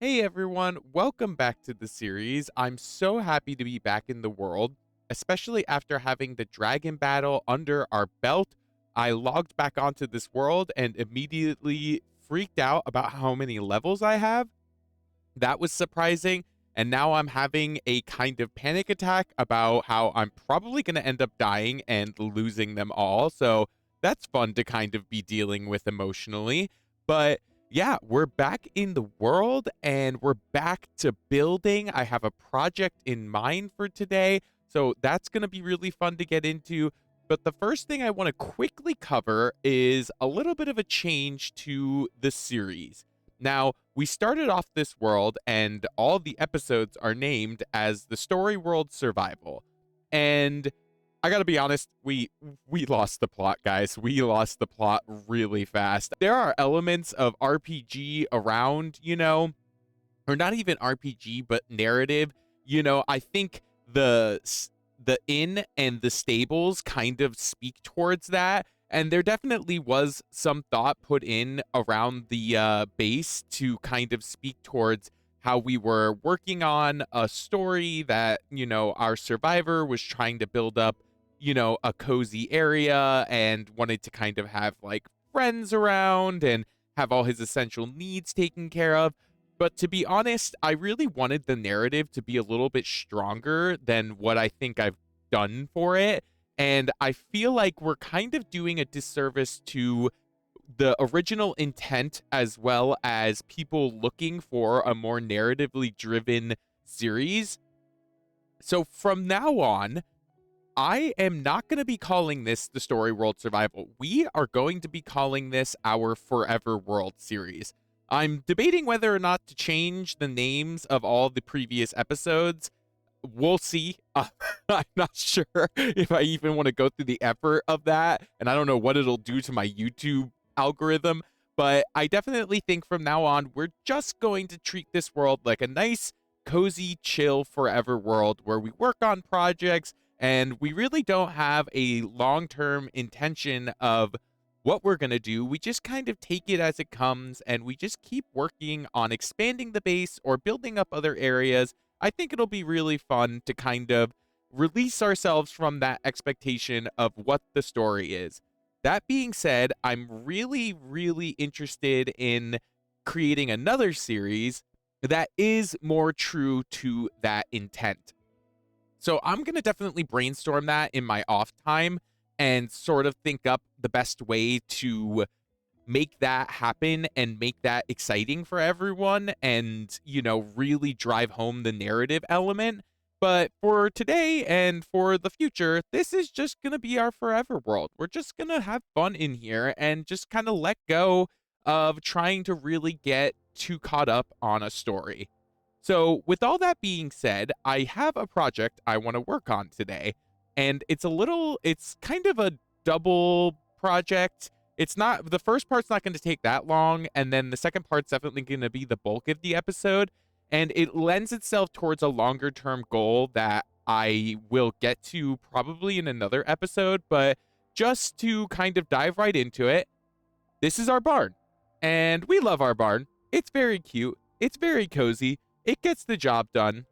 Hey everyone, welcome back to the series. I'm so happy to be back in the world, especially after having the dragon battle under our belt. I logged back onto this world and immediately freaked out about how many levels I have. That was surprising. And now I'm having a kind of panic attack about how I'm probably going to end up dying and losing them all. So that's fun to kind of be dealing with emotionally. But yeah, we're back in the world and we're back to building. I have a project in mind for today. So that's going to be really fun to get into. But the first thing I want to quickly cover is a little bit of a change to the series. Now, we started off this world, and all the episodes are named as the Story World Survival. And I gotta be honest, we lost the plot, guys. We lost the plot really fast. There are elements of RPG around, or not even RPG, but narrative. I think the inn and the stables kind of speak towards that. And there definitely was some thought put in around the base to kind of speak towards how we were working on a story that, our survivor was trying to build up, a cozy area and wanted to kind of have like friends around and have all his essential needs taken care of. But to be honest, I really wanted the narrative to be a little bit stronger than what I think I've done for it. And I feel like we're kind of doing a disservice to the original intent as well as people looking for a more narratively driven series. So from now on, I am not going to be calling this the Story World Survival. We are going to be calling this our Forever World series. I'm debating whether or not to change the names of all the previous episodes. We'll see. I'm not sure if I even want to go through the effort of that, and I don't know what it'll do to my YouTube algorithm, but I definitely think from now on, we're just going to treat this world like a nice, cozy, chill, forever world where we work on projects and we really don't have a long-term intention of what we're going to do. We just kind of take it as it comes and we just keep working on expanding the base or building up other areas. I think it'll be really fun to kind of release ourselves from that expectation of what the story is. That being said, I'm really, really interested in creating another series that is more true to that intent. So I'm going to definitely brainstorm that in my off time and sort of think up the best way to make that happen and make that exciting for everyone and, really drive home the narrative element. But for today and for the future, this is just going to be our forever world. We're just going to have fun in here and just kind of let go of trying to really get too caught up on a story. So, with all that being said, I have a project I want to work on today, and it's kind of a double project. It's not, the first part's not going to take that long, and then the second part's definitely going to be the bulk of the episode, and it lends itself towards a longer term goal that I will get to probably in another episode, but just to kind of dive right into it, this is our barn, and we love our barn. It's very cute, it's very cozy, it gets the job done,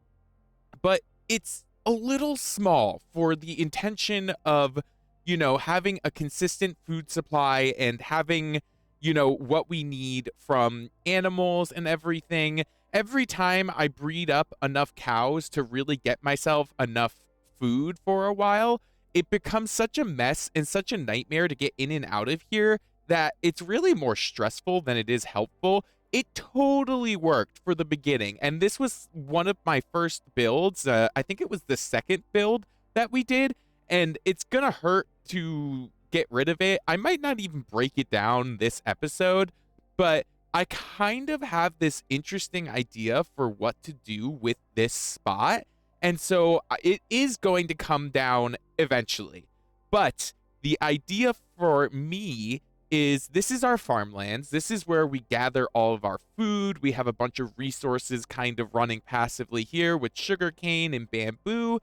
but it's a little small for the intention of, having a consistent food supply and having, what we need from animals and everything. Every time I breed up enough cows to really get myself enough food for a while, it becomes such a mess and such a nightmare to get in and out of here that it's really more stressful than it is helpful. It totally worked for the beginning, and this was one of my first builds. I think it was the second build that we did, and it's gonna hurt to get rid of it. I might not even break it down this episode, but I kind of have this interesting idea for what to do with this spot, and so it is going to come down eventually. But the idea for me is this is our farmlands. This is where we gather all of our food. We have a bunch of resources kind of running passively here with sugarcane and bamboo.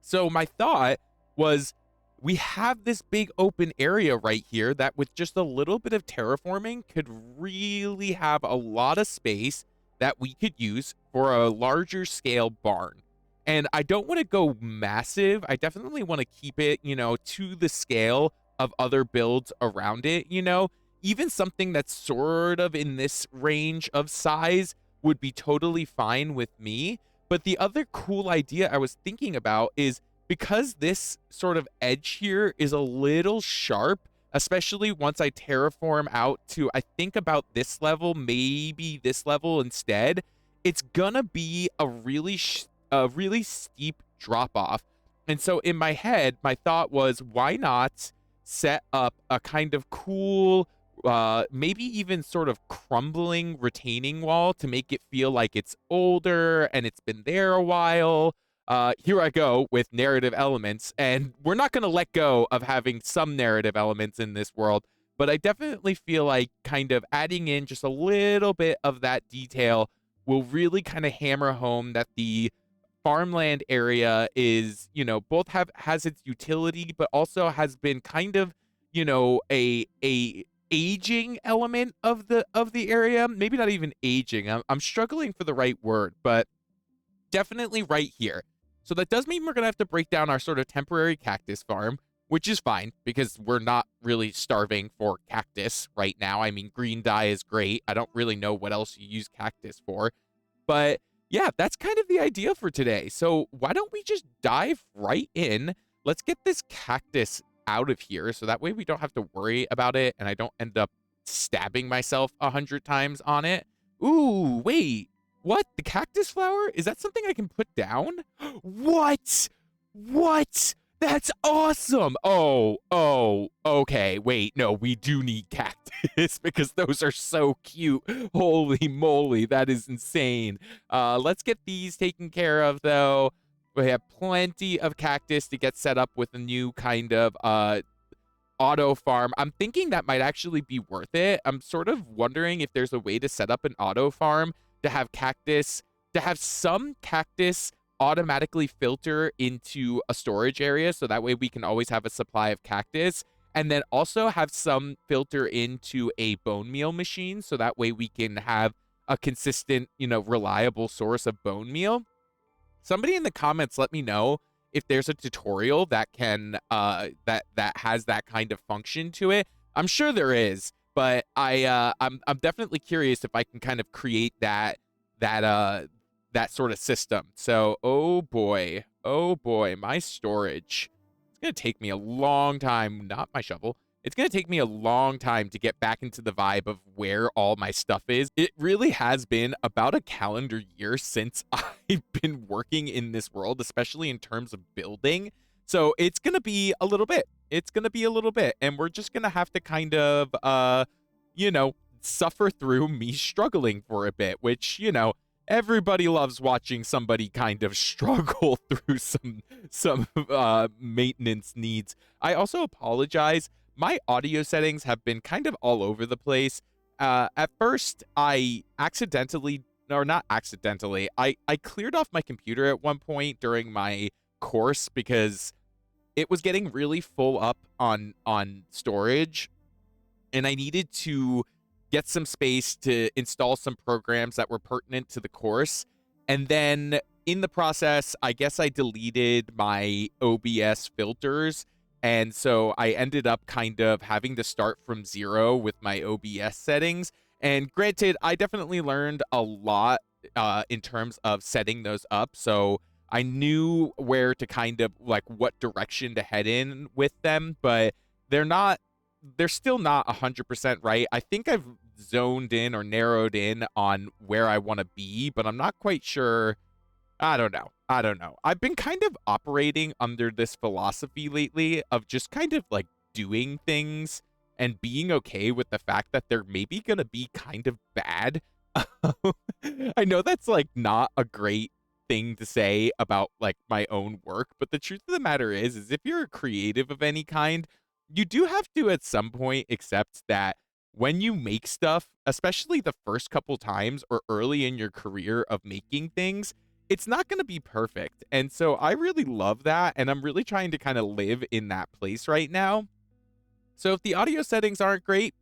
So my thought was we have this big open area right here that with just a little bit of terraforming could really have a lot of space that we could use for a larger scale barn. And I don't want to go massive. I definitely want to keep it, to the scale of other builds around it, even something that's sort of in this range of size would be totally fine with me. But the other cool idea I was thinking about is because this sort of edge here is a little sharp, especially once I terraform out to, I think about this level, maybe this level instead, it's gonna be a really steep drop off. And so in my head, my thought was, why not set up a kind of cool, maybe even sort of crumbling retaining wall to make it feel like it's older and it's been there a while. Here I go with narrative elements, and we're not going to let go of having some narrative elements in this world, but I definitely feel like kind of adding in just a little bit of that detail will really kind of hammer home that the farmland area is, both has its utility, but also has been kind of, a aging element of the area. Maybe not even aging. I'm struggling for the right word, but definitely right here. So that does mean we're going to have to break down our sort of temporary cactus farm, which is fine because we're not really starving for cactus right now. I mean, green dye is great. I don't really know what else you use cactus for. But yeah, that's kind of the idea for today. So why don't we just dive right in? Let's get this cactus out of here so that way we don't have to worry about it and I don't end up stabbing myself 100 times on it. Ooh, wait. What? The cactus flower? Is that something I can put down? What? What? That's awesome. Oh, okay. Wait, no, we do need cactus because those are so cute. Holy moly, that is insane. Let's get these taken care of though. We have plenty of cactus to get set up with a new kind of auto farm. I'm thinking that might actually be worth it. I'm sort of wondering if there's a way to set up an auto farm to have cactus, to have some cactus automatically filter into a storage area so that way we can always have a supply of cactus, and then also have some filter into a bone meal machine so that way we can have a consistent, reliable source of bone meal. Somebody in the comments let me know if there's a tutorial that can that has that kind of function to it. I'm sure there is, but I'm definitely curious if I can kind of create that sort of system. So, oh boy, my storage. It's gonna take me a long time, not my shovel. It's gonna take me a long time to get back into the vibe of where all my stuff is. It really has been about a calendar year since I've been working in this world, especially in terms of building. So it's gonna be a little bit. It's gonna be a little bit, and we're just gonna have to kind of suffer through me struggling for a bit, which, everybody loves watching somebody kind of struggle through some maintenance needs. I also apologize. My audio settings have been kind of all over the place. At first, I accidentally, or not accidentally, I cleared off my computer at one point during my course because it was getting really full up on storage, and I needed to get some space to install some programs that were pertinent to the course. And then in the process, I guess I deleted my OBS filters. And so I ended up kind of having to start from zero with my OBS settings. And granted, I definitely learned a lot in terms of setting those up. So I knew where to kind of like what direction to head in with them, but they're still not 100% right. I think I've zoned in or narrowed in on where I want to be, but I'm not quite sure. I don't know. I've been kind of operating under this philosophy lately of just kind of like doing things and being okay with the fact that they're maybe going to be kind of bad. I know that's like not a great thing to say about like my own work, but the truth of the matter is if you're a creative of any kind, you do have to at some point accept that when you make stuff, especially the first couple times or early in your career of making things, it's not going to be perfect. And so I really love that, and I'm really trying to kind of live in that place right now. So if the audio settings aren't great,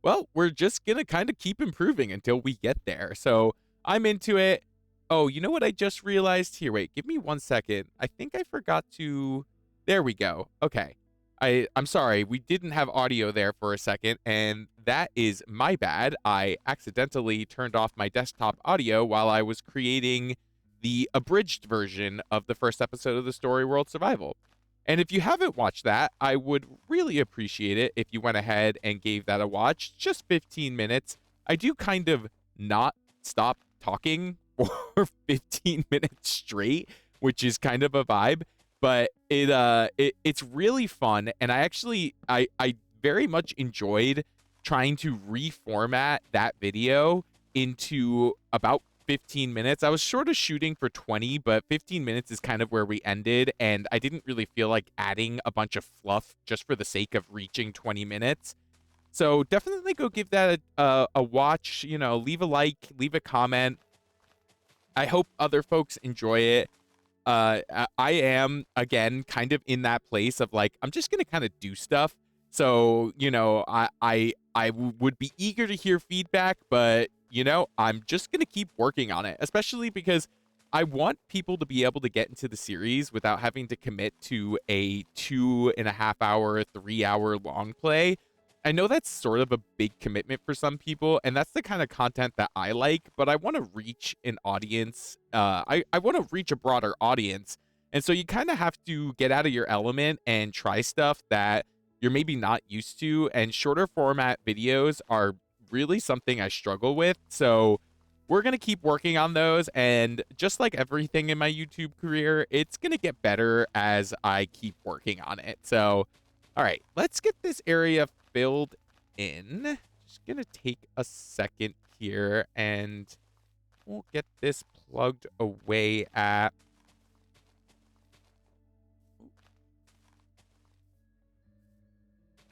well, we're just going to kind of keep improving until we get there. So I'm into it. Oh, you know what I just realized? Here, wait, give me 1 second. I think I forgot to. There we go. Okay. I'm sorry, we didn't have audio there for a second, and that is my bad. I accidentally turned off my desktop audio while I was creating the abridged version of the first episode of the Story World Survival. And if you haven't watched that, I would really appreciate it if you went ahead and gave that a watch. Just 15 minutes. I do kind of not stop talking for 15 minutes straight, which is kind of a vibe, but it's really fun, and I very much enjoyed trying to reformat that video into about 15 minutes. I was sort of shooting for 20, but 15 minutes is kind of where we ended, and I didn't really feel like adding a bunch of fluff just for the sake of reaching 20 minutes. So definitely go give that a watch, leave a like, leave a comment. I hope other folks enjoy it. I am, again, kind of in that place of like, I'm just going to kind of do stuff. So, I would be eager to hear feedback, but, I'm just going to keep working on it, especially because I want people to be able to get into the series without having to commit to a 2.5 hour, 3 hour long play. I know that's sort of a big commitment for some people, and that's the kind of content that I like, but I want to reach an audience. I want to reach a broader audience. And so you kind of have to get out of your element and try stuff that you're maybe not used to. And shorter format videos are really something I struggle with. So we're going to keep working on those. And just like everything in my YouTube career, it's going to get better as I keep working on it. So, all right, let's get this area filled in. Just gonna take a second here and we'll get this plugged away at.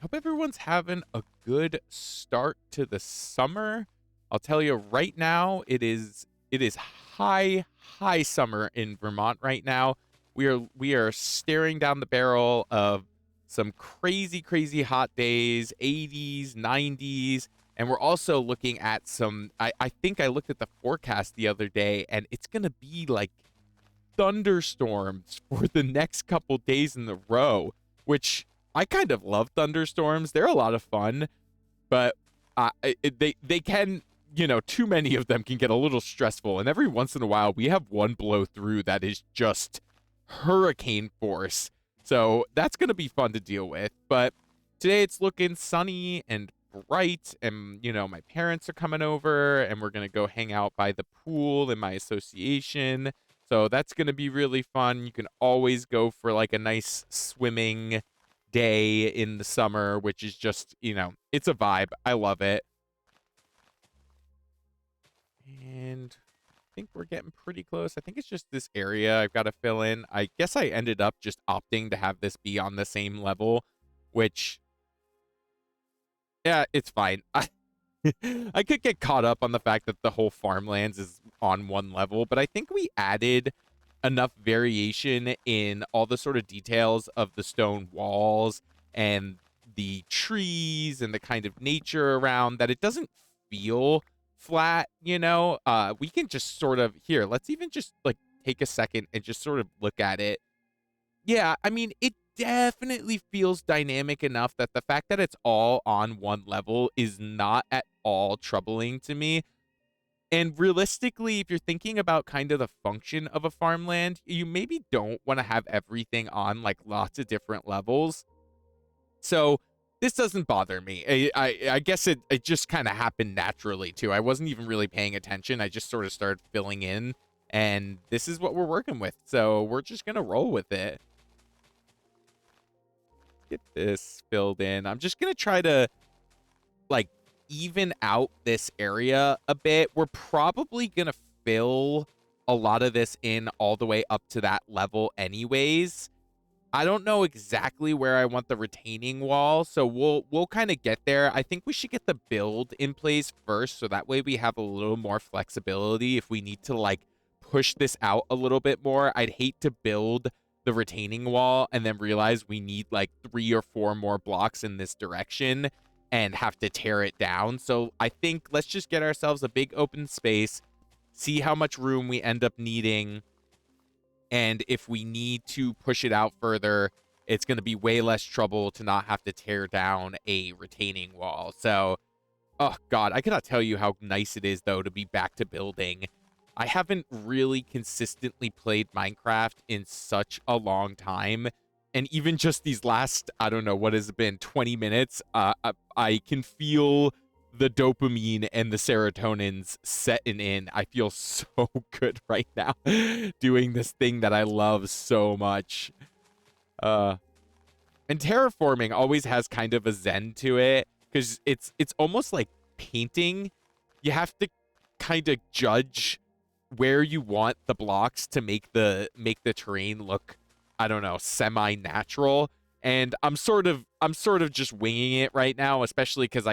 Hope everyone's having a good start to the summer. I'll tell you right now, it is high summer in Vermont right now. We are staring down the barrel of some crazy hot days, 80s, 90s, and we're also looking at some. I think I looked at the forecast the other day, and it's gonna be like thunderstorms for the next couple days in a row, which I kind of love thunderstorms. They're a lot of fun, but they can, too many of them can get a little stressful. And every once in a while, we have one blow through that is just hurricane force. So that's going to be fun to deal with. But today it's looking sunny and bright, and, my parents are coming over, and we're going to go hang out by the pool in my association. So that's going to be really fun. You can always go for like a nice swimming day in the summer, which is just, it's a vibe. I love it. And I think we're getting pretty close. I think it's just this area I've got to fill in. I guess I ended up just opting to have this be on the same level, which, yeah, it's fine. I could get caught up on the fact that the whole farmlands is on one level, but I think we added enough variation in all the sort of details of the stone walls and the trees and the kind of nature around that it doesn't feel flat, we can just sort of, here, let's even just like take a second and just sort of look at it. Yeah, I mean, it definitely feels dynamic enough that the fact that it's all on one level is not at all troubling to me. And realistically, if you're thinking about kind of the function of a farmland, you maybe don't want to have everything on like lots of different levels. So this doesn't bother me. I guess it just kind of happened naturally too. I wasn't even really paying attention. I just sort of started filling in, and this is what we're working with. So we're just going to roll with it. Get this filled in. I'm just going to try to like even out this area a bit. We're probably going to fill a lot of this in all the way up to that level anyways. I don't know exactly where I want the retaining wall, so we'll kind of get there. I think we should get the build in place first, so that way we have a little more flexibility if we need to like push this out a little bit more. I'd hate to build the retaining wall and then realize we need like 3 or 4 more blocks in this direction and have to tear it down. So I think let's just get ourselves a big open space, see how much room we end up needing, and if we need to push it out further, it's going to be way less trouble to not have to tear down a retaining wall. So, oh God, I cannot tell you how nice it is though to be back to building. I haven't really consistently played Minecraft in such a long time. And even just these last, I don't know, what has it been, 20 minutes, I can feel the dopamine and the serotonins setting in. I feel so good right now doing this thing that I love so much. Uh, and terraforming always has kind of a zen to it because it's almost like painting. You have to kind of judge where you want the blocks to make the terrain look, I don't know, semi-natural. And I'm sort of just winging it right now, especially because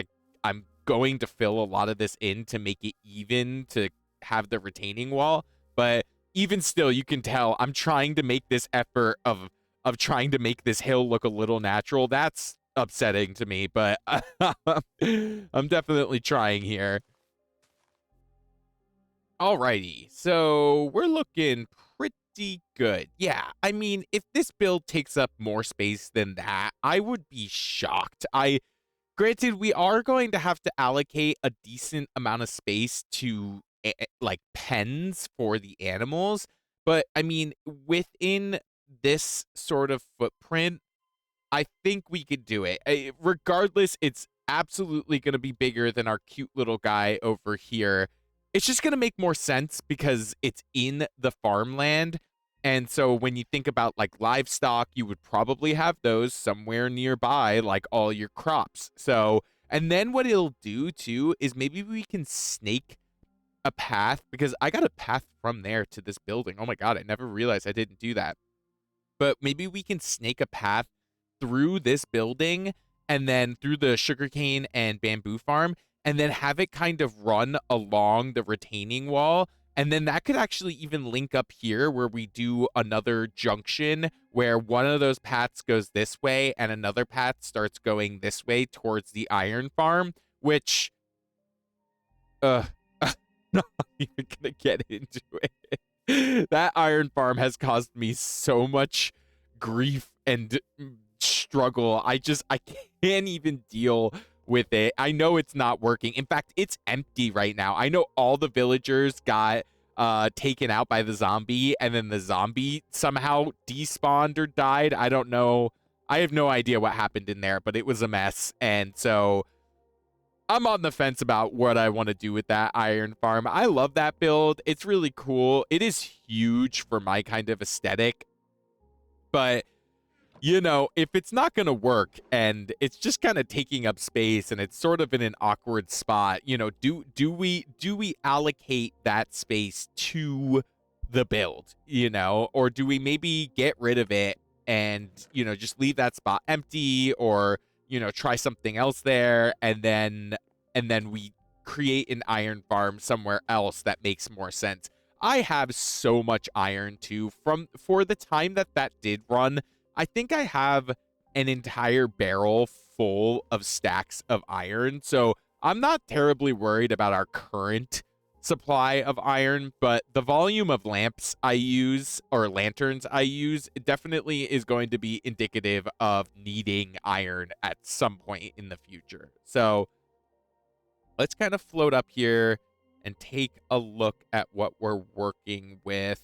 I'm going to fill a lot of this in to make it even to have the retaining wall. But even still, you can tell I'm trying to make this effort of trying to make this hill look a little natural. That's upsetting to me, but I'm definitely trying here. Alrighty, so we're looking pretty good. Yeah, I mean, if this build takes up more space than that, I would be shocked. Granted, we are going to have to allocate a decent amount of space to like pens for the animals, but I mean, within this sort of footprint, I think we could do it. Regardless, it's absolutely going to be bigger than our cute little guy over here. It's just going to make more sense because it's in the farmland. And so when you think about like livestock, you would probably have those somewhere nearby, like all your crops. So, and then what it'll do too is maybe we can snake a path because I got a path from there to this building. Oh my God, I never realized I didn't do that, but maybe we can snake a path through this building and then through the sugarcane and bamboo farm and then have it kind of run along the retaining wall. And then that could actually even link up here where we do another junction where one of those paths goes this way and another path starts going this way towards the iron farm, which, uh, I'm not even gonna get into it. That iron farm has caused me so much grief and struggle. I can't even deal with it. I know it's not working. In fact, it's empty right now. I know all the villagers got taken out by the zombie and then the zombie somehow despawned or died. I don't know. I have no idea what happened in there, but it was a mess. And so I'm on the fence about what I want to do with that iron farm. I love that build. It's really cool. It is huge for my kind of aesthetic, but you know, if it's not going to work and it's just kind of taking up space and it's sort of in an awkward spot, you know, do we allocate that space to the build, you know, or do we maybe get rid of it and, you know, just leave that spot empty or, you know, try something else there and then we create an iron farm somewhere else that makes more sense. I have so much iron too from for the time that that did run. I think I have an entire barrel full of stacks of iron. So I'm not terribly worried about our current supply of iron, but the volume of lamps I use or lanterns I use definitely is going to be indicative of needing iron at some point in the future. So let's kind of float up here and take a look at what we're working with.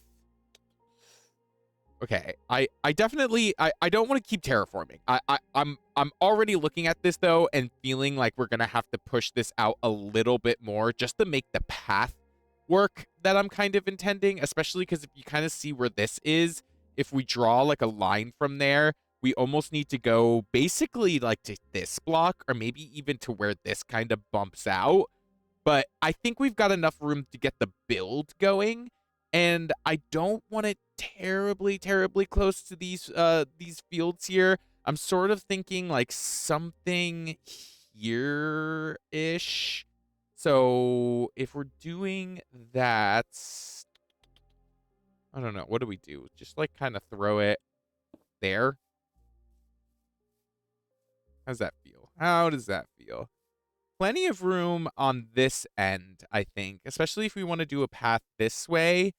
Okay, I definitely I don't want to keep terraforming. I'm already looking at this though and feeling like we're gonna have to push this out a little bit more just to make the path work that I'm kind of intending, especially because if you kind of see where this is, if we draw like a line from there, we almost need to go basically like to this block or maybe even to where this kind of bumps out. But I think we've got enough room to get the build going, and I don't want it terribly close to these fields here. I'm sort of thinking like something here-ish. So if we're doing that, I don't know, what do we do? Just like kind of throw it there? How's that feel? How does that feel? plenty of room on this end, I think, especially if we want to do a path this way.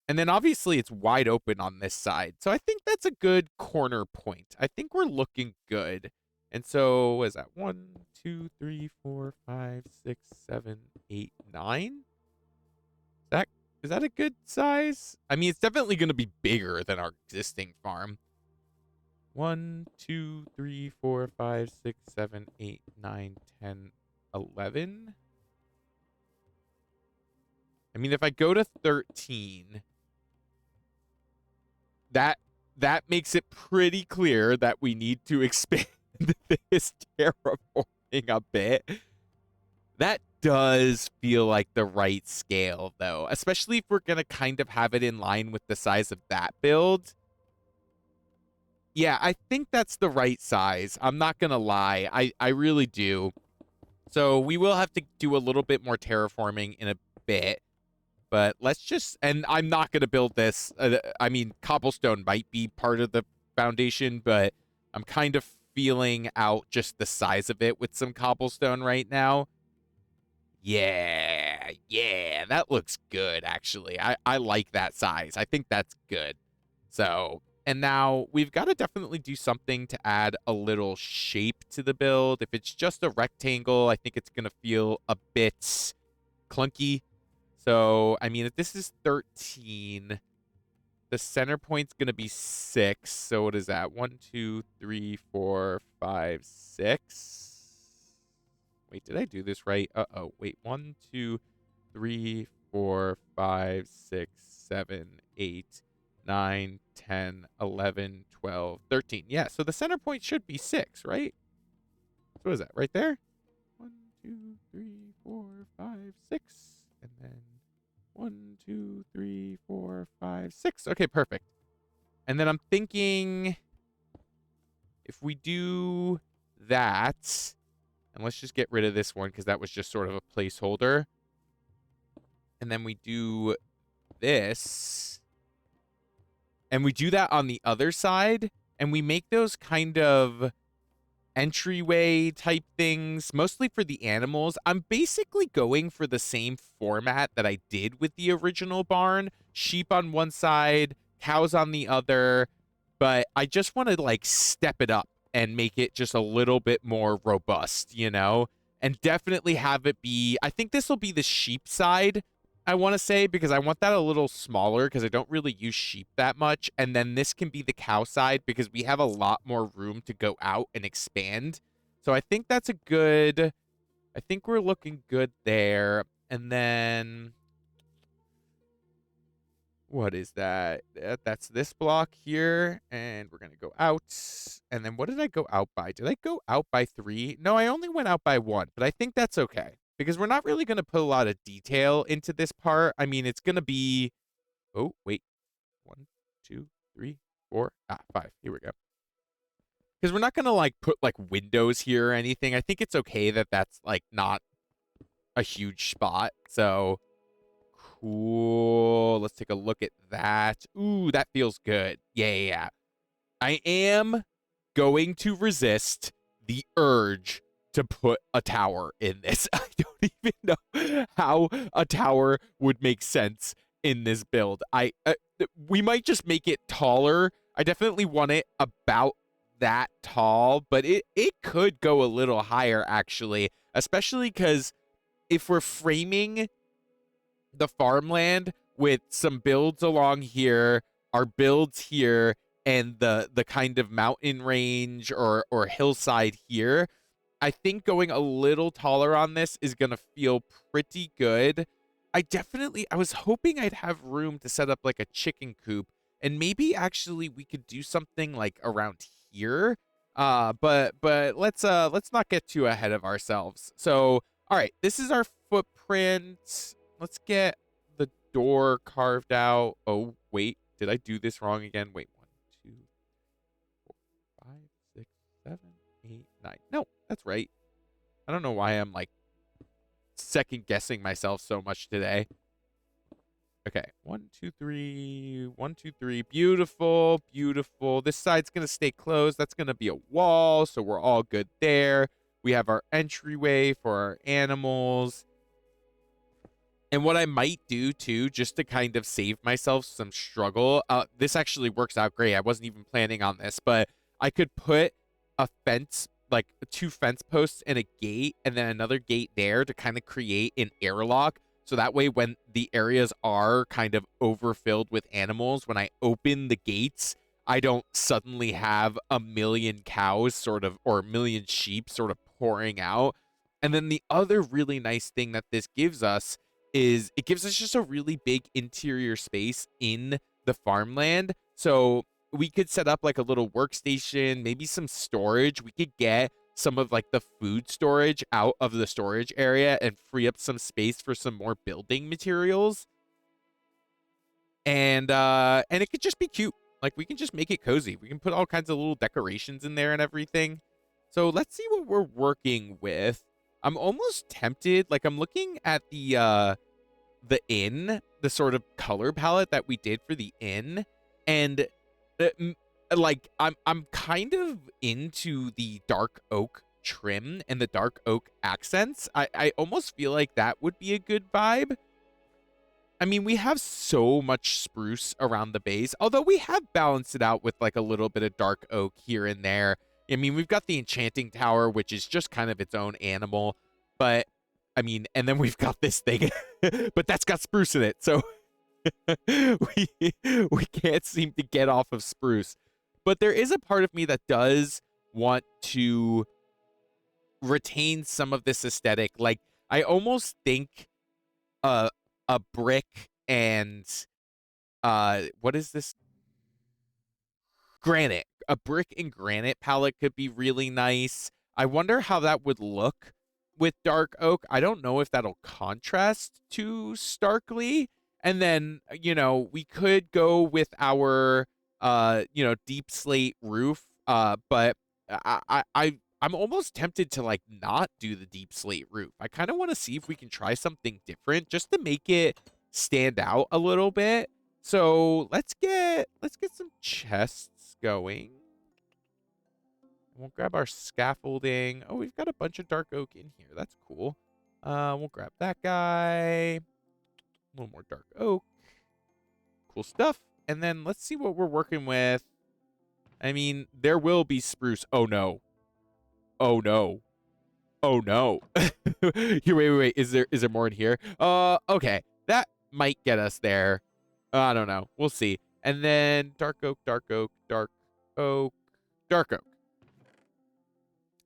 And then obviously it's wide open on this side. So I think that's a good corner point. I think we're looking good. And so, what is that? 1, 2, 3, 4, 5, 6, 7, 8, 9? Is that a good size? I mean, it's definitely going to be bigger than our existing farm. 1, 2, 3, 4, 5, 6, 7, 8, 9, 10, 11. I mean, if I go to 13, that makes it pretty clear that we need to expand this terraforming a bit. That does feel like the right scale, though, especially if we're going to kind of have it in line with the size of that build. Yeah, I think that's the right size. I'm not going to lie. I really do. So we will have to do a little bit more terraforming in a bit. But let's just, and I'm not going to build this. I mean, cobblestone might be part of the foundation, but I'm kind of feeling out just the size of it with some cobblestone right now. Yeah, that looks good, actually. I like that size. I think that's good. So, and now we've got to definitely do something to add a little shape to the build. If it's just a rectangle, I think it's going to feel a bit clunky. So, I mean, if this is 13, the center point's going to be 6. So what is that? 1, 2, 3, 4, 5, 6. Wait, did I do this right? Uh-oh. Wait, 1, 2, 3, 4, 5, 6, 7, 8, 9, 10, 11, 12, 13. Yeah, so the center point should be 6, right? So what is that? Right there? 1, 2, 3, 4, 5, 6. And then 1, 2, 3, 4, 5, 6. Okay, perfect. And then I'm thinking if we do that, and let's just get rid of this one because that was just sort of a placeholder. And then we do this. And we do that on the other side. And we make those kind of entryway type things, mostly for the animals. I'm basically going for the same format that I did with the original barn. Sheep on one side, cows on the other. But I just want to like step it up and make it just a little bit more robust, you know? And definitely have it be, I think this will be the sheep side, I want to say, because I want that a little smaller because I don't really use sheep that much. And then this can be the cow side because we have a lot more room to go out and expand. So I think that's a good, I think we're looking good there. And then, what is that? That's this block here. And we're going to go out. And then what did I go out by? Did I go out by 3? No, I only went out by 1, but I think that's okay. Because we're not really going to put a lot of detail into this part. I mean, it's going to be... Oh, wait. 1, 2, 3, 4. 5. Here we go. Because we're not going to, like, put, like, windows here or anything. I think it's okay that that's, like, not a huge spot. So, cool. Let's take a look at that. Ooh, that feels good. Yeah. I am going to resist the urge to put a tower in this. I don't even know how a tower would make sense in this build. We might just make it taller. I definitely want it about that tall, but it could go a little higher, actually, especially because if we're framing the farmland with some builds along here, our builds here, and the kind of mountain range or hillside here, I think going a little taller on this is going to feel pretty good. I was hoping I'd have room to set up like a chicken coop, and maybe actually we could do something like around here. But let's not get too ahead of ourselves. So, all right, this is our footprint. Let's get the door carved out. Oh, wait, did I do this wrong again? Wait, 1, 2, 4, 5, 6, 7, 8, 9. No, that's right. I don't know why I'm like second guessing myself so much today. Okay, 1, 2, 3, 1, 2, 3. Beautiful, beautiful. This side's gonna stay closed. That's gonna be a wall, so we're all good there. We have our entryway for our animals. And what I might do too, just to kind of save myself some struggle, this actually works out great. I wasn't even planning on this, but I could put a fence, like two fence posts and a gate, and then another gate there to kind of create an airlock. So that way, when the areas are kind of overfilled with animals, when I open the gates, I don't suddenly have a million cows sort of, or a million sheep sort of pouring out. And then the other really nice thing that this gives us is it gives us just a really big interior space in the farmland. So we could set up like a little workstation, maybe some storage. We could get some of like the food storage out of the storage area and free up some space for some more building materials. And it could just be cute. Like we can just make it cozy. We can put all kinds of little decorations in there and everything. So let's see what we're working with. I'm almost tempted. Like I'm looking at the inn, the sort of color palette that we did for the inn, and like I'm kind of into the dark oak trim and the dark oak accents. I almost feel like that would be a good vibe. I mean, we have so much spruce around the base, although we have balanced it out with like a little bit of dark oak here and there. I mean, we've got the enchanting tower, which is just kind of its own animal, but I mean, and then we've got this thing, but that's got spruce in it, so we we can't seem to get off of spruce. But there is a part of me that does want to retain some of this aesthetic. Like I almost think uh a brick and what is this, granite, a brick and granite palette could be really nice. I wonder how that would look with dark oak. I don't know if that'll contrast too starkly. And then, we could go with our deep slate roof. But I'm almost tempted to like not do the deep slate roof. I kind of want to see if we can try something different just to make it stand out a little bit. So let's get some chests going. We'll grab our scaffolding. Oh, we've got a bunch of dark oak in here. That's cool. We'll grab that guy. A little more dark oak. Cool stuff. And then let's see what we're working with. I mean, there will be spruce. Oh no. Oh no. Oh no. Here, wait. Is there more in here? Okay. That might get us there. I don't know. We'll see. And then dark oak, dark oak, dark oak, dark oak.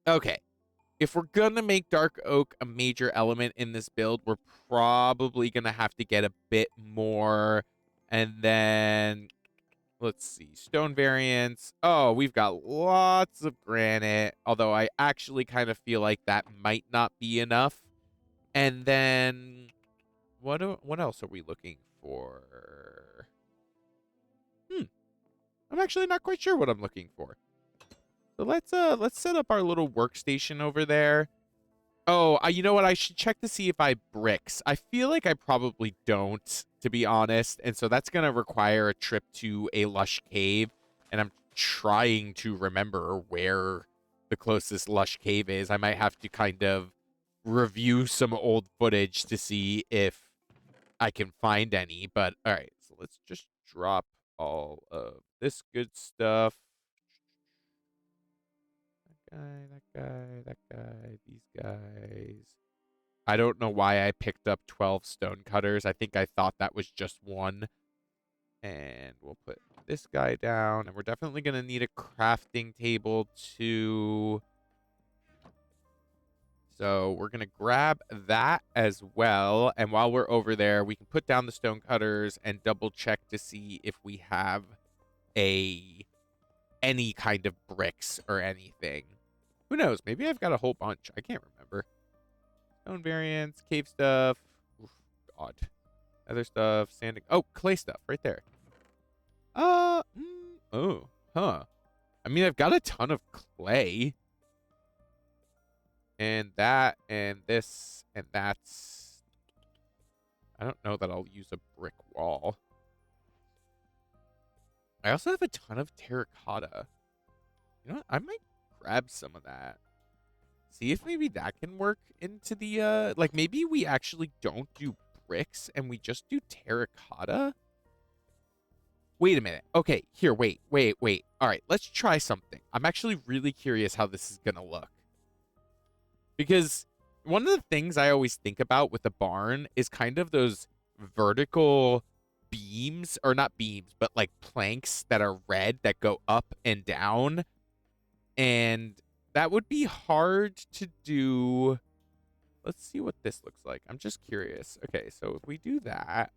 Okay. If we're gonna make dark oak a major element in this build, we're probably gonna have to get a bit more. And then let's see, stone variants. Oh, we've got lots of granite, although I actually kind of feel like that might not be enough. And then what else are we looking for? I'm actually not quite sure what I'm looking for. So let's set up our little workstation over there. Oh, you know what? I should check to see if I bricks. I feel like I probably don't, to be honest. And so that's going to require a trip to a lush cave. And I'm trying to remember where the closest lush cave is. I might have to kind of review some old footage to see if I can find any. But all right, so let's just drop all of this good stuff. That guy, these guys. I don't know why I picked up 12 stone cutters. I think I thought that was just one. And we'll put this guy down. And we're definitely going to need a crafting table too. So we're going to grab that as well. And while we're over there, we can put down the stone cutters and double check to see if we have any kind of bricks or anything. Who knows? Maybe I've got a whole bunch. I can't remember. Stone variants, cave stuff. Oof, God. Other stuff, sanding. Oh, clay stuff right there. Oh, huh. I mean, I've got a ton of clay. And that, and this, and that's... I don't know that I'll use a brick wall. I also have a ton of terracotta. You know what? I might grab some of that. see if maybe that can work into the, like, maybe we actually don't do bricks and we just do terracotta. Wait a minute. Okay, here, wait. All right, let's try something. I'm actually really curious how this is gonna look. Because one of the things I always think about with the barn is kind of those vertical beams, or not beams, but like planks that are red that go up and down. And that would be hard to do. Let's see what this looks like. I'm just curious. Okay, so if we do that,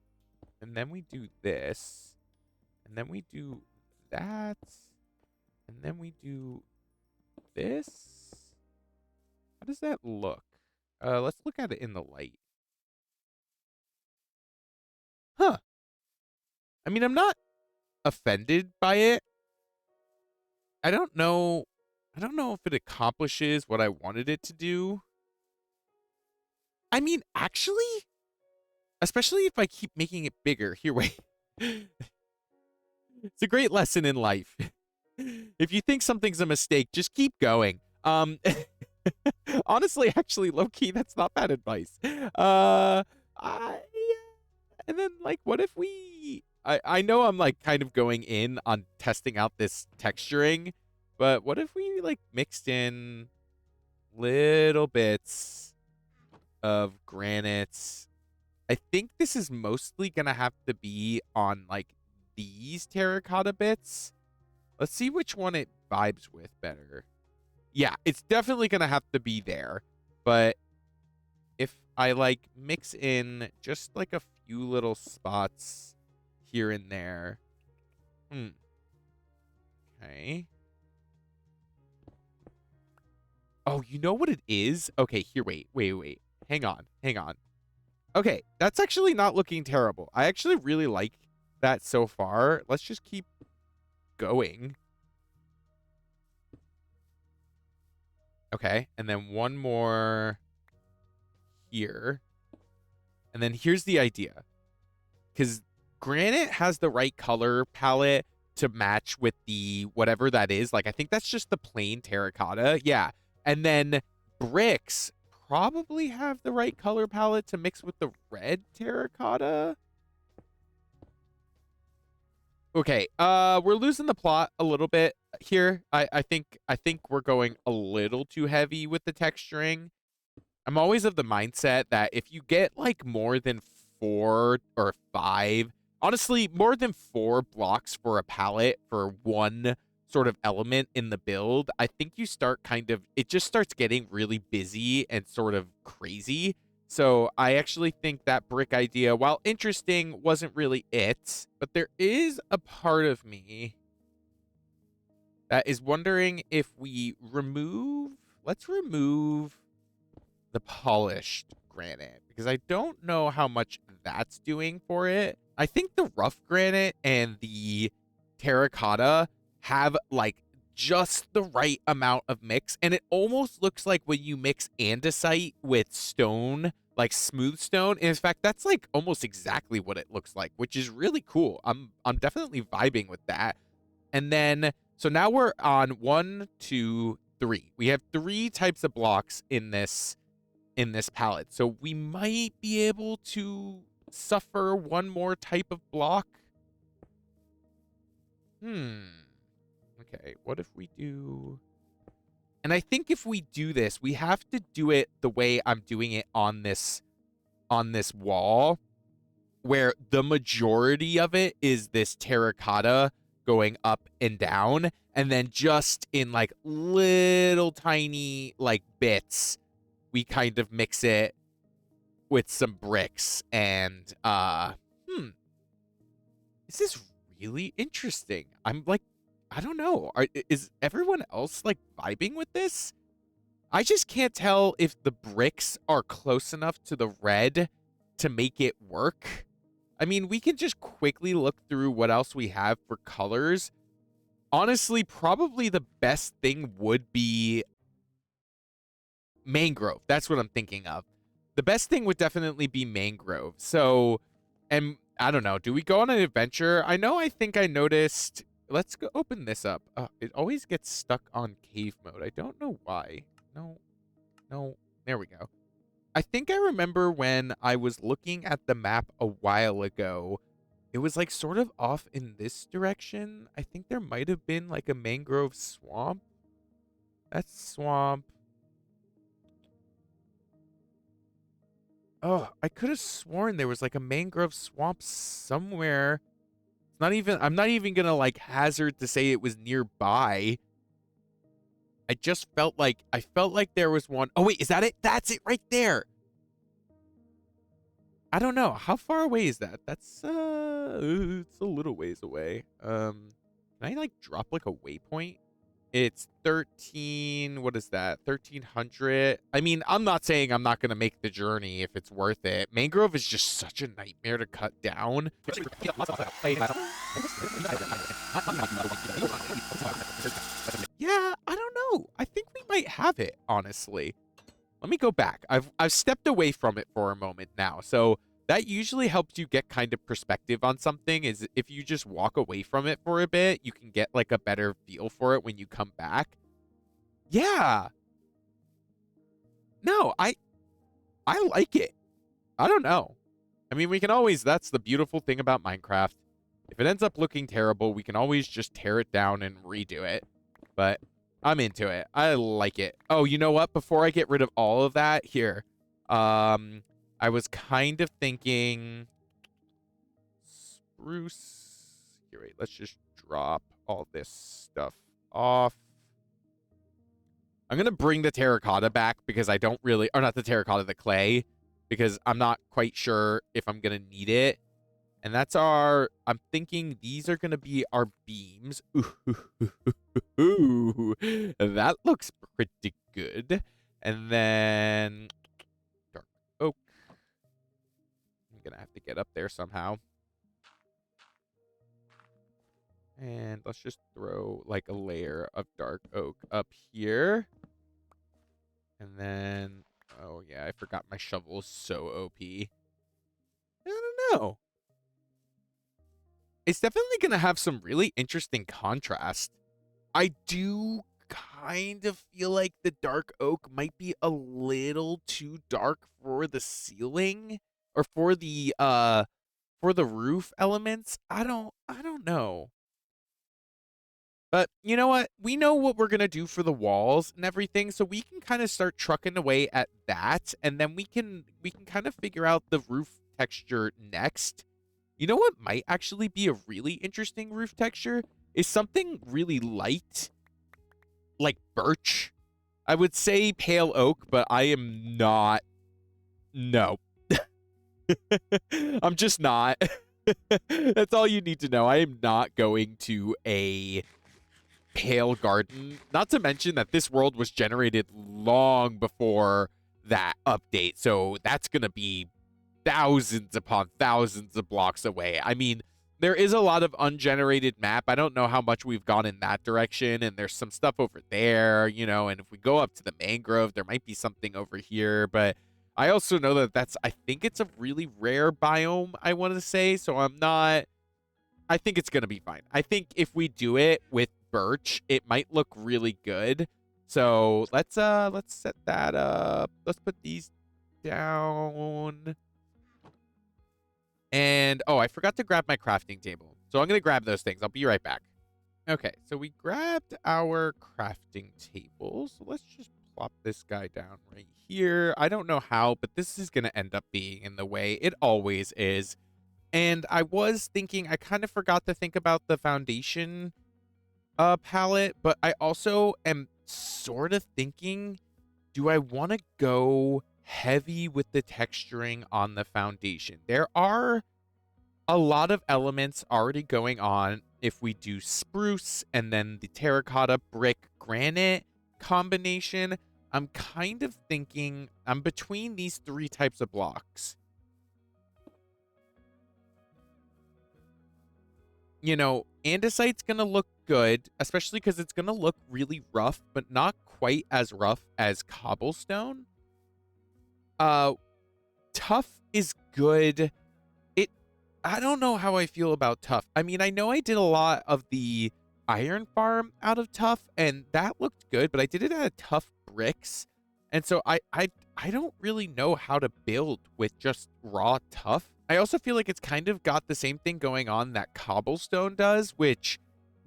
and then we do this, and then we do that, and then we do this. How does that look? Let's look at it in the light. Huh. I mean, I'm not offended by it. I don't know. I don't know if it accomplishes what I wanted it to do. I mean, actually, especially if I keep making it bigger. Here, wait. It's a great lesson in life. If you think something's a mistake, just keep going. Honestly, actually, low key, that's not bad advice. I and then like, what if we? I know I'm like kind of going in on testing out this texturing, but what if we like mixed in little bits of granites? I think this is mostly gonna have to be on like these terracotta bits. Let's see which one it vibes with better. Yeah, it's definitely gonna have to be there. But if I like mix in just like a few little spots here and there. Okay. Oh, you know what it is? Okay, here, wait. Hang on. Okay, that's actually not looking terrible. I actually really like that so far. Let's just keep going. Okay, and then one more here. And then here's the idea. Because granite has the right color palette to match with the whatever that is. Like, I think that's just the plain terracotta. Yeah. And then bricks probably have the right color palette to mix with the red terracotta. Okay, we're losing the plot a little bit here. I think we're going a little too heavy with the texturing. I'm always of the mindset that if you get like more than 4 or 5, honestly, more than 4 blocks for a palette for one sort of element in the build, I think you start it just starts getting really busy and sort of crazy. So I actually think that brick idea, while interesting, wasn't really it. But there is a part of me that is wondering if we let's remove the polished granite, because I don't know how much that's doing for it. I think the rough granite and the terracotta have like just the right amount of mix, and it almost looks like when you mix andesite with stone, like smooth stone. And in fact, that's like almost exactly what it looks like, which is really cool. I'm definitely vibing with that. And then so now we're on 1, 2, 3. We have 3 types of blocks in this palette. So we might be able to suffer one more type of block. Okay, what if we do... And I think if we do this, we have to do it the way I'm doing it on this wall, where the majority of it is this terracotta going up and down, and then just in like little tiny like bits, we kind of mix it with some bricks. And this is really interesting. I'm like, I don't know. Is everyone else like vibing with this? I just can't tell if the bricks are close enough to the red to make it work. I mean, we can just quickly look through what else we have for colors. Honestly, probably the best thing would be mangrove. That's what I'm thinking of. The best thing would definitely be mangrove. So, and I don't know, do we go on an adventure? I think I noticed. Let's go open this up. It always gets stuck on cave mode. I don't know why. No. No, there we go. I think I remember when I was looking at the map a while ago, it was like sort of off in this direction. I think there might have been like a mangrove swamp. That's swamp. Oh, I could have sworn there was like a mangrove swamp somewhere. It's not even, I'm not even gonna like hazard to say it was nearby. I felt like there was one. Oh wait, is that it? That's it right there. I don't know. How far away is that? That's it's a little ways away. Can I like drop like a waypoint? It's 13, what is that? 1300. I mean, I'm not saying I'm not going to make the journey if it's worth it. Mangrove is just such a nightmare to cut down. Yeah, I don't know. I think we might have it, honestly. Let me go back. I've stepped away from it for a moment now. So that usually helps you get kind of perspective on something, is if you just walk away from it for a bit, you can get like a better feel for it when you come back. Yeah. No, I like it. I don't know. I mean, we can always, that's the beautiful thing about Minecraft. If it ends up looking terrible, we can always just tear it down and redo it. But I'm into it. I like it. Oh, you know what? Before I get rid of all of that, here. I was kind of thinking spruce. Here, wait. Let's just drop all this stuff off. I'm going to bring the terracotta back because I don't really, or not the terracotta, the clay, because I'm not quite sure if I'm going to need it. And that's our, I'm thinking these are going to be our beams. Ooh, that looks pretty good. And then dark oak. I'm going to have to get up there somehow. And let's just throw like a layer of dark oak up here. And then, oh yeah, I forgot my shovel is so OP. I don't know. It's definitely going to have some really interesting contrast. I do kind of feel like the dark oak might be a little too dark for the ceiling or for the roof elements. I don't know. But you know what? We know what we're going to do for the walls and everything, so we can kind of start trucking away at that, and then we can kind of figure out the roof texture next. You know what might actually be a really interesting roof texture is something really light, like birch. I would say pale oak, but I am not. No. I'm just not. That's all you need to know. I am not going to a pale garden. Not to mention that this world was generated long before that update. So that's going to be thousands upon thousands of blocks away. I mean, there is a lot of ungenerated map. I don't know how much we've gone in that direction, and there's some stuff over there, you know, and if we go up to the mangrove, there might be something over here, but I also know that I think it's a really rare biome, I want to say, so I think it's going to be fine. I think if we do it with birch, it might look really good. So let's set that up. Let's put these down. And, oh, I forgot to grab my crafting table. So I'm going to grab those things. I'll be right back. Okay, so we grabbed our crafting table. So let's just plop this guy down right here. I don't know how, but this is going to end up being in the way. It always is. And I was thinking, I kind of forgot to think about the foundation palette, but I also am sort of thinking, do I want to go heavy with the texturing on the foundation? There are a lot of elements already going on if we do spruce and then the terracotta brick granite combination. I'm kind of thinking I'm between these three types of blocks. You know, andesite's going to look good, especially because it's going to look really rough, but not quite as rough as cobblestone. Tough is good. I don't know how I feel about tough. I mean, I know I did a lot of the iron farm out of tough, and that looked good, but I did it out of tough bricks. And so I don't really know how to build with just raw tuff. I also feel like it's kind of got the same thing going on that cobblestone does, which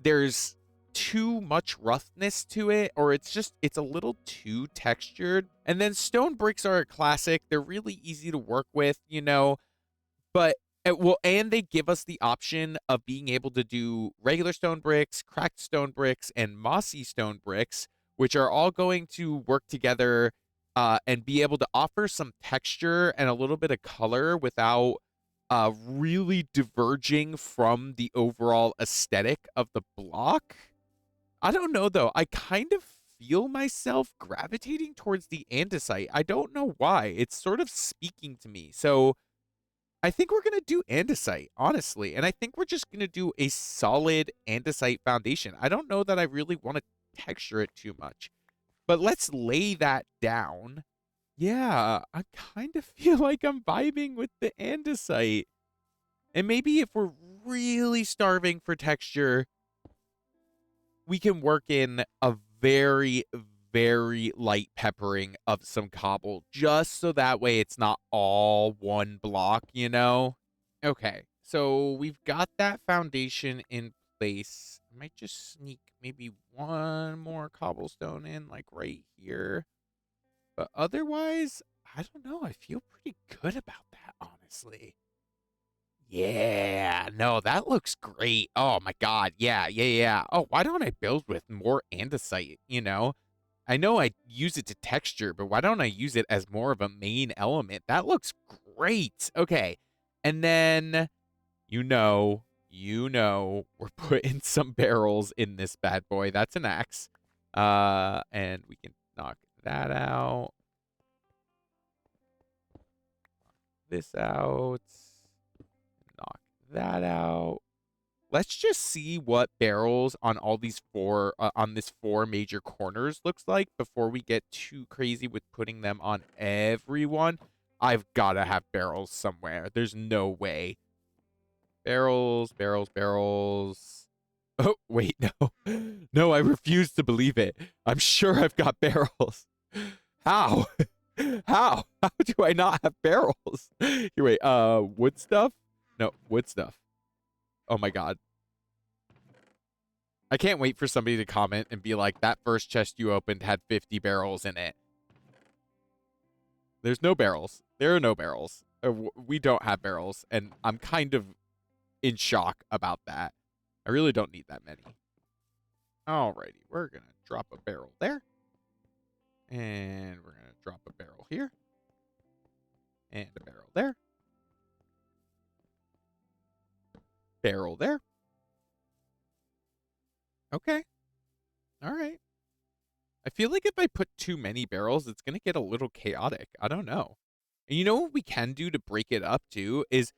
there's too much roughness to it, or it's a little too textured. And then stone bricks are a classic. They're really easy to work with, but well, and they give us the option of being able to do regular stone bricks, cracked stone bricks, and mossy stone bricks, which are all going to work together and be able to offer some texture and a little bit of color without really diverging from the overall aesthetic of the block. I don't know though. I kind of feel myself gravitating towards the andesite. I don't know why. It's sort of speaking to me. So I think we're going to do andesite, honestly. And I think we're just going to do a solid andesite foundation. I don't know that I really want to texture it too much. But let's lay that down. Yeah, I kind of feel like I'm vibing with the andesite. And maybe if we're really starving for texture, we can work in a very, very light peppering of some cobble, just so that way it's not all one block, Okay, so we've got that foundation in place. I might just sneak maybe one more cobblestone in, like right here. But otherwise, I don't know. I feel pretty good about that, honestly. Yeah, no, that looks great. Oh my God. Yeah, yeah, yeah. Oh, why don't I build with more andesite? I know I use it to texture, but why don't I use it as more of a main element? That looks great. Okay. And then, we're putting some barrels in this bad boy. That's an axe. And we can knock that out. This out. Knock that out. Let's just see what barrels on all these on this four major corners looks like before we get too crazy with putting them on everyone. I've got to have barrels somewhere. There's no way. Barrels, barrels, barrels. Oh, wait, no. No, I refuse to believe it. I'm sure I've got barrels. How? How? How do I not have barrels? Here, wait, wood stuff? No, wood stuff. Oh my God. I can't wait for somebody to comment and be like, that first chest you opened had 50 barrels in it. There's no barrels. There are no barrels. We don't have barrels, and I'm kind of in shock about that. I really don't need that many. Alrighty, we're going to drop a barrel there. And we're going to drop a barrel here. And a barrel there. Barrel there. Okay. All right. I feel like if I put too many barrels, it's going to get a little chaotic. I don't know. And you know what we can do to break it up too is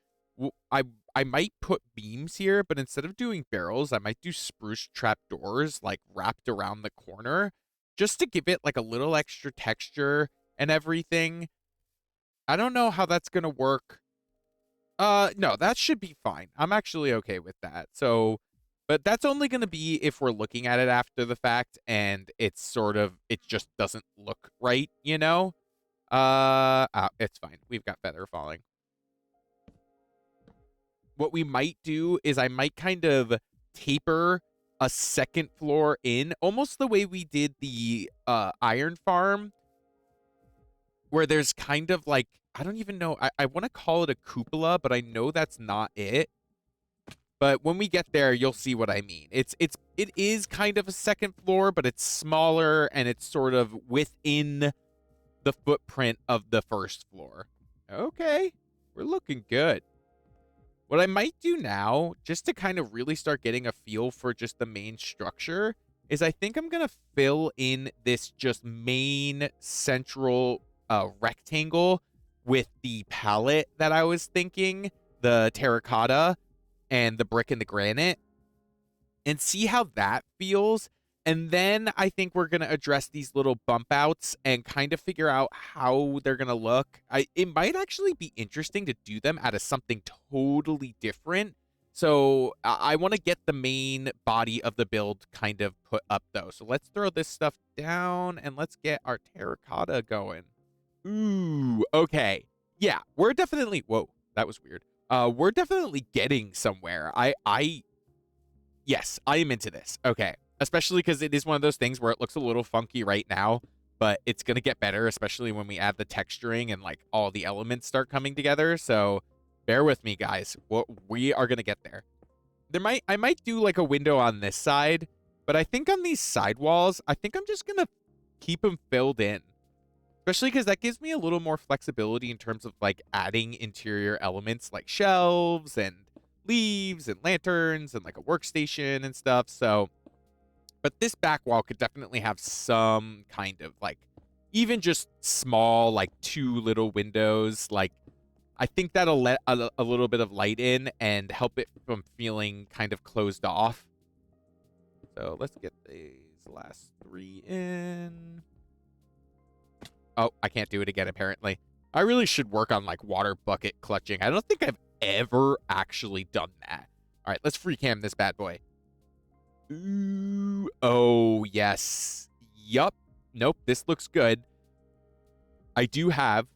I might put beams here, but instead of doing barrels, I might do spruce trap doors like wrapped around the corner just to give it like a little extra texture and everything. I don't know how that's going to work. No, that should be fine. I'm actually okay with that. So, but that's only going to be if we're looking at it after the fact and it just doesn't look right, it's fine. We've got feather falling. What we might do is I might kind of taper a second floor in, almost the way we did the iron farm, where there's kind of like, I don't even know, I want to call it a cupola, but I know that's not it. But when we get there, you'll see what I mean. It is kind of a second floor, but it's smaller and it's sort of within the footprint of the first floor. Okay, we're looking good. What I might do now, just to kind of really start getting a feel for just the main structure, is I think I'm going to fill in this just main central rectangle with the palette that I was thinking, the terracotta and the brick and the granite, and see how that feels. And then I think we're going to address these little bump outs and kind of figure out how they're going to look. It might actually be interesting to do them out of something totally different. So I want to get the main body of the build kind of put up, though. So let's throw this stuff down and let's get our terracotta going. Ooh, okay. Yeah, we're definitely... Whoa, that was weird. We're definitely getting somewhere. Yes, I am into this. Okay. Especially because it is one of those things where it looks a little funky right now, but it's going to get better, especially when we add the texturing and like all the elements start coming together. So bear with me, guys. We are going to get there. I might do like a window on this side, but I think on these side walls, I think I'm just going to keep them filled in. Especially because that gives me a little more flexibility in terms of like adding interior elements like shelves and leaves and lanterns and like a workstation and stuff. So, but this back wall could definitely have some kind of like, even just small, like 2 little windows. Like, I think that'll let a little bit of light in and help it from feeling kind of closed off. So let's get these last 3 in. Oh, I can't do it again, apparently. I really should work on, like, water bucket clutching. I don't think I've ever actually done that. All right, let's free cam this bad boy. Ooh, oh, yes. Yup. Nope, this looks good. I do have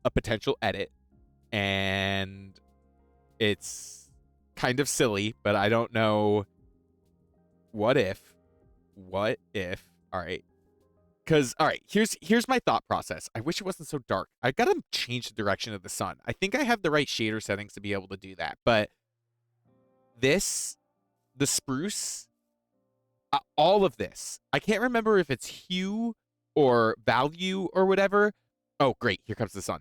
a potential edit, and it's kind of silly, but I don't know. What if? All right. Because, all right, here's my thought process. I wish it wasn't so dark. I got to change the direction of the sun. I think I have the right shader settings to be able to do that. But the spruce, all of this, I can't remember if it's hue or value or whatever. Oh, great. Here comes the sun.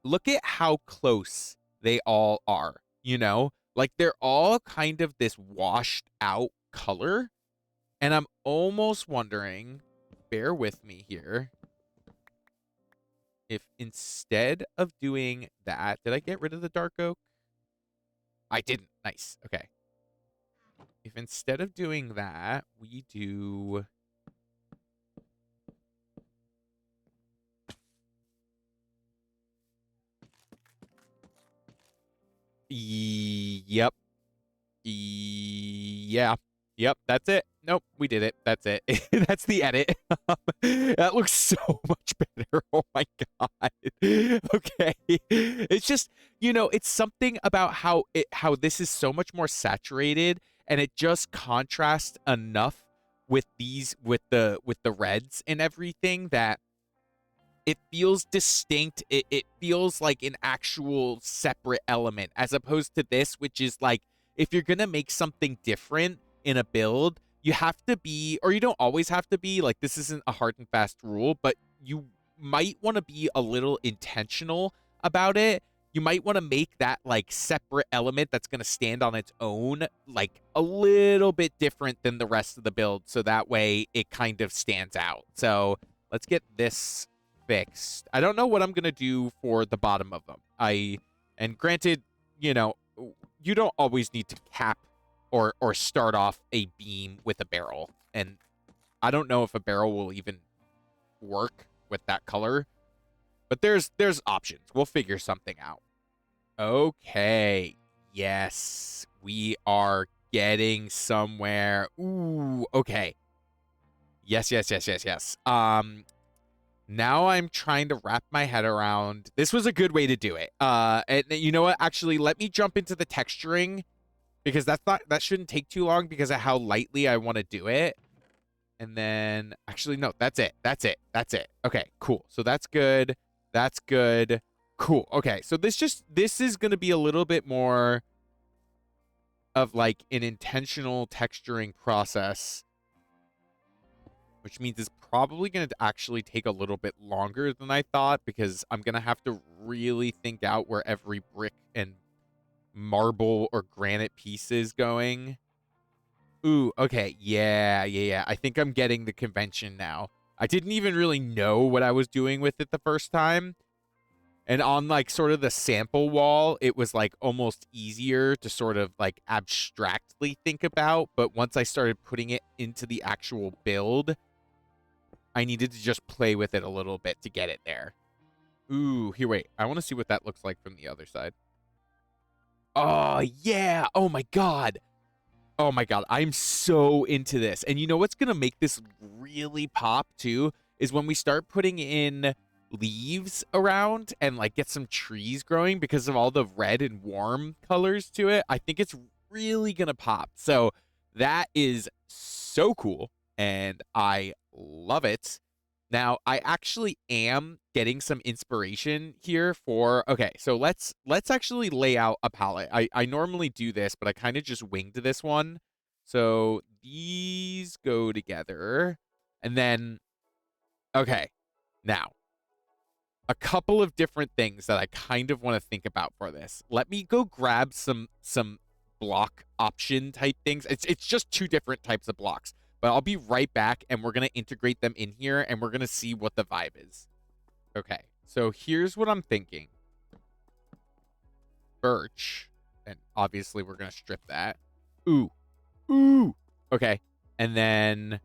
Look at how close they all are, you know? Like, they're all kind of this washed out color. And I'm almost wondering... Bear with me here. If instead of doing that, did I get rid of the dark oak? I didn't. Nice. Okay. If instead of doing that, we do... Yep. Yeah. Yep, that's it. Nope, we did it. That's it. That's the edit. That looks so much better. Oh my god. Okay. It's just, you know, it's something about how this is so much more saturated, and it just contrasts enough with the reds and everything that it feels distinct. It feels like an actual separate element, as opposed to this, which is like, if you're gonna make something different in a build, you have to be, or you don't always have to be, like, this isn't a hard and fast rule, but you might want to be a little intentional about it. You might want to make that like separate element that's going to stand on its own, like a little bit different than the rest of the build, so that way it kind of stands out. So let's get this fixed. I don't know what I'm going to do for the bottom of them. And granted, you know, you don't always need to cap or start off a beam with a barrel. And I don't know if a barrel will even work with that color. But there's options. We'll figure something out. Okay. Yes. We are getting somewhere. Ooh, okay. Yes. Now I'm trying to wrap my head around. This was a good way to do it. And you know what? Actually, let me jump into the texturing, because that shouldn't take too long because of how lightly I want to do it. And then, actually, no, that's it. Okay, cool. So that's good. That's good. Cool. Okay, so this is going to be a little bit more of like an intentional texturing process, which means it's probably going to actually take a little bit longer than I thought, because I'm going to have to really think out where every brick and marble or granite piece is going. Ooh, okay. Yeah. I think I'm getting the convention now. I didn't even really know what I was doing with it the first time. And on like sort of the sample wall, it was like almost easier to sort of like abstractly think about. But once I started putting it into the actual build, I needed to just play with it a little bit to get it there. Ooh, here, wait. I want to see what that looks like from the other side. Oh, yeah. Oh my God. Oh my God, I'm so into this. And you know what's going to make this really pop too is when we start putting in leaves around and like get some trees growing because of all the red and warm colors to it. I think it's really going to pop. So that is so cool and I love it. Now, I actually am getting some inspiration here for okay, so let's actually lay out a palette. I normally do this, but I kind of just winged this one. So these go together. And then okay, now a couple of different things that I kind of want to think about for this. Let me go grab some block option type things. It's just two different types of blocks. But I'll be right back and we're going to integrate them in here and we're going to see what the vibe is. Okay. So here's what I'm thinking. Birch. And obviously we're going to strip that. Ooh. Ooh. Okay. And then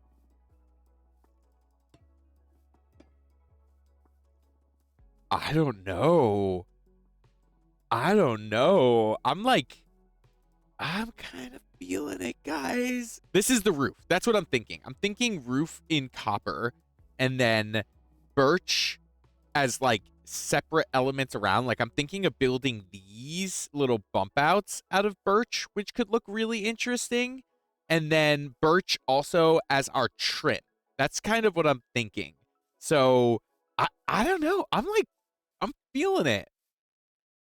I don't know. I don't know. I'm kind of feeling it, guys. This is the roof. That's what I'm thinking. I'm thinking roof in copper and then birch as like separate elements around. Like I'm thinking of building these little bump outs out of birch, which could look really interesting. And then birch also as our trim. That's kind of what I'm thinking. So I don't know. I'm feeling it.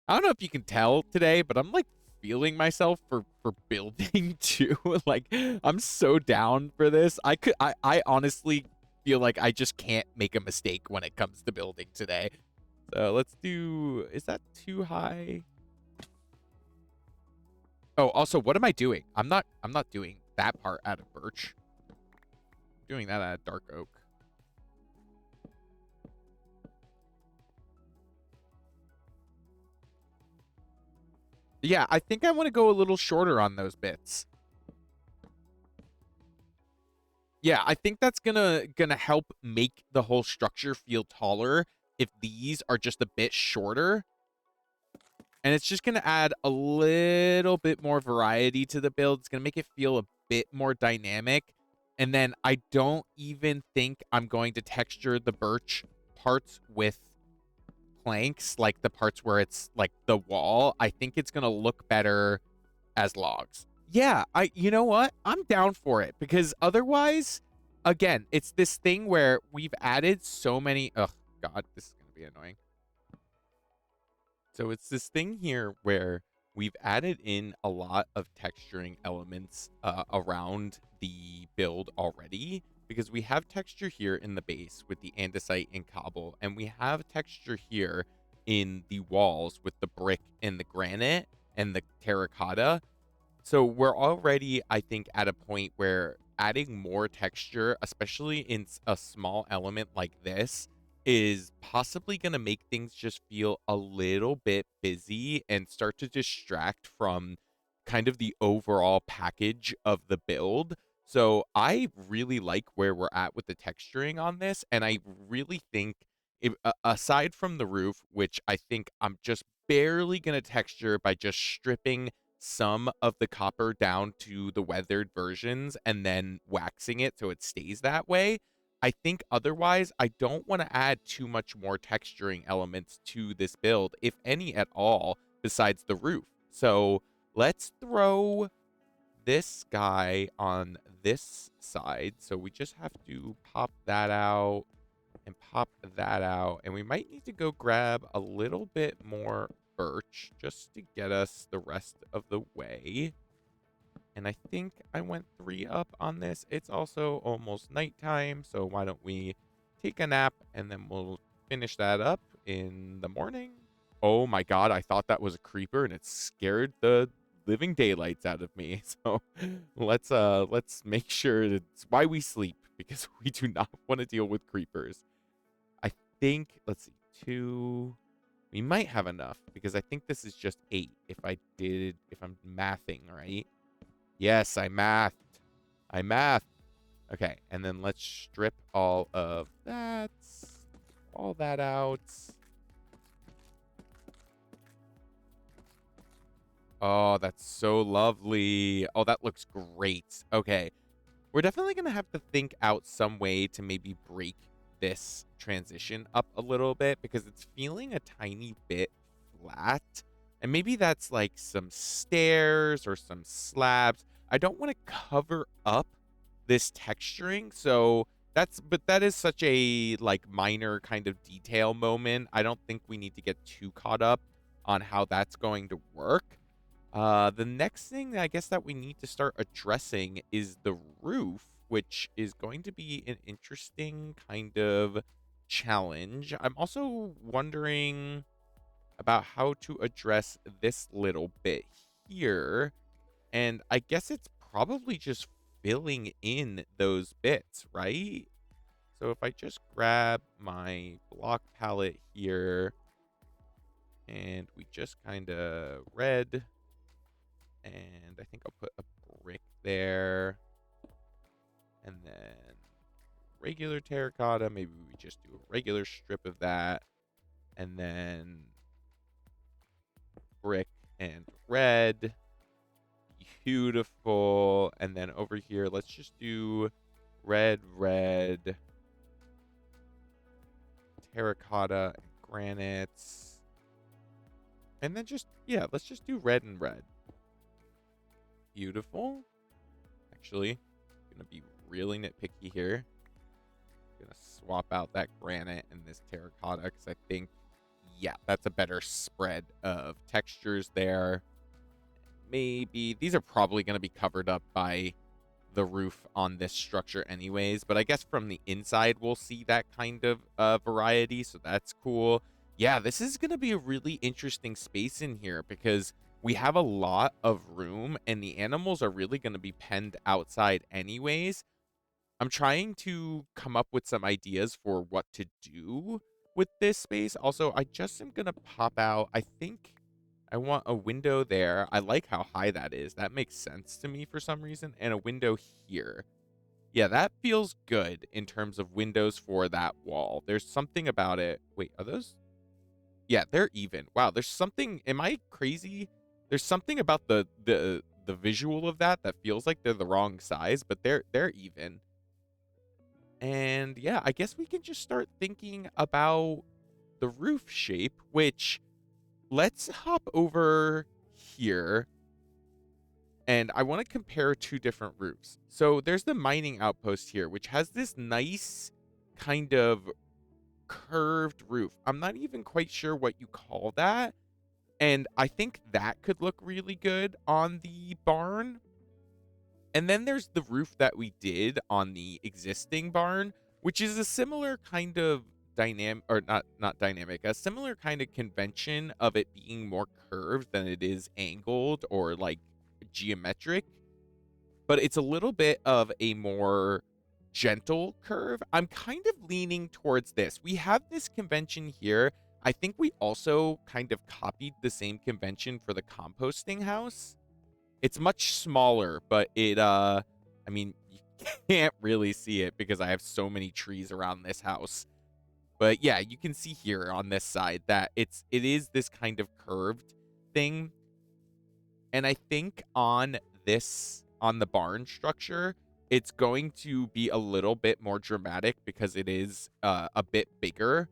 I don't know if you can tell today, but I'm like feeling myself for building too. Like I'm so down for this. I honestly feel like I just can't make a mistake when it comes to building today. So let's do, is that too high? Oh, also, what am I doing? I'm not doing that part out of birch. I'm doing that out of dark oak. Yeah, I think I want to go a little shorter on those bits. Yeah, I think that's gonna help make the whole structure feel taller if these are just a bit shorter. And it's just gonna add a little bit more variety to the build. It's gonna make it feel a bit more dynamic. And then I don't even think I'm going to texture the birch parts with planks, like the parts where it's like the wall. I think it's gonna look better as logs. Yeah, you know what? I'm down for it because otherwise, again, it's this thing where we've added so many. Oh God, this is gonna be annoying. So it's this thing here where we've added in a lot of texturing elements around the build already because we have texture here in the base with the andesite and cobble, and we have texture here in the walls with the brick and the granite and the terracotta. So we're already, I think, at a point where adding more texture, especially in a small element like this, is possibly going to make things just feel a little bit busy and start to distract from kind of the overall package of the build. So I really like where we're at with the texturing on this. And I really think, aside from the roof, which I think I'm just barely going to texture by just stripping some of the copper down to the weathered versions and then waxing it so it stays that way. I think otherwise, I don't want to add too much more texturing elements to this build, if any at all, besides the roof. So let's throw this guy on this side. So we just have to pop that out and pop that out. And we might need to go grab a little bit more birch just to get us the rest of the way. And I think I went 3 up on this. It's also almost nighttime, so why don't we take a nap and then we'll finish that up in the morning. Oh my God, I thought that was a creeper and it scared the living daylights out of me. So let's make sure it's why we sleep, because we do not want to deal with creepers. I think, let's see, 2. We might have enough because I think this is just 8 if I'm mathing right. Yes, I mathed. I mathed. Okay, and then let's strip all of that. All that out. Oh, that's so lovely. Oh, that looks great. Okay. We're definitely going to have to think out some way to maybe break this transition up a little bit because it's feeling a tiny bit flat. And maybe that's like some stairs or some slabs. I don't want to cover up this texturing. So but that is such a like minor kind of detail moment. I don't think we need to get too caught up on how that's going to work. The next thing I guess that we need to start addressing is the roof, which is going to be an interesting kind of challenge. I'm also wondering about how to address this little bit here. And I guess it's probably just filling in those bits, right? So if I just grab my block palette here and we just kind of red, and I think I'll put a brick there, and then regular terracotta. Maybe we just do a regular strip of that, and then brick and red. Beautiful. And then over here, let's just do red, red, terracotta, and granites. And then just, yeah, let's just do red and red. Beautiful. Actually, I'm going to be really nitpicky here. I'm going to swap out that granite and this terracotta because I think, yeah, that's a better spread of textures there. Maybe these are probably going to be covered up by the roof on this structure anyways, but I guess from the inside we'll see that kind of variety, so that's cool. Yeah, this is going to be a really interesting space in here because we have a lot of room and the animals are really going to be penned outside anyways. I'm trying to come up with some ideas for what to do with this space. Also, I just am going to pop out, I think I want a window there. I like how high that is. That makes sense to me for some reason. And a window here. Yeah, that feels good in terms of windows for that wall. There's something about it. Wait, are those? Yeah, they're even. Wow, there's something. Am I crazy? There's something about the visual of that feels like they're the wrong size, but they're even. And yeah, I guess we can just start thinking about the roof shape, which let's hop over here and I want to compare two different roofs. So there's the mining outpost here, which has this nice kind of curved roof. I'm not even quite sure what you call that. And I think that could look really good on the barn. And then there's the roof that we did on the existing barn, which is a similar kind of dynamic, or not dynamic, a similar kind of convention of it being more curved than it is angled or like geometric, but it's a little bit of a more gentle curve. I'm kind of leaning towards this. We have this convention here. I think we also kind of copied the same convention for the composting house. It's much smaller, but I mean, you can't really see it because I have so many trees around this house. But yeah, you can see here on this side that it is this kind of curved thing. And I think on the barn structure, it's going to be a little bit more dramatic because it is a bit bigger.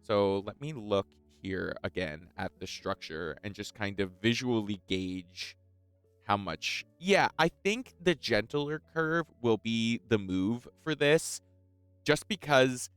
So let me look here again at the structure and just kind of visually gauge how much. Yeah, I think the gentler curve will be the move for this, just because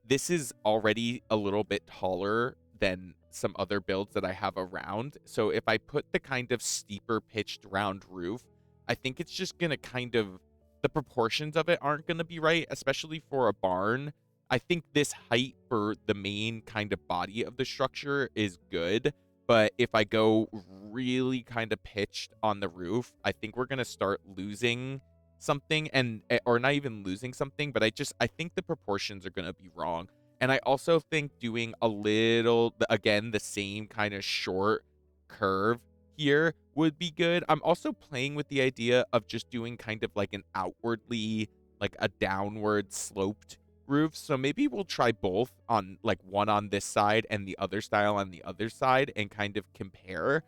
this is already a little bit taller than some other builds that I have around. So if I put the kind of steeper pitched round roof, I think it's just going to kind of, the proportions of it aren't going to be right, especially for a barn. I think this height for the main kind of body of the structure is good. But if I go really kind of pitched on the roof, I think we're going to start losing something, and or not even losing something, but I think the proportions are going to be wrong. And I also think doing a little, again, the same kind of short curve here would be good. I'm also playing with the idea of just doing kind of like an outwardly, like a downward sloped roof. So maybe we'll try both, on like one on this side and the other style on the other side, and kind of compare.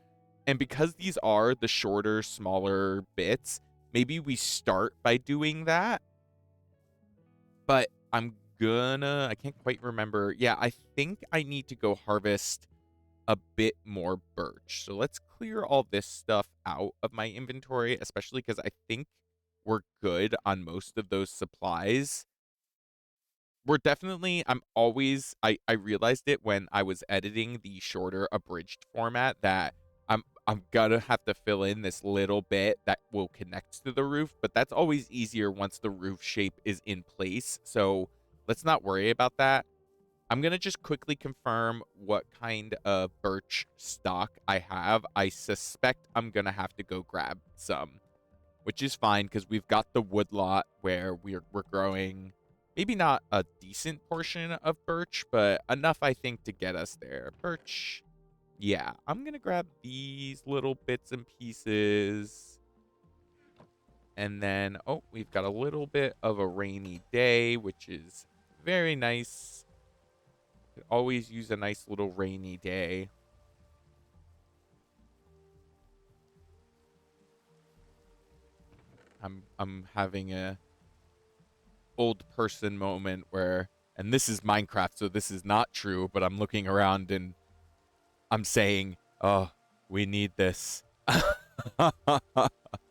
And because these are the shorter, smaller bits, maybe we start by doing that. But I can't quite remember. Yeah, I think I need to go harvest a bit more birch. So let's clear all this stuff out of my inventory, especially because I think we're good on most of those supplies. We're definitely I realized it when I was editing the shorter abridged format that I'm gonna have to fill in this little bit that will connect to the roof, but that's always easier once the roof shape is in place. So let's not worry about that. I'm gonna just quickly confirm what kind of birch stock I have. I suspect I'm gonna have to go grab some, which is fine because we've got the woodlot where we're growing maybe not a decent portion of birch, but enough I think to get us there. Birch. Yeah, I'm gonna grab these little bits and pieces. And then, oh, we've got a little bit of a rainy day, which is very nice. Could always use a nice little rainy day. I'm having a old person moment where, and this is Minecraft, so this is not true, but I'm looking around and I'm saying, oh, we need this.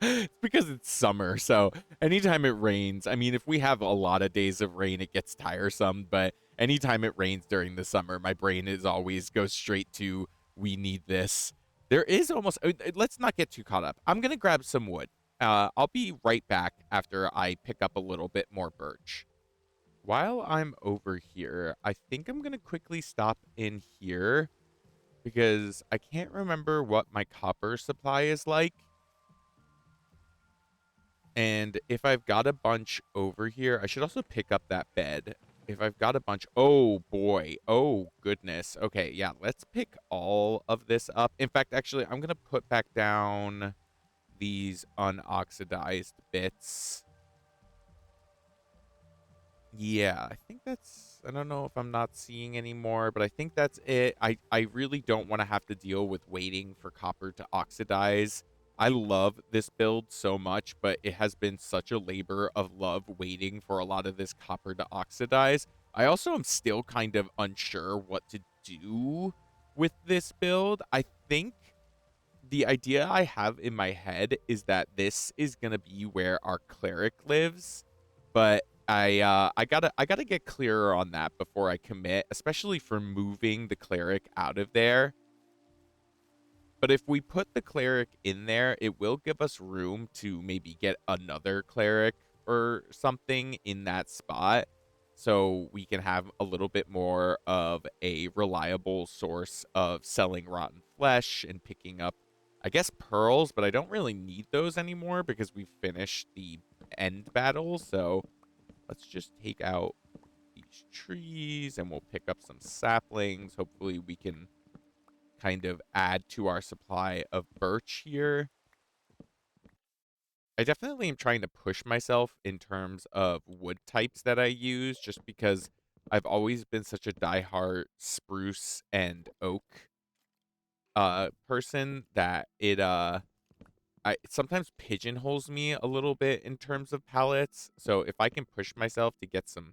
It's because it's summer, so anytime it rains, I mean, if we have a lot of days of rain, it gets tiresome, but anytime it rains during the summer, my brain is always goes straight to, we need this. There is almost, let's not get too caught up. I'm going to grab some wood. I'll be right back after I pick up a little bit more birch. While I'm over here, I think I'm going to quickly stop in here because I can't remember what my copper supply is like. And if I've got a bunch over here, I should also pick up that bed. If I've got a bunch, oh boy, oh goodness. Okay, yeah, let's pick all of this up. In fact, actually, I'm going to put back down these unoxidized bits. Yeah, I think that's, I don't know if I'm not seeing anymore, but I think that's it. I really don't want to have to deal with waiting for copper to oxidize. I love this build so much, but it has been such a labor of love waiting for a lot of this copper to oxidize. I also am still kind of unsure what to do with this build. I think the idea I have in my head is that this is gonna be where our cleric lives, but I gotta get clearer on that before I commit, especially for moving the cleric out of there. But if we put the cleric in there, it will give us room to maybe get another cleric or something in that spot. So we can have a little bit more of a reliable source of selling rotten flesh and picking up, I guess, pearls, but I don't really need those anymore because we finished the end battle. So let's just take out these trees and we'll pick up some saplings. Hopefully we can kind of add to our supply of birch here. I definitely am trying to push myself in terms of wood types that I use just because I've always been such a diehard spruce and oak person that it sometimes pigeonholes me a little bit in terms of palettes. So if I can push myself to get some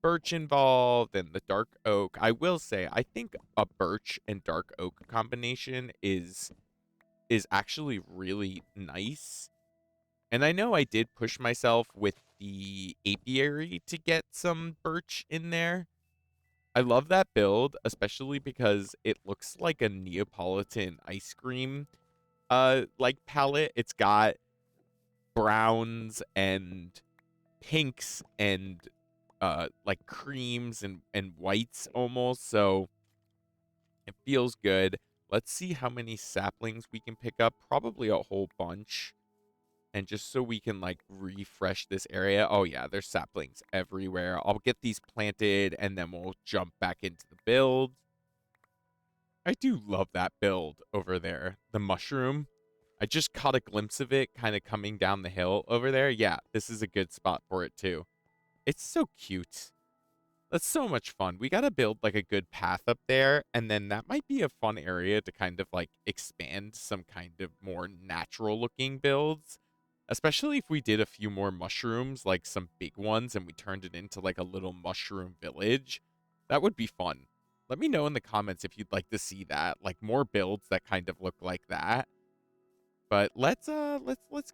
birch involved and the dark oak, I will say I think a birch and dark oak combination is actually really nice. And I know I did push myself with the apiary to get some birch in there. I love that build, especially because it looks like a Neapolitan ice cream like palette. It's got browns and pinks and like creams and whites almost, so it feels good. Let's see how many saplings we can pick up. Probably a whole bunch. And just so we can like refresh this area. Oh yeah, there's saplings everywhere. I'll get these planted and then we'll jump back into the build. I do love that build over there. The mushroom. I just caught a glimpse of it kind of coming down the hill over there. Yeah, this is a good spot for it too. It's so cute. That's so much fun. We got to build like a good path up there, and then that might be a fun area to kind of like expand some kind of more natural looking builds, especially if we did a few more mushrooms, like some big ones, and we turned it into like a little mushroom village. That would be fun. Let me know in the comments if you'd like to see that, like more builds that kind of look like that. But let's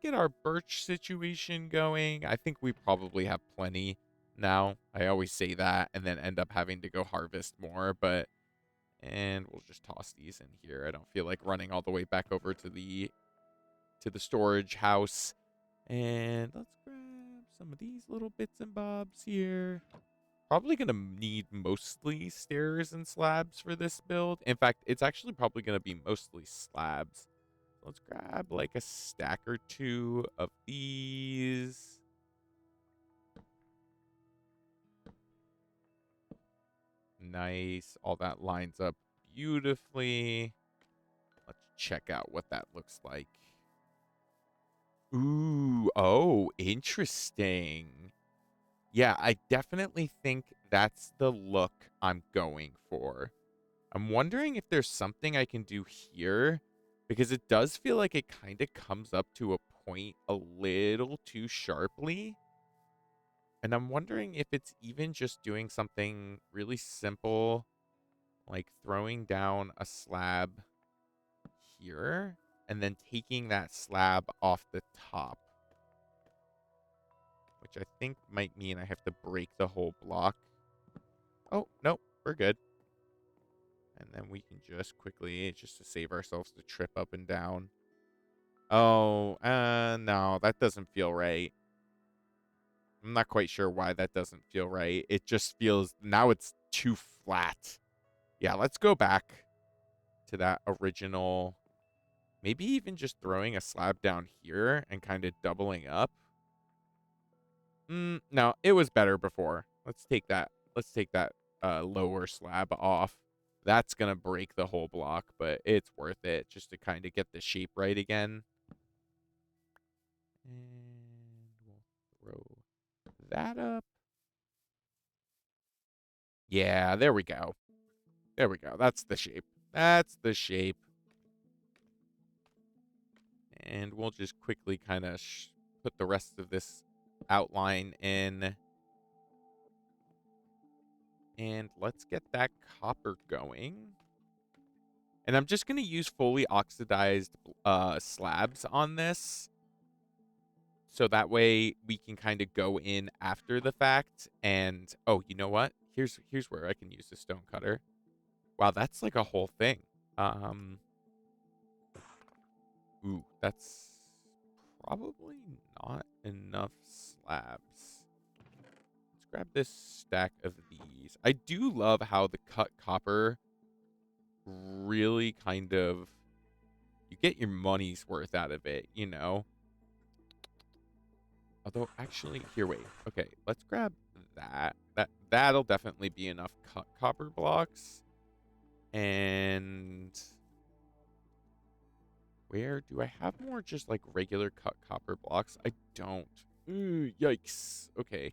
get our birch situation going. I think we probably have plenty now. I always say that and then end up having to go harvest more, but and we'll just toss these in here. I don't feel like running all the way back over to the storage house. And let's grab some of these little bits and bobs here. Probably going to need mostly stairs and slabs for this build. In fact, it's actually probably going to be mostly slabs. Let's grab like a stack or two of these. Nice. All that lines up beautifully. Let's check out what that looks like. Ooh, oh, interesting. Yeah, I definitely think that's the look I'm going for. I'm wondering if there's something I can do here, because it does feel like it kind of comes up to a point a little too sharply. And I'm wondering if it's even just doing something really simple, like throwing down a slab here and then taking that slab off the top, which I think might mean I have to break the whole block. Oh, no, we're good. And then we can just quickly, just to save ourselves the trip up and down. Oh, no, that doesn't feel right. I'm not quite sure why that doesn't feel right. It just feels, now it's too flat. Yeah, let's go back to that original. Maybe even just throwing a slab down here and kind of doubling up. No, it was better before. Let's take that. Let's take that lower slab off. That's going to break the whole block, but it's worth it just to kind of get the shape right again. And we'll throw that up. Yeah, there we go. There we go. That's the shape. That's the shape. And we'll just quickly kind of put the rest of this outline in. And let's get that copper going. And I'm just going to use fully oxidized slabs on this. So that way we can kind of go in after the fact. And, oh, you know what? Here's where I can use the stone cutter. Wow, that's like a whole thing. Ooh, that's probably not enough slabs. Let's grab this stack of these. I do love how the cut copper really kind of, you get your money's worth out of it, you know? Although, actually, here, wait. Okay, let's grab that. That'll definitely be enough cut copper blocks. And where do I have more just like regular cut copper blocks? I don't. Ooh, yikes. Okay.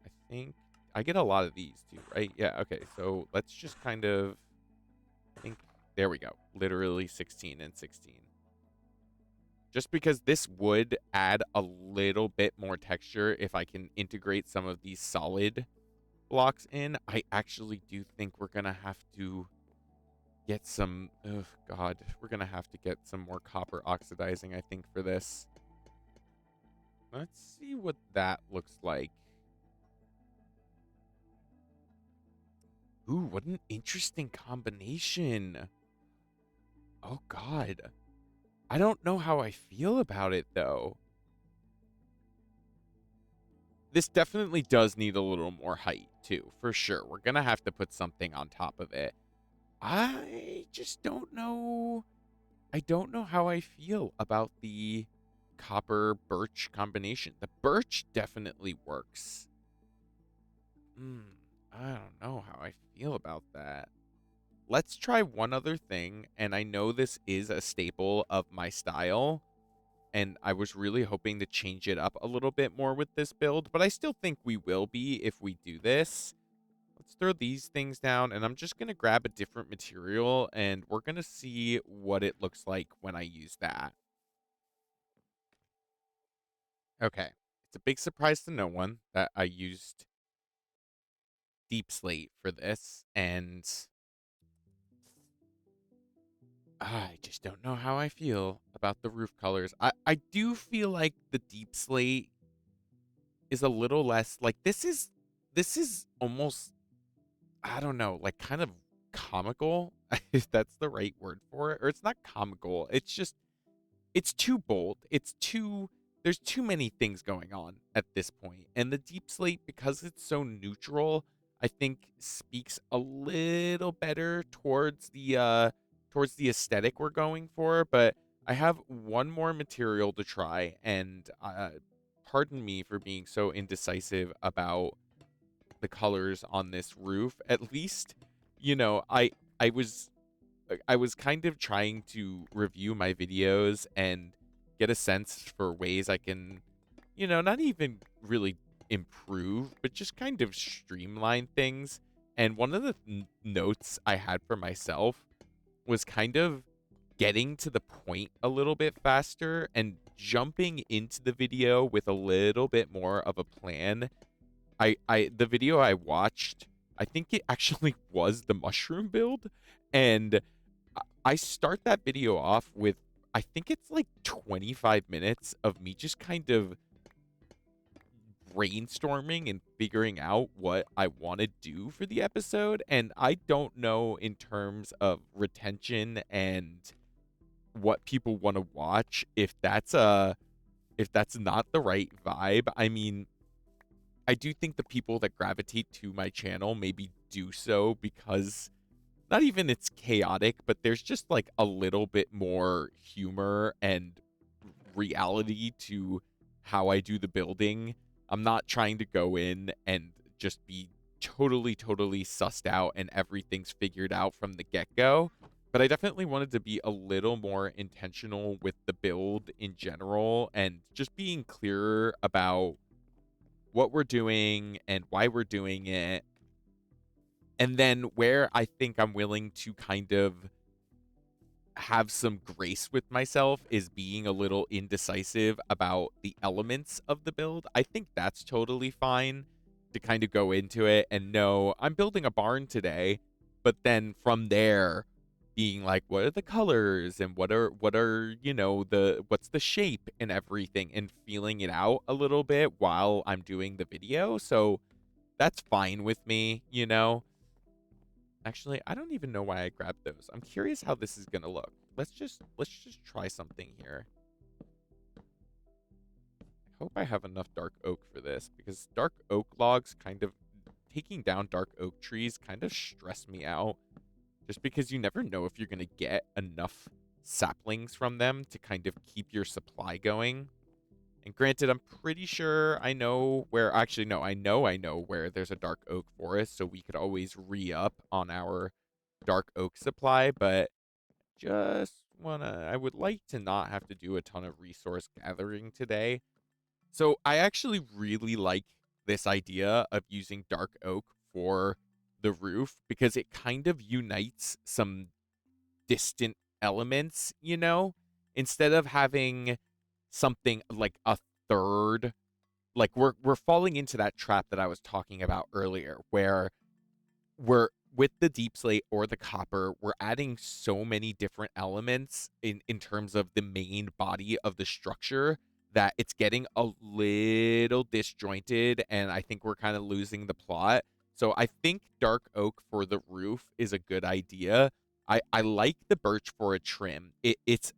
I think I get a lot of these too, right? Yeah, okay. So let's just kind of think. There we go. Literally 16 and 16. Just because this would add a little bit more texture if I can integrate some of these solid blocks in. I actually do think we're going to have to get some, oh God, we're going to have to get some more copper oxidizing, I think, for this. Let's see what that looks like. Ooh, what an interesting combination. Oh God. I don't know how I feel about it, though. This definitely does need a little more height, too, for sure. We're going to have to put something on top of it. I just don't know. I don't know how I feel about the copper birch combination. The birch definitely works. I don't know how I feel about that. Let's try one other thing, and I know this is a staple of my style, and I was really hoping to change it up a little bit more with this build, but I still think we will be if we do this. Let's throw these things down, and I'm just going to grab a different material, and we're going to see what it looks like when I use that. Okay. It's a big surprise to no one that I used deep slate for this, and I just don't know how I feel about the roof colors. I do feel like the deep slate is a little less like this is almost, I don't know, like kind of comical, if that's the right word for it. Or it's not comical. It's just it's too bold. It's too There's too many things going on at this point. And the deep slate, because it's so neutral, I think speaks a little better towards the aesthetic we're going for. But I have one more material to try, and pardon me for being so indecisive about the colors on this roof. At least, you know, I was I was kind of trying to review my videos and get a sense for ways I can, not even really improve, but just kind of streamline things. And one of the notes I had for myself was kind of getting to the point a little bit faster and jumping into the video with a little bit more of a plan. The video I watched, I think it actually was the mushroom build, and I start that video off with, I think it's like 25 minutes of me just kind of brainstorming and figuring out what I want to do for the episode. And I don't know, in terms of retention and what people want to watch, if that's not the right vibe. I mean, I do think the people that gravitate to my channel maybe do so because not even it's chaotic, but there's just like a little bit more humor and reality to how I do the building. I'm not trying to go in and just be totally sussed out and everything's figured out from the get-go. But I definitely wanted to be a little more intentional with the build in general and just being clearer about what we're doing and why we're doing it. And then where I think I'm willing to kind of have some grace with myself is being a little indecisive about the elements of the build. I think that's totally fine to kind of go into it and know I'm building a barn today, but then from there being like, what are the colors and what are what's the shape and everything, and feeling it out a little bit while I'm doing the video. So that's fine with me. Actually, I don't even know why I grabbed those. I'm curious how this is gonna look. Let's just try something here. I hope I have enough dark oak for this, because dark oak logs kind of, taking down dark oak trees kind of stress me out, just because you never know if you're gonna get enough saplings from them to kind of keep your supply going. And granted, I'm pretty sure I know where, actually, no, I know where there's a dark oak forest, so we could always re-up on our dark oak supply, but I would like to not have to do a ton of resource gathering today. So I actually really like this idea of using dark oak for the roof, because it kind of unites some distant elements. Instead of having something like a third, like we're falling into that trap that I was talking about earlier, where we're, with the deep slate or the copper, we're adding so many different elements in terms of the main body of the structure, that it's getting a little disjointed, and I think we're kind of losing the plot. So I think dark oak for the roof is a good idea. I like the birch for a trim. It's,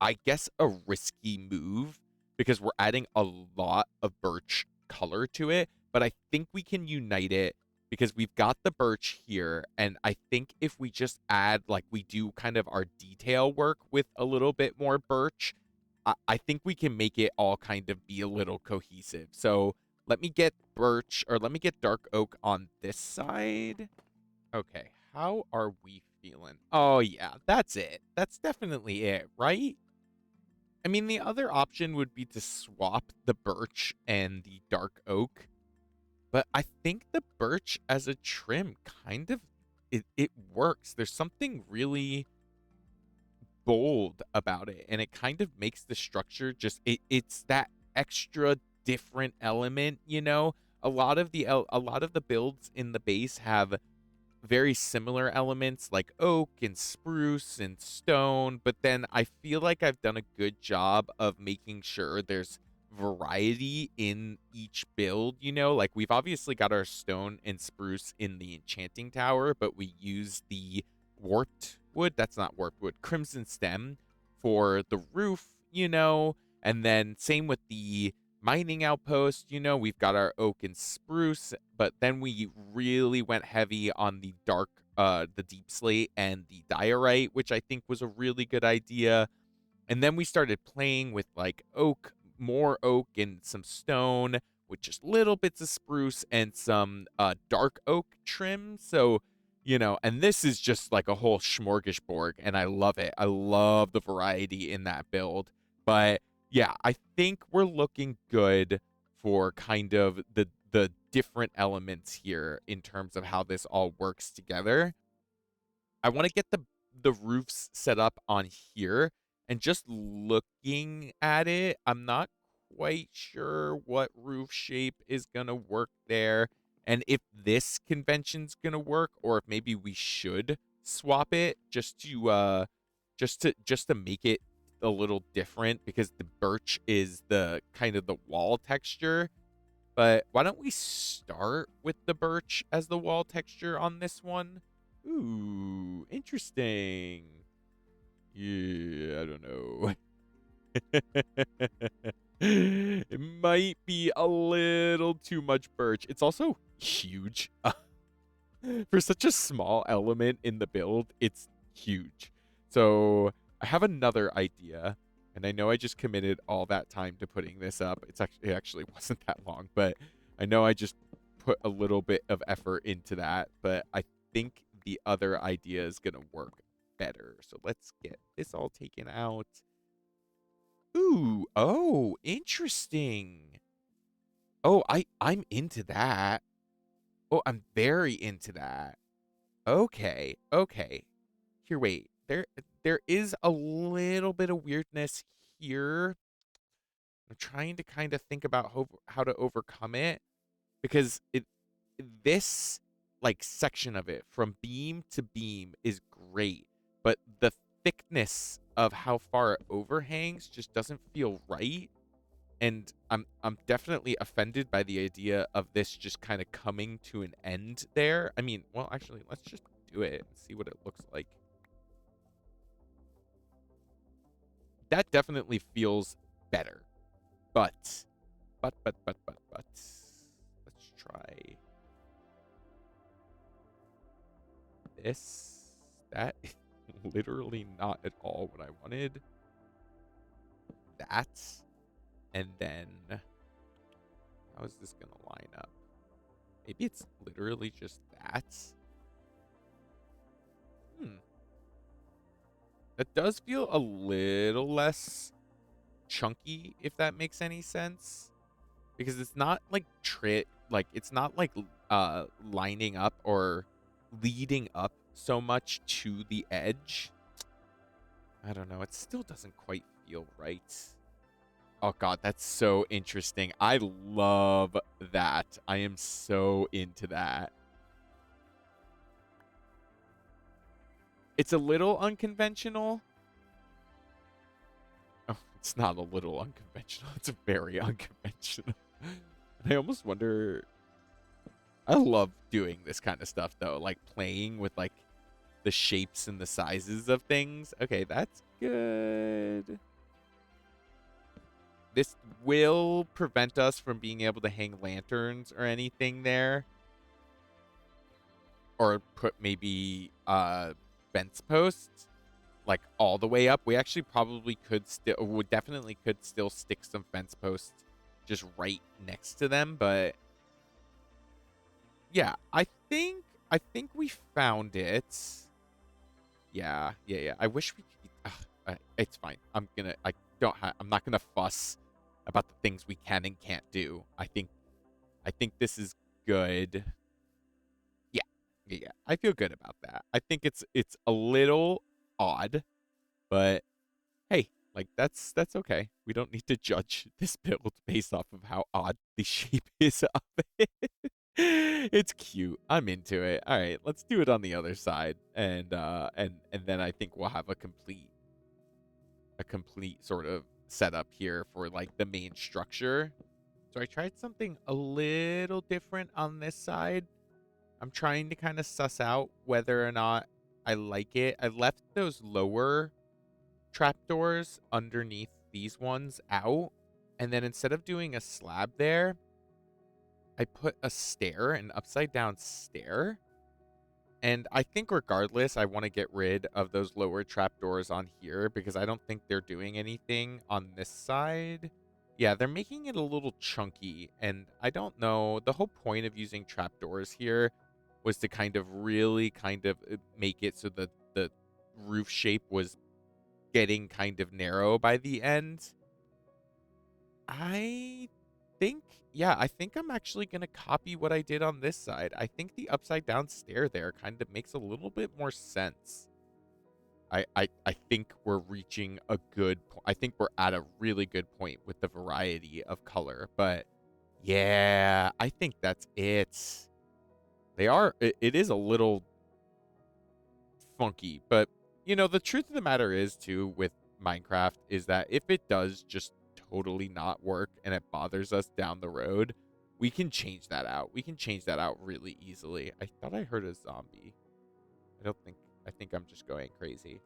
I guess, a risky move because we're adding a lot of birch color to it, but I think we can unite it because we've got the birch here. And I think if we just add, like we do kind of our detail work with a little bit more birch, I think we can make it all kind of be a little cohesive. So let me get birch, or let me get dark oak on this side. Okay, how are we feeling? Oh, yeah, that's it. That's definitely it, right? I mean, the other option would be to swap the birch and the dark oak, but I think the birch as a trim kind of it works. There's something really bold about it, and it kind of makes the structure just it's that extra different element, you know? A lot of the builds in the base have very similar elements like oak and spruce and stone, but then I feel like I've done a good job of making sure there's variety in each build, you know? Like we've obviously got our stone and spruce in the enchanting tower, but we use the warped wood, that's not warped wood, crimson stem for the roof, you know? And then same with the mining outpost, you know, we've got our oak and spruce, but then we really went heavy on the dark, the deep slate and the diorite, which I think was a really good idea. And then we started playing with like oak, more oak and some stone with just little bits of spruce and some dark oak trim. So, you know, and this is just like a whole smorgasbord and I love it. I love the variety in that build. But yeah, I think we're looking good for kind of the different elements here in terms of how this all works together. I want to get the roofs set up on here, and just looking at it, I'm not quite sure what roof shape is going to work there and if this convention's going to work or if maybe we should swap it just to make it a little different because the birch is the kind of the wall texture. But why don't we start with the birch as the wall texture on this one? Ooh, interesting. Yeah, I don't know. It might be a little too much birch. It's also huge. For such a small element in the build, it's huge. So I have another idea, and I know I just committed all that time to putting this up. It actually wasn't that long, but I know I just put a little bit of effort into that. But I think the other idea is gonna work better. So let's get this all taken out. Ooh, oh, interesting. Oh, I'm into that. Oh, I'm very into that. Okay, okay. Here, wait. There is a little bit of weirdness here. I'm trying to kind of think about how to overcome it because this like section of it from beam to beam is great, but the thickness of how far it overhangs just doesn't feel right. And I'm definitely offended by the idea of this just kind of coming to an end there. I mean, well, actually, let's just do it and see what it looks like. That definitely feels better. But let's try this. That is literally not at all what I wanted. That. And then how is this gonna line up? Maybe it's literally just that. Hmm. That does feel a little less chunky, if that makes any sense. Because it's not like it's not like lining up or leading up so much to the edge. I don't know. It still doesn't quite feel right. Oh god, that's so interesting. I love that. I am so into that. It's a little unconventional. Oh, it's not a little unconventional. It's very unconventional. And I almost wonder. I love doing this kind of stuff though, like playing with like the shapes and the sizes of things. Okay, that's good. This will prevent us from being able to hang lanterns or anything there. Or put maybe fence posts like all the way up. We actually probably could still would definitely could still stick some fence posts just right next to them, but yeah, I think we found it. Yeah. I wish we could. It's fine. I I'm not gonna fuss about the things we can and can't do. I think this is good. Yeah. Yeah. I feel good about that. I think it's a little odd, but hey, like that's okay. We don't need to judge this build based off of how odd the shape is of it. It's cute. I'm into it. All right, let's do it on the other side, and then I think we'll have a complete sort of setup here for like the main structure. So I tried something a little different on this side. I'm trying to kind of suss out whether or not I like it. I left those lower trapdoors underneath these ones out. And then instead of doing a slab there, I put a stair, an upside down stair. And I think regardless, I want to get rid of those lower trapdoors on here because I don't think they're doing anything on this side. Yeah, they're making it a little chunky. And I don't know. The whole point of using trapdoors here was to kind of really kind of make it so that the roof shape was getting kind of narrow by the end. I think, yeah, I think I'm actually going to copy what I did on this side. I think the upside down stair there kind of makes a little bit more sense. I think we're reaching a good point. I think we're at a really good point with the variety of color. But yeah, I think that's it. It is a little funky, but the truth of the matter is too with Minecraft is that if it does just totally not work and it bothers us down the road, we can change that out. We can change that out really easily. I thought I heard a zombie. I don't think I think I'm just going crazy.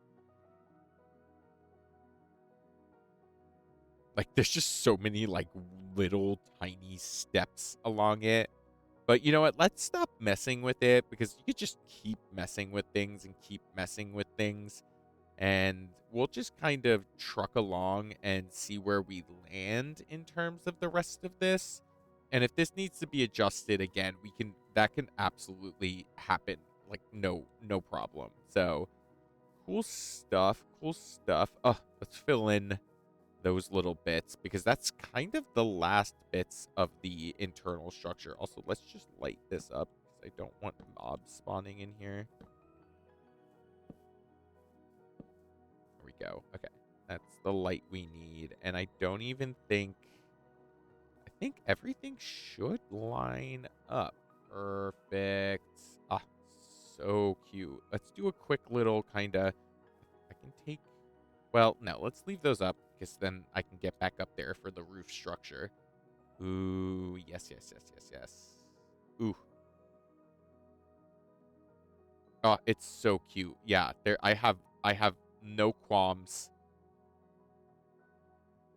Like there's just so many like little tiny steps along it. But you know what? Let's stop messing with it because you could just keep messing with things and keep messing with things. And we'll just kind of truck along and see where we land in terms of the rest of this. And if this needs to be adjusted again, that can absolutely happen. Like no problem. So cool stuff. Cool stuff. Oh, let's fill in those little bits because that's kind of the last bits of the internal structure. Also, let's just light this up because I don't want mobs spawning in here. There we go. Okay. That's the light we need. And I don't even think... I think everything should line up. Perfect. Ah, so cute. Let's do a quick little kind of... I can take... Well, no, let's leave those up because then I can get back up there for the roof structure. Ooh, yes. Ooh. Oh, it's so cute. Yeah, I have no qualms.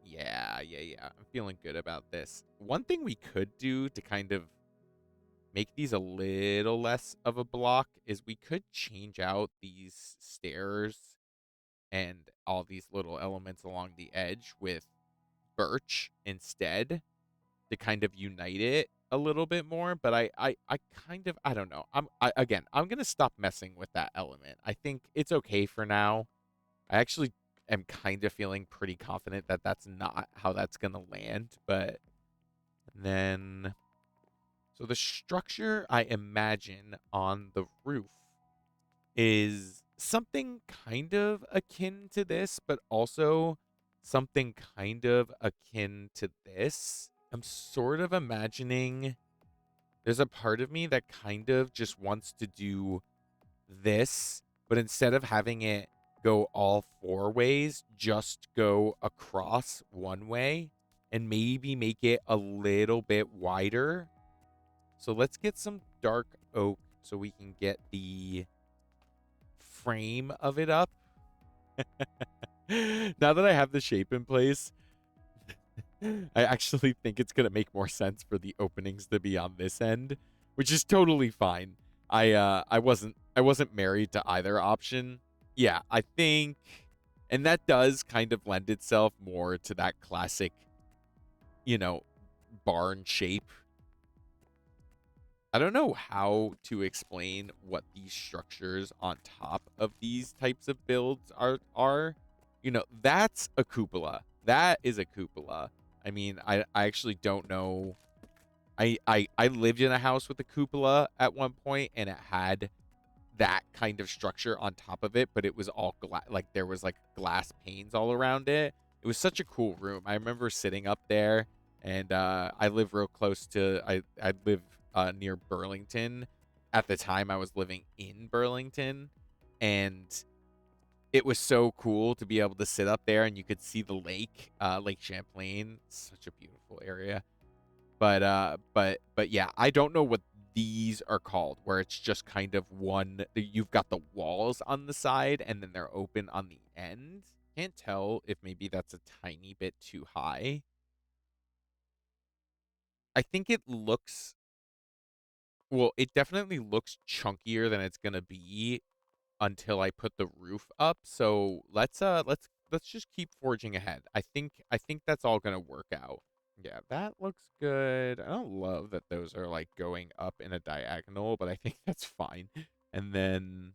Yeah. I'm feeling good about this. One thing we could do to kind of make these a little less of a block is we could change out these stairs and all these little elements along the edge with birch instead to kind of unite it a little bit more. But I kind of, I don't know. I'm going to stop messing with that element. I think it's okay for now. I actually am kind of feeling pretty confident that that's not how that's going to land. But then, so the structure I imagine on the roof is something kind of akin to this, but also something kind of akin to this. I'm sort of imagining there's a part of me that kind of just wants to do this, but instead of having it go all four ways, just go across one way and maybe make it a little bit wider. So let's get some dark oak so we can get the frame of it up. Now that I have the shape in place, I actually think it's going to make more sense for the openings to be on this end, which is totally fine. I wasn't married to either option. Yeah, I think, and that does kind of lend itself more to that classic, you know, barn shape. I don't know how to explain what these structures on top of these types of builds are. That's a cupola. That is a cupola. I mean, I actually don't know. I lived in a house with a cupola at one point, and it had that kind of structure on top of it, but it was all glass. Like there was like glass panes all around it. It was such a cool room. I remember sitting up there, and I live real close to. I live near Burlington. At the time, I was living in Burlington, and it was so cool to be able to sit up there and you could see the lake, Lake Champlain. Such a beautiful area. But yeah, I don't know what these are called, where it's just kind of one. You've got the walls on the side and then they're open on the end. Can't tell if maybe that's a tiny bit too high. I think it looks well, it definitely looks chunkier than it's gonna be until I put the roof up. So let's just keep forging ahead. I think that's all gonna work out. Yeah, that looks good. I don't love that those are like going up in a diagonal, but I think that's fine. And then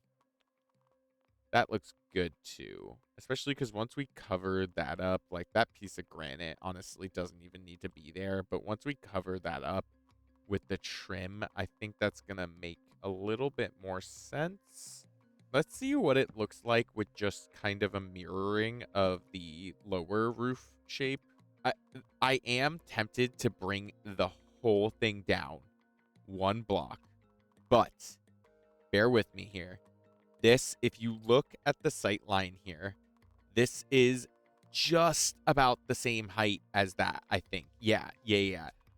that looks good too. Especially because once we cover that up, like that piece of granite honestly doesn't even need to be there. But once we cover that up with the trim, I think that's gonna make a little bit more sense. Let's see what it looks like with just kind of a mirroring of the lower roof shape. I I am tempted to bring the whole thing down one block, but bear with me here. This, if you look at the sight line here, this is just about the same height as that, I think. Yeah.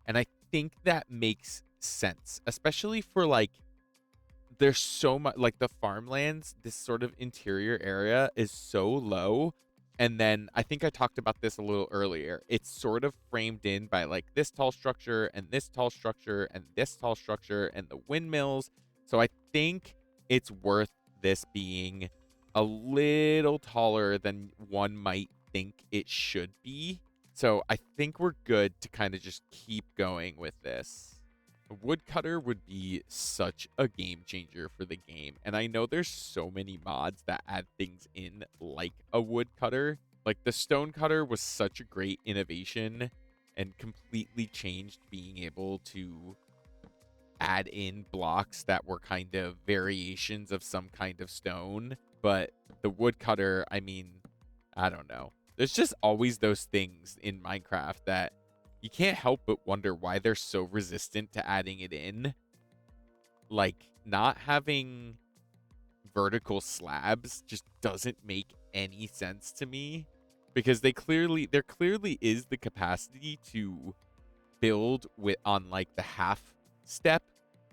And I think that makes sense, especially for like there's so much like the farmlands, this sort of interior area is so low. And then I think I talked about this a little earlier. It's sort of framed in by like this tall structure and this tall structure and this tall structure and the windmills. So I think it's worth this being a little taller than one might think it should be. So I think we're good to kind of just keep going with this. A woodcutter would be such a game changer for the game. And I know there's so many mods that add things in like a woodcutter. Like the stone cutter was such a great innovation and completely changed being able to add in blocks that were kind of variations of some kind of stone. But the woodcutter, I mean, I don't know. There's just always those things in Minecraft that you can't help but wonder why they're so resistant to adding it in. Like, not having vertical slabs just doesn't make any sense to me because there clearly is the capacity to build with on like the half step,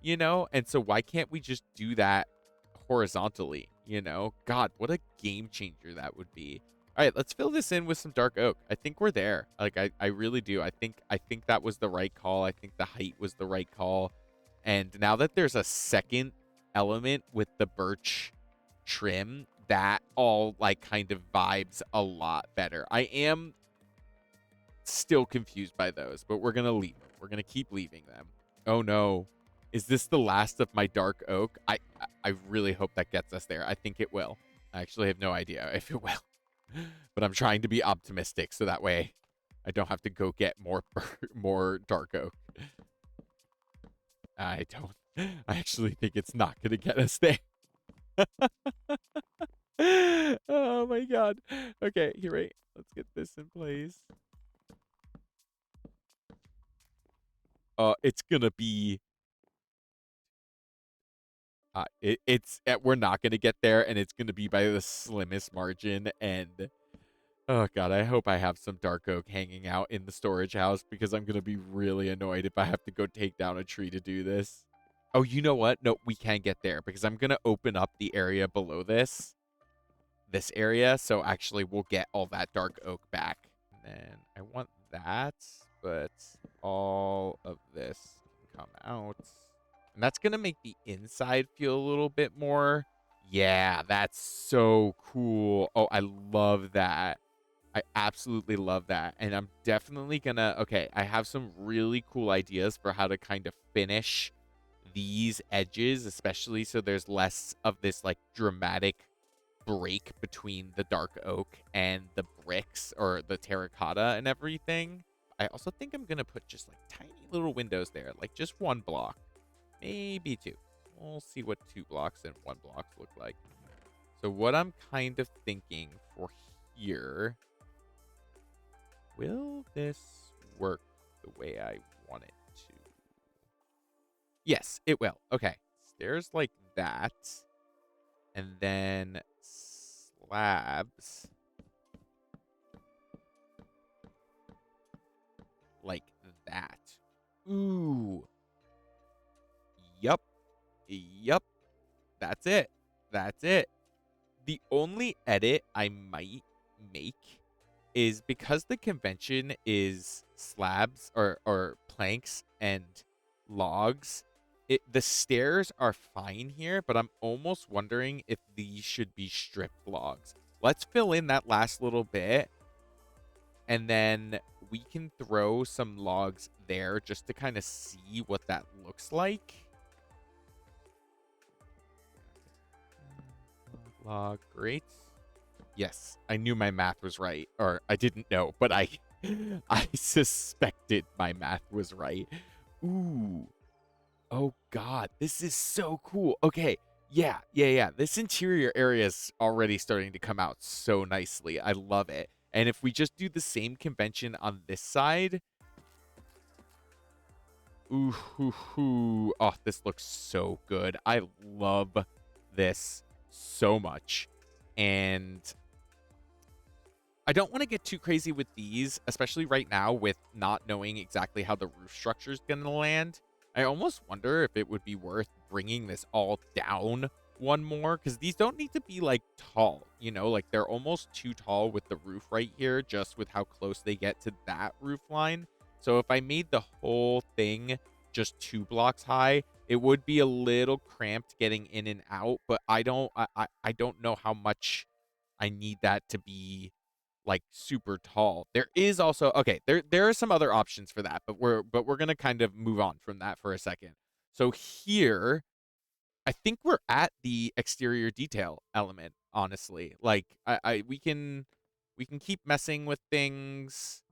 you know? And so why can't we just do that horizontally, you know? God, what a game changer that would be. All right, let's fill this in with some dark oak. I think we're there. Like I really do. I think that was the right call. I think the height was the right call. And now that there's a second element with the birch trim, that all like kind of vibes a lot better. I am still confused by those, but we're gonna leave them. We're gonna keep leaving them. Oh no. Is this the last of my dark oak? I really hope that gets us there. I think it will. I actually have no idea if it will. But I'm trying to be optimistic so that way I don't have to go get more dark oak. I don't. I actually think it's not going to get us there. Oh my god. Okay, here, wait. Let's get this in place. It's going to be we're not going to get there and it's going to be by the slimmest margin. And oh god, I hope I have some dark oak hanging out in the storage house because I'm going to be really annoyed if I have to go take down a tree to do this. Oh, you know what? No, we can get there because I'm going to open up the area below this area. So actually we'll get all that dark oak back. And then I want that, but all of this can come out. And that's going to make the inside feel a little bit more. Yeah, that's so cool. Oh, I love that. I absolutely love that. And I'm definitely gonna, okay, I have some really cool ideas for how to kind of finish these edges, especially so there's less of this like dramatic break between the dark oak and the bricks or the terracotta and everything. I also think I'm going to put just like tiny little windows there, like just one block, maybe two. We'll see what 2 blocks and 1 blocks look like. So what I'm kind of thinking for here, will this work the way I want it to? Yes, it will. Okay. Stairs like that. And then slabs like that. Ooh. Yup. Yup. That's it. That's it. The only edit I might make is because the convention is slabs or planks and logs. The stairs are fine here, but I'm almost wondering if these should be stripped logs. Let's fill in that last little bit, and then we can throw some logs there just to kind of see what that looks like. Log, great. Yes, I knew my math was right, or I didn't know, but I suspected my math was right. Ooh. Oh God, this is so cool. Okay, yeah. This interior area is already starting to come out so nicely. I love it. And if we just do the same convention on this side, ooh, oh, this looks so good. I love this so much. And I don't want to get too crazy with these, especially right now with not knowing exactly how the roof structure is going to land. I almost wonder if it would be worth bringing this all down one more, because these don't need to be like tall, you know, like they're almost too tall with the roof right here, just with how close they get to that roof line. So if I made the whole thing just 2 blocks high, it would be a little cramped getting in and out, but I don't know how much I need that to be like super tall. There is also, okay, there are some other options for that, but we're going to kind of move on from that for a second. So here, I think we're at the exterior detail element, honestly. Like we can keep messing with things.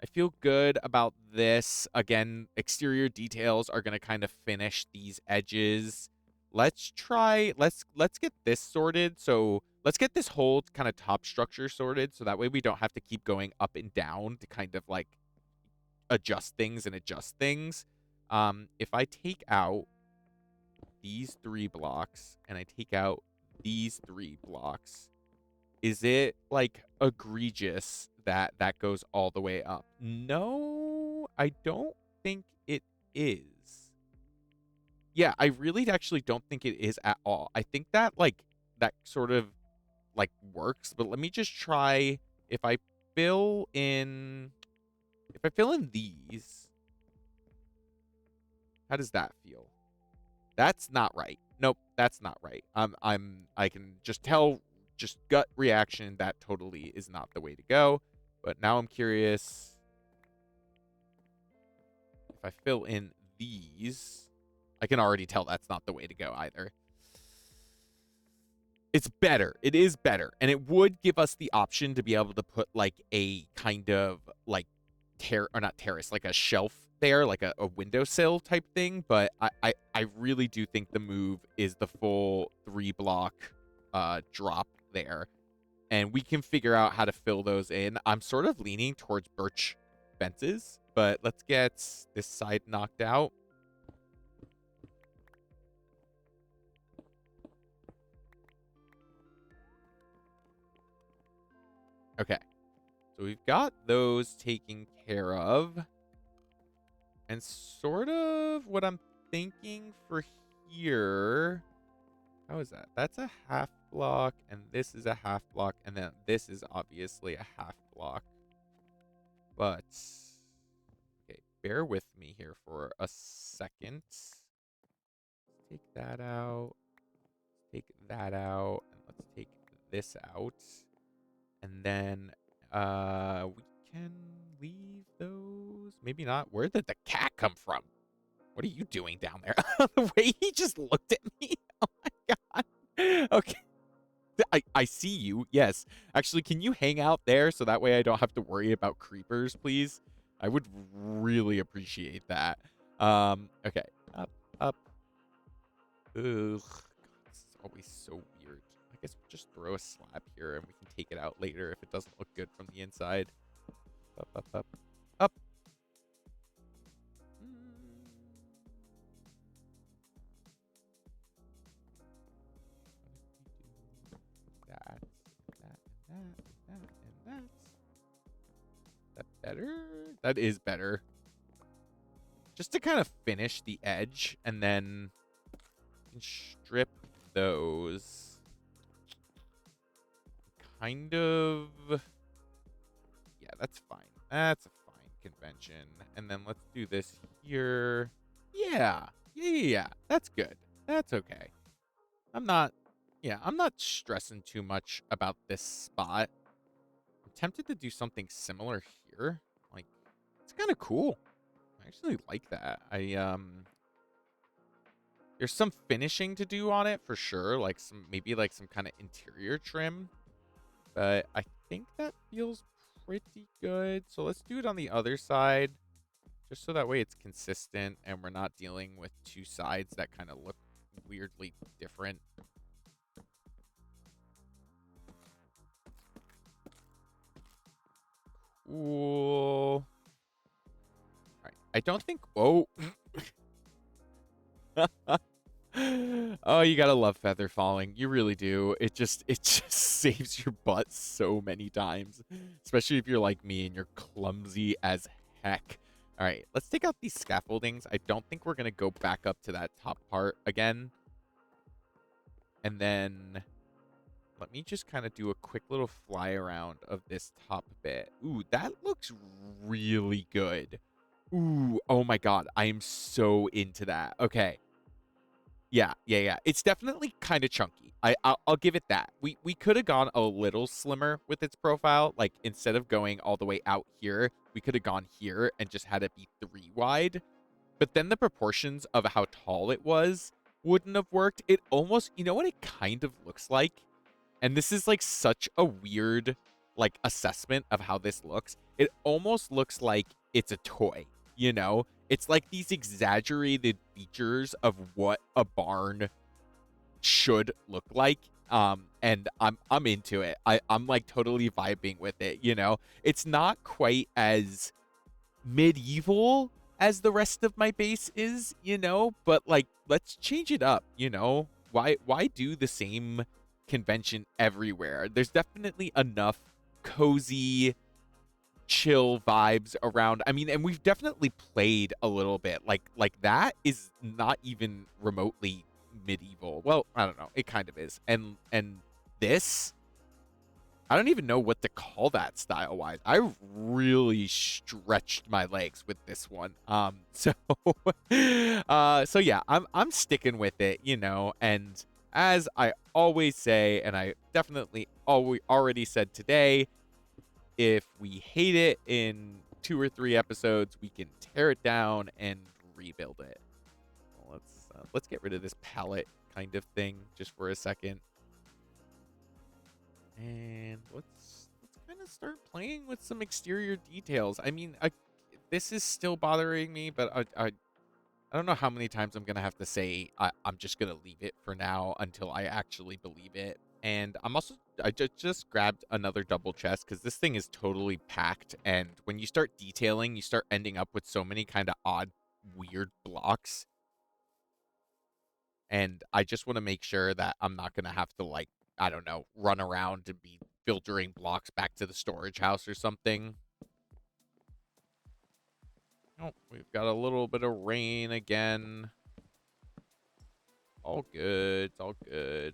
I feel good about this. Again, exterior details are going to kind of finish these edges. Let's get this sorted. So let's get this whole kind of top structure sorted, so that way we don't have to keep going up and down to kind of like adjust things. If I take out these 3 blocks and I take out these 3 blocks, is it like egregious that that goes all the way up? No, I don't think it is. Yeah, I really actually don't think it is at all. I think that like that sort of like works, but let me just try. If I fill in these, how does that feel? That's not right. Nope, that's not right. I can just tell, just gut reaction, that totally is not the way to go. But now I'm curious if I fill in these, I can already tell that's not the way to go either. It's better. It is better. And it would give us the option to be able to put like a kind of like not terrace, like a shelf there, like a windowsill type thing. But I really do think the move is the full 3 block drop there. And we can figure out how to fill those in. I'm sort of leaning towards birch fences, but let's get this side knocked out. Okay. So we've got those taken care of. And sort of what I'm thinking for here. How is that? That's a half block, and this is a half block, and then this is obviously a half block. But, okay, bear with me here for a second. Take that out. Take that out, and let's take this out. And then we can leave those. Maybe not. Where did the cat come from? What are you doing down there? The way he just looked at me. Oh my God. Okay. I see you. Yes. Actually, can you hang out there so that way I don't have to worry about creepers, please? I would really appreciate that. Okay. Up, up. Ugh. God, this is always so weird. I guess we'll just throw a slab here and we can take it out later if it doesn't look good from the inside. Up, up, up, up. That, and that. That better? That is better. Just to kind of finish the edge and then strip those. Kind of. Yeah, that's fine. That's a fine convention. And then let's do this here. Yeah. Yeah. That's good. That's okay. I'm not stressing too much about this spot. I'm tempted to do something similar here. Like, it's kind of cool. I actually like that. There's some finishing to do on it for sure, like maybe some kind of interior trim, but I think that feels pretty good. So let's do it on the other side, just so that way it's consistent and we're not dealing with two sides that kind of look weirdly different. Cool. All right. I don't think. Whoa. Oh, you gotta love feather falling. You really do. It just saves your butt so many times, especially if you're like me and you're clumsy as heck. All right, let's take out these scaffoldings. I don't think we're gonna go back up to that top part again. And then let me just kind of do a quick little fly around of this top bit. Ooh, that looks really good. Ooh, oh my God, I am so into that. Okay. Yeah. It's definitely kind of chunky. I'll give it that. We could have gone a little slimmer with its profile. Like instead of going all the way out here, we could have gone here and just had it be 3 wide. But then the proportions of how tall it was wouldn't have worked. It almost, you know what it kind of looks like? And this is like such a weird like assessment of how this looks. It almost looks like it's a toy, you know? It's like these exaggerated features of what a barn should look like. And I'm into it. I'm like totally vibing with it, you know? It's not quite as medieval as the rest of my base is, you know, but like let's change it up, you know? Why do the same convention everywhere? There's definitely enough cozy, chill vibes around. I mean, and we've definitely played a little bit. Like that is not even remotely medieval. Well, I don't know. It kind of is. And this, I don't even know what to call that style wise. I really stretched my legs with this one. So so yeah, I'm sticking with it, you know, and as I always say, and I definitely already said today, if we hate it in 2 or 3 episodes, we can tear it down and rebuild it. Let's get rid of this palette kind of thing just for a second. And let's kind of start playing with some exterior details. I mean, this is still bothering me, but I don't know how many times I'm gonna have to say I'm just gonna leave it for now until I actually believe it. And I just grabbed another double chest because this thing is totally packed. And when you start detailing, you start ending up with so many kind of odd, weird blocks. And I just want to make sure that I'm not going to have to, like, I don't know, run around and be filtering blocks back to the storage house or something. Oh, we've got a little bit of rain again. All good. It's all good.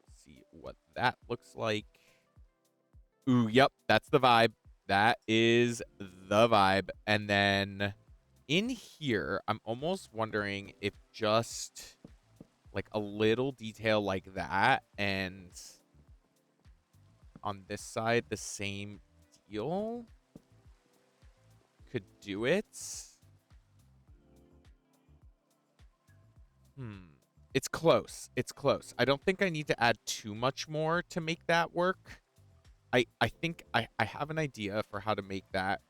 Let's see what that looks like. Ooh, yep, that's the vibe. That is the vibe. And then in here, I'm almost wondering if just like a little detail like that, and on this side the same deal could do it. It's close. It's close. I don't think I need to add too much more to make that work. I think I have an idea for how to make that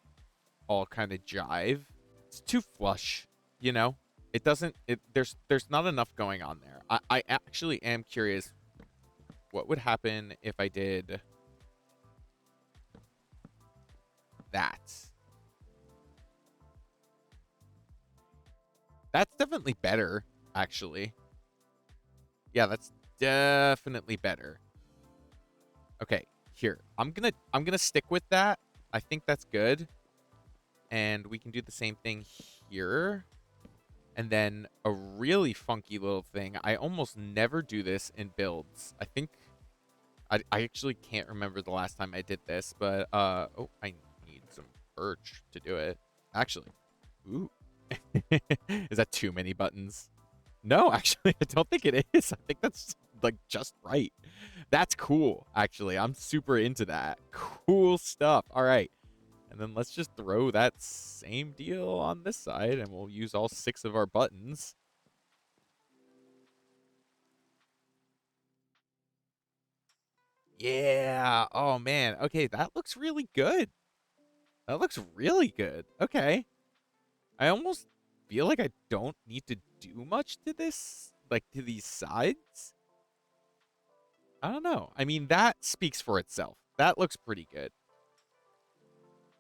all kind of jive. It's too flush, you know? It doesn't there's not enough going on there. I actually am curious what would happen if I did that. That's definitely better, actually. Yeah, that's definitely better. Okay, here. I'm gonna stick with that. I think that's good. And we can do the same thing here. And then a really funky little thing. I almost never do this in builds. I think I actually can't remember the last time I did this, but oh, I need some birch to do it. Actually. Ooh. Is that too many buttons? No, actually, I don't think it is. I think that's like just right. That's cool, actually. I'm super into that. Cool stuff. All right. And then let's just throw that same deal on this side, and we'll use all 6 of our buttons. Yeah. Oh, man. Okay, that looks really good. That looks really good. Okay. I almost feel like I don't need to do much to this, like to these sides. I don't know. I mean, that speaks for itself. That looks pretty good.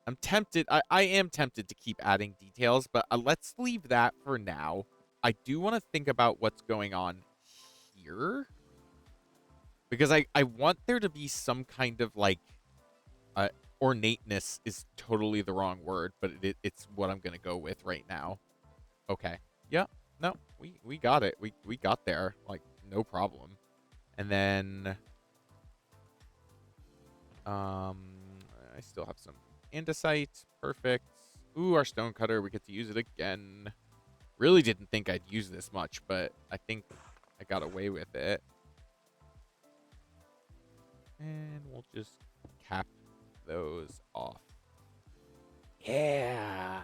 I'm tempted. I am tempted to keep adding details, but let's leave that for now. I do want to think about what's going on here. Because I want there to be some kind of like ornateness is totally the wrong word, but it's what I'm gonna go with right now. Okay. Yeah. No, we got it. We got there. Like, no problem. And then I still have some andesite. Perfect. Ooh, our stone cutter, we get to use it again. Really didn't think I'd use this much, but I think I got away with it. And we'll just cap those off. Yeah.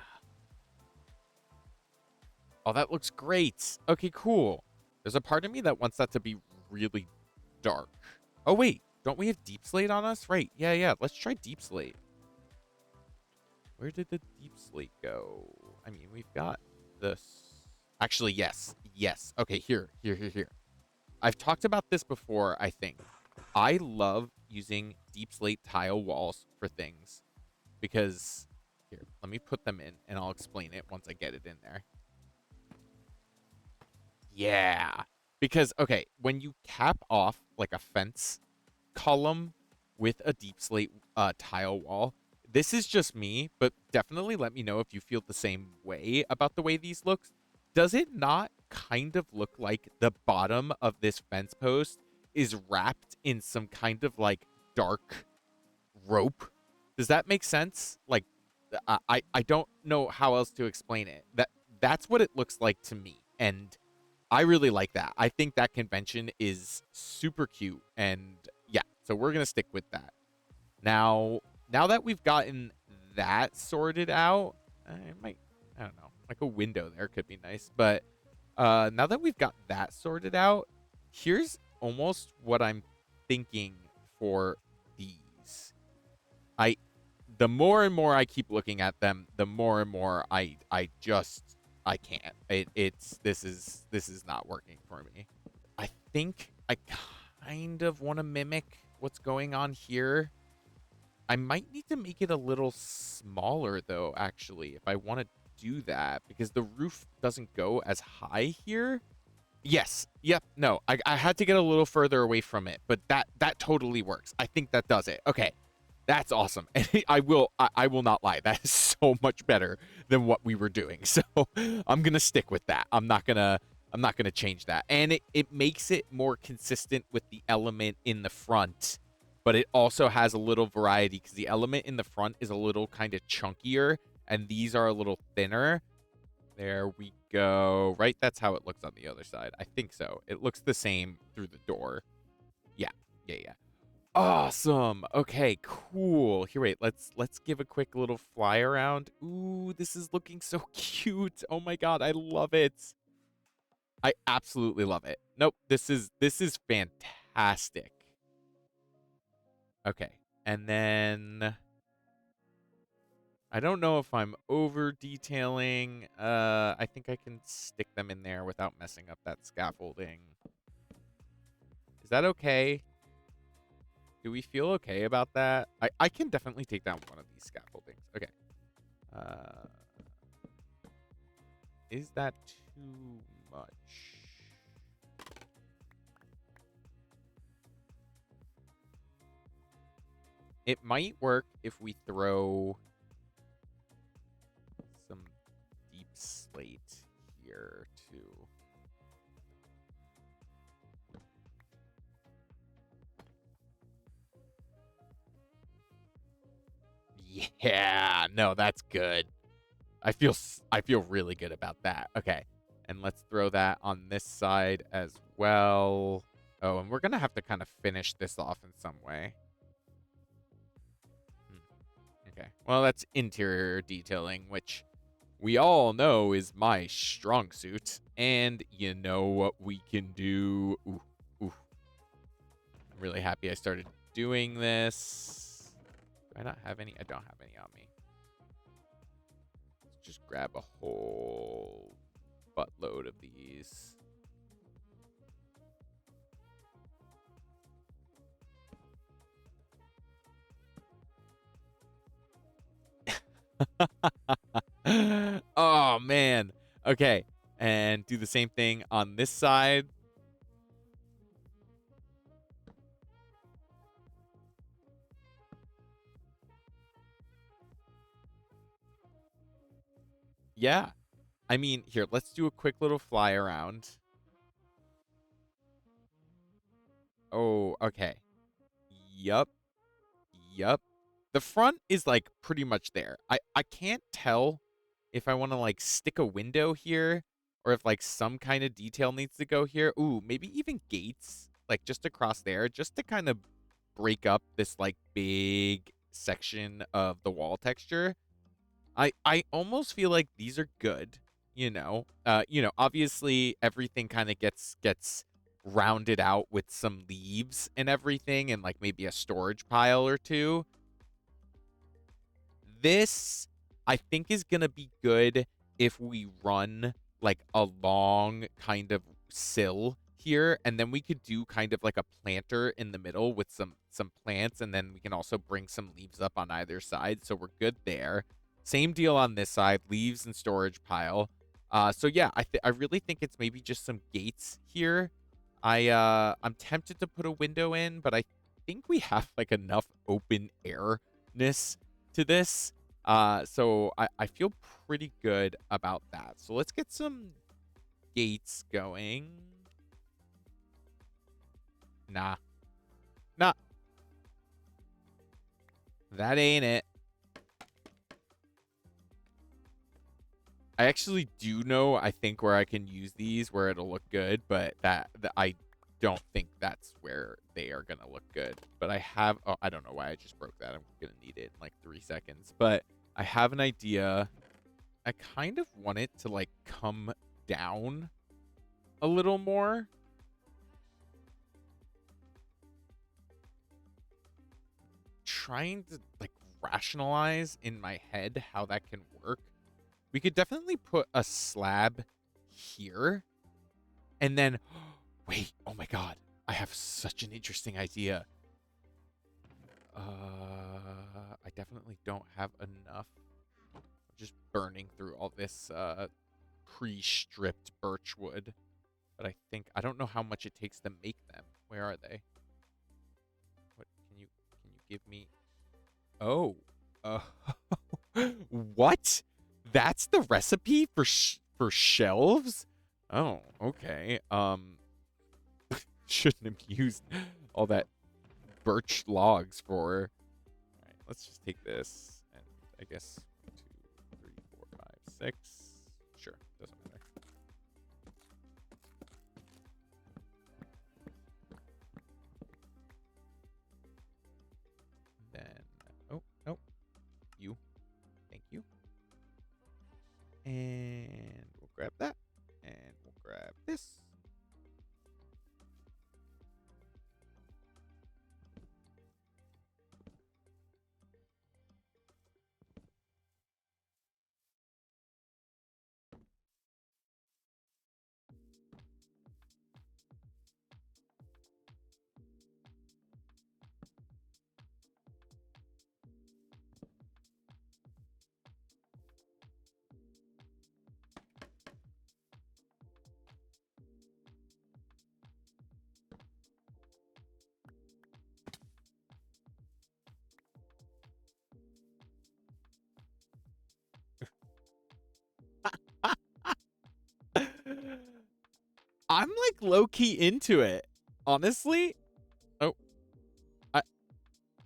Oh, that looks great. Okay, cool. There's a part of me that wants that to be really dark. Oh, wait. Don't we have deep slate on us? Right. Yeah, yeah. Let's try deep slate. Where did the deep slate go? I mean, we've got this. Actually, yes. Yes. Okay, here. I've talked about this before, I think. I love using deep slate tile walls for things because here, let me put them in and I'll explain it once I get it in there. Yeah. Because, okay, when you cap off like a fence column with a deep slate tile wall, this is just me, but definitely let me know if you feel the same way about the way these look. Does it not kind of look like the bottom of this fence post is wrapped in some kind of like dark rope? Does that make sense? Like, I don't know how else to explain it. That's what it looks like to me, and I really like that. I think that convention is super cute, and yeah, so we're gonna stick with that. Now that we've gotten that sorted out, I don't know, like a window there could be nice, but now that we've got that sorted out, here's almost what I'm thinking for these. I the more and more I keep looking at them, the more and more I can't. This is not working for me. I think I kind of want to mimic what's going on here. I might need to make it a little smaller though, actually, if I want to do that, because the roof doesn't go as high here. Yes. Yep. No, I had to get a little further away from it, but that totally works. I think that does it. Okay. That's awesome. And I will not lie. That is so much better than what we were doing. So I'm gonna stick with that. I'm not gonna change that. And it makes it more consistent with the element in the front, but it also has a little variety because the element in the front is a little kind of chunkier and these are a little thinner. There we go. Right? That's how it looks on the other side. I think so. It looks the same through the door. Yeah. Yeah. Awesome. Okay, cool. Here, wait. Let's give a quick little fly around. Ooh, this is looking so cute. Oh my god, I love it. I absolutely love it. Nope, this is fantastic. Okay. And then I don't know if I'm over detailing. I think I can stick them in there without messing up that scaffolding. Is that okay? Do we feel okay about that? I can definitely take down one of these scaffoldings. Okay. Uh, is that too much? It might work if we throw some deep slate here too. Yeah, no, that's good. I feel really good about that. Okay. And let's throw that on this side as well. Oh, and we're going to have to kind of finish this off in some way. Okay. Well, that's interior detailing, which we all know is my strong suit. And you know what we can do. Ooh, ooh. I'm really happy I started doing this. Do I not have any? I don't have any on me. Let's just grab a whole buttload of these. Oh, man. Okay. And do the same thing on this side. Yeah. I mean, here, let's do a quick little fly around. Oh, okay. Yup. Yup. The front is like pretty much there. I can't tell if I want to like stick a window here or if like some kind of detail needs to go here. Ooh, maybe even gates like just across there just to kind of break up this like big section of the wall texture. I almost feel like these are good, obviously everything kind of gets rounded out with some leaves and everything and like maybe a storage pile or two. This I think is going to be good if we run like a long kind of sill here and then we could do kind of like a planter in the middle with some plants and then we can also bring some leaves up on either side so we're good there. Same deal on this side, leaves and storage pile. So yeah, I really think it's maybe just some gates here. I'm tempted to put a window in, but I think we have like enough open airness to this. So I feel pretty good about that. So let's get some gates going. Nah. Nah. That ain't it. I actually do know, I think, where I can use these where it'll look good, but I don't think that's where they are going to look good. But I have, oh, I don't know why I just broke that. I'm going to need it in like 3 seconds. But I have an idea. I kind of want it to like come down a little more. Trying to like rationalize in my head how that can work. We could definitely put a slab here and then wait, oh my god, I have such an interesting idea. I definitely don't have enough. I'm just burning through all this pre-stripped birch wood. But I don't know how much it takes to make them. Where are they? What can you give me? Oh. Uh, what? That's the recipe for shelves? Oh, okay. Shouldn't have used all that birch logs for. All right, let's just take this and I guess 1, 2, 3, 4, 5, 6. Sure, doesn't matter. Then, oh, nope. You. Thank you. And we'll grab that. And we'll grab this. I'm like low key into it, honestly. Oh, I,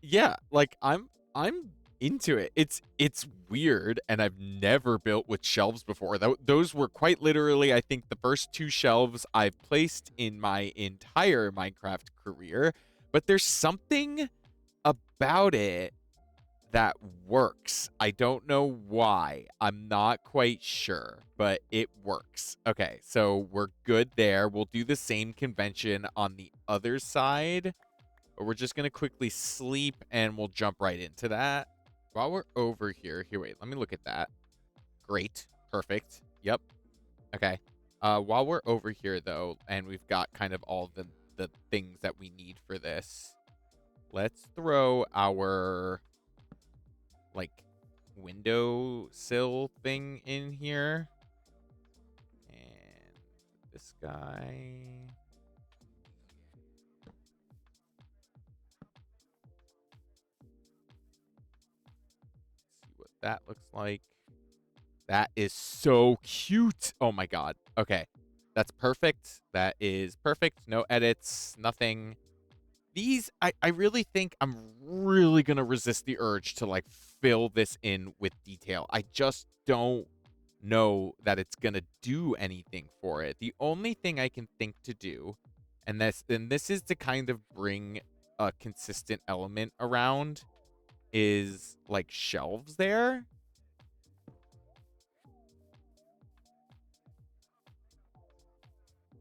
yeah, like I'm into it. It's weird, and I've never built with shelves before. Those were quite literally, I think, the first two shelves I've placed in my entire Minecraft career. But there's something about it that works. I don't know why. I'm not quite sure, but it works. Okay, so we're good there. We'll do the same convention on the other side, but we're just going to quickly sleep and we'll jump right into that. While we're over here, wait, let me look at that. Great. Perfect. Yep. Okay. While we're over here, though, and we've got kind of all the things that we need for this, let's throw our like windowsill thing in here. And this guy. See what that looks like. That is so cute. Oh my god. Okay. That's perfect. That is perfect. No edits, nothing. These, I really think I'm really going to resist the urge to like fill this in with detail. I just don't know that it's going to do anything for it. The only thing I can think to do, and this is to kind of bring a consistent element around, is like shelves there.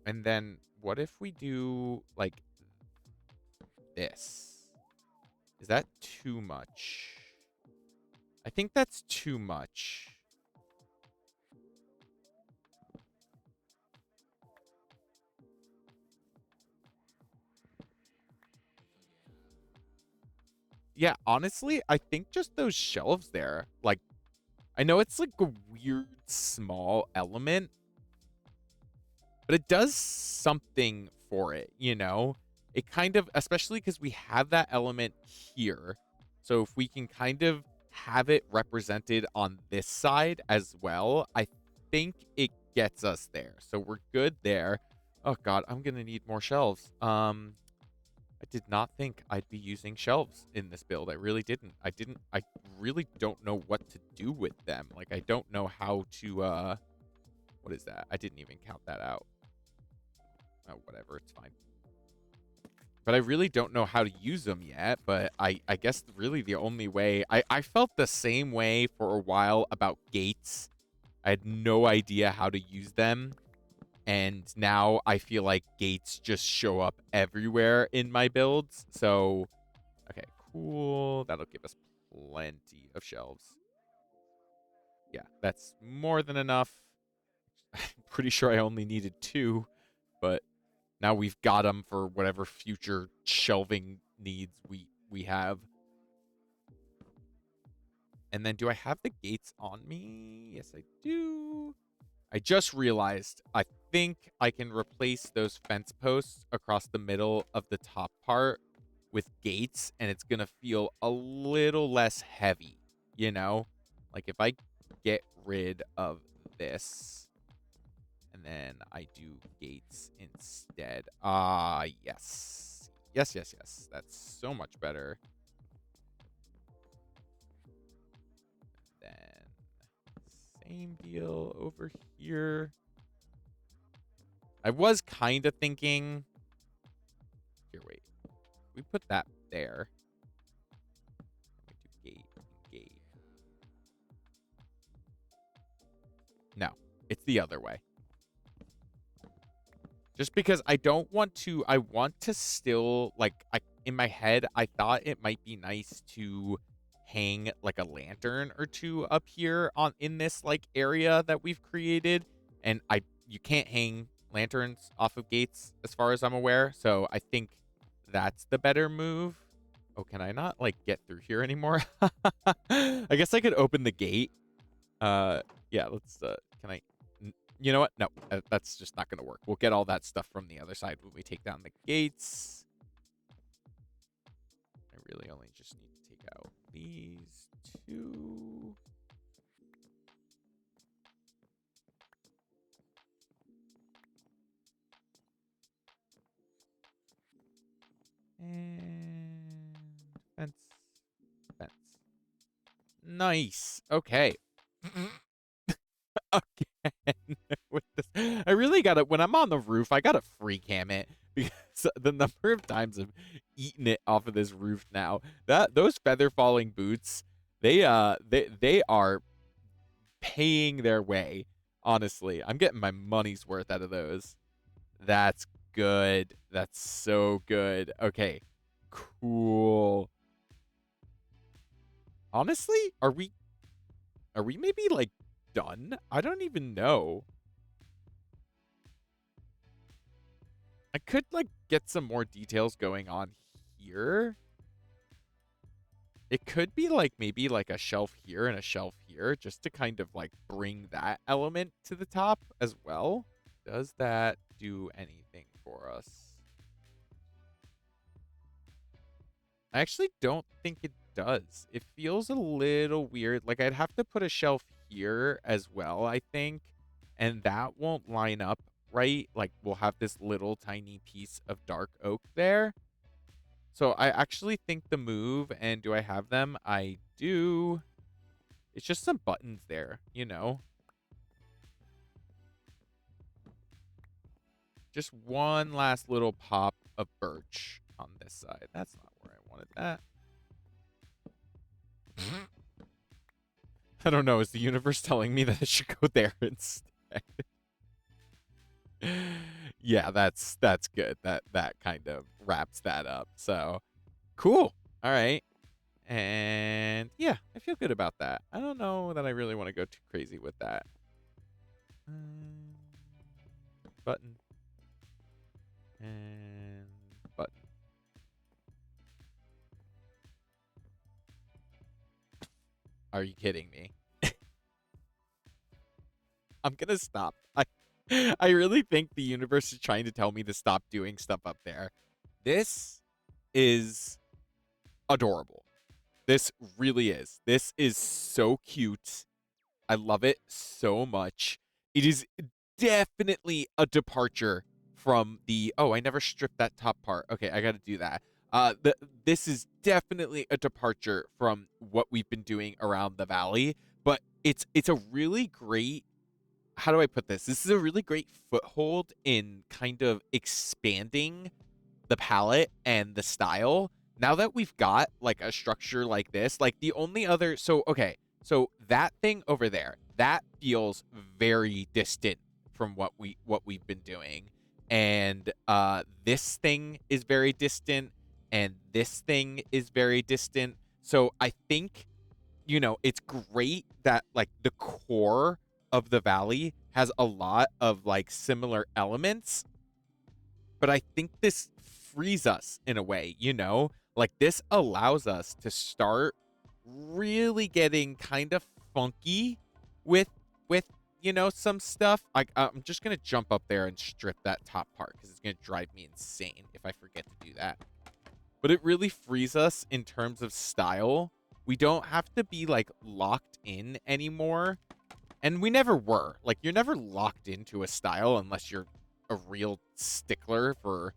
And then what if we do like this? Is that too much? I think that's too much. Yeah, honestly, I think just those shelves there, like, I know it's like a weird small element, but it does something for it, you know? It kind of, especially because we have that element here. So if we can kind of have it represented on this side as well, I think it gets us there. So we're good there. Oh God, I'm gonna need more shelves. I did not think I'd be using shelves in this build. I really didn't. I really don't know what to do with them. Like, I don't know how to, what is that? I didn't even count that out. Oh, whatever. It's fine. But I really don't know how to use them yet. But I guess really the only way, I felt the same way for a while about gates. I had no idea how to use them. And now I feel like gates just show up everywhere in my builds. So, okay, cool. That'll give us plenty of shelves. Yeah, that's more than enough. I'm pretty sure I only needed 2, but now we've got them for whatever future shelving needs we have. And then do I have the gates on me? Yes, I do. I just realized I think I can replace those fence posts across the middle of the top part with gates, and it's going to feel a little less heavy, you know? Like if I get rid of this and then I do gates instead. Yes. Yes, yes, yes. That's so much better. Then same deal over here. I was kind of thinking... Here, wait. We put that there. We do gate and gate. No, it's the other way. Just because I don't want to... I want to still... Like, in my head, I thought it might be nice to hang, like, a lantern or two up here in this, like, area that we've created. And you can't hang lanterns off of gates, as far as I'm aware. So I think that's the better move. Oh, can I not, like, get through here anymore? I guess I could open the gate. Yeah, let's, can I... You know what? No, that's just not going to work. We'll get all that stuff from the other side when we take down the gates. I really only just need to take out these 2. Nice. Okay. Again with this. I really gotta, when I'm on the roof, I gotta free cam it because the number of times I've eaten it off of this roof now. Those feather falling boots, they are paying their way. Honestly, I'm getting my money's worth out of those. That's good. That's so good. Okay. Cool. Honestly, are we maybe like done? I don't even know. I could like get some more details going on here. It could be like maybe like a shelf here and a shelf here just to kind of like bring that element to the top as well. Does that do anything for us? I actually don't think it does. It feels a little weird. Like I'd have to put a shelf here as well, I think, and that won't line up right. Like we'll have this little tiny piece of dark oak there. So I actually think the move, and do I have them? I do. It's just some buttons there, you know? Just one last little pop of birch on this side. That's not where I wanted that. I don't know. Is the universe telling me that I should go there instead? Yeah, that's good. That kind of wraps that up. So cool. All right. And yeah, I feel good about that. I don't know that I really want to go too crazy with that. Button. And button. Are you kidding me? I'm gonna stop. I really think the universe is trying to tell me to stop doing stuff up there. This is adorable. This really is. This is so cute. I love it so much. It is definitely a departure from the, oh, I never stripped that top part. Okay, I got to do that. This is definitely a departure from what we've been doing around the valley, but it's a really great, how do I put this? This is a really great foothold in kind of expanding the palette and the style. Now that we've got like a structure like this, like the only other, so okay, so that thing over there, that feels very distant from what we've been doing. And this thing is very distant and this thing is very distant. So I think, it's great that like the core of the valley has a lot of like similar elements, but I think this frees us in a way, like this allows us to start really getting kind of funky with some stuff. I'm just gonna jump up there and strip that top part because it's gonna drive me insane if I forget to do that. But it really frees us in terms of style. We don't have to be like locked in anymore, and we never were. Like you're never locked into a style unless you're a real stickler for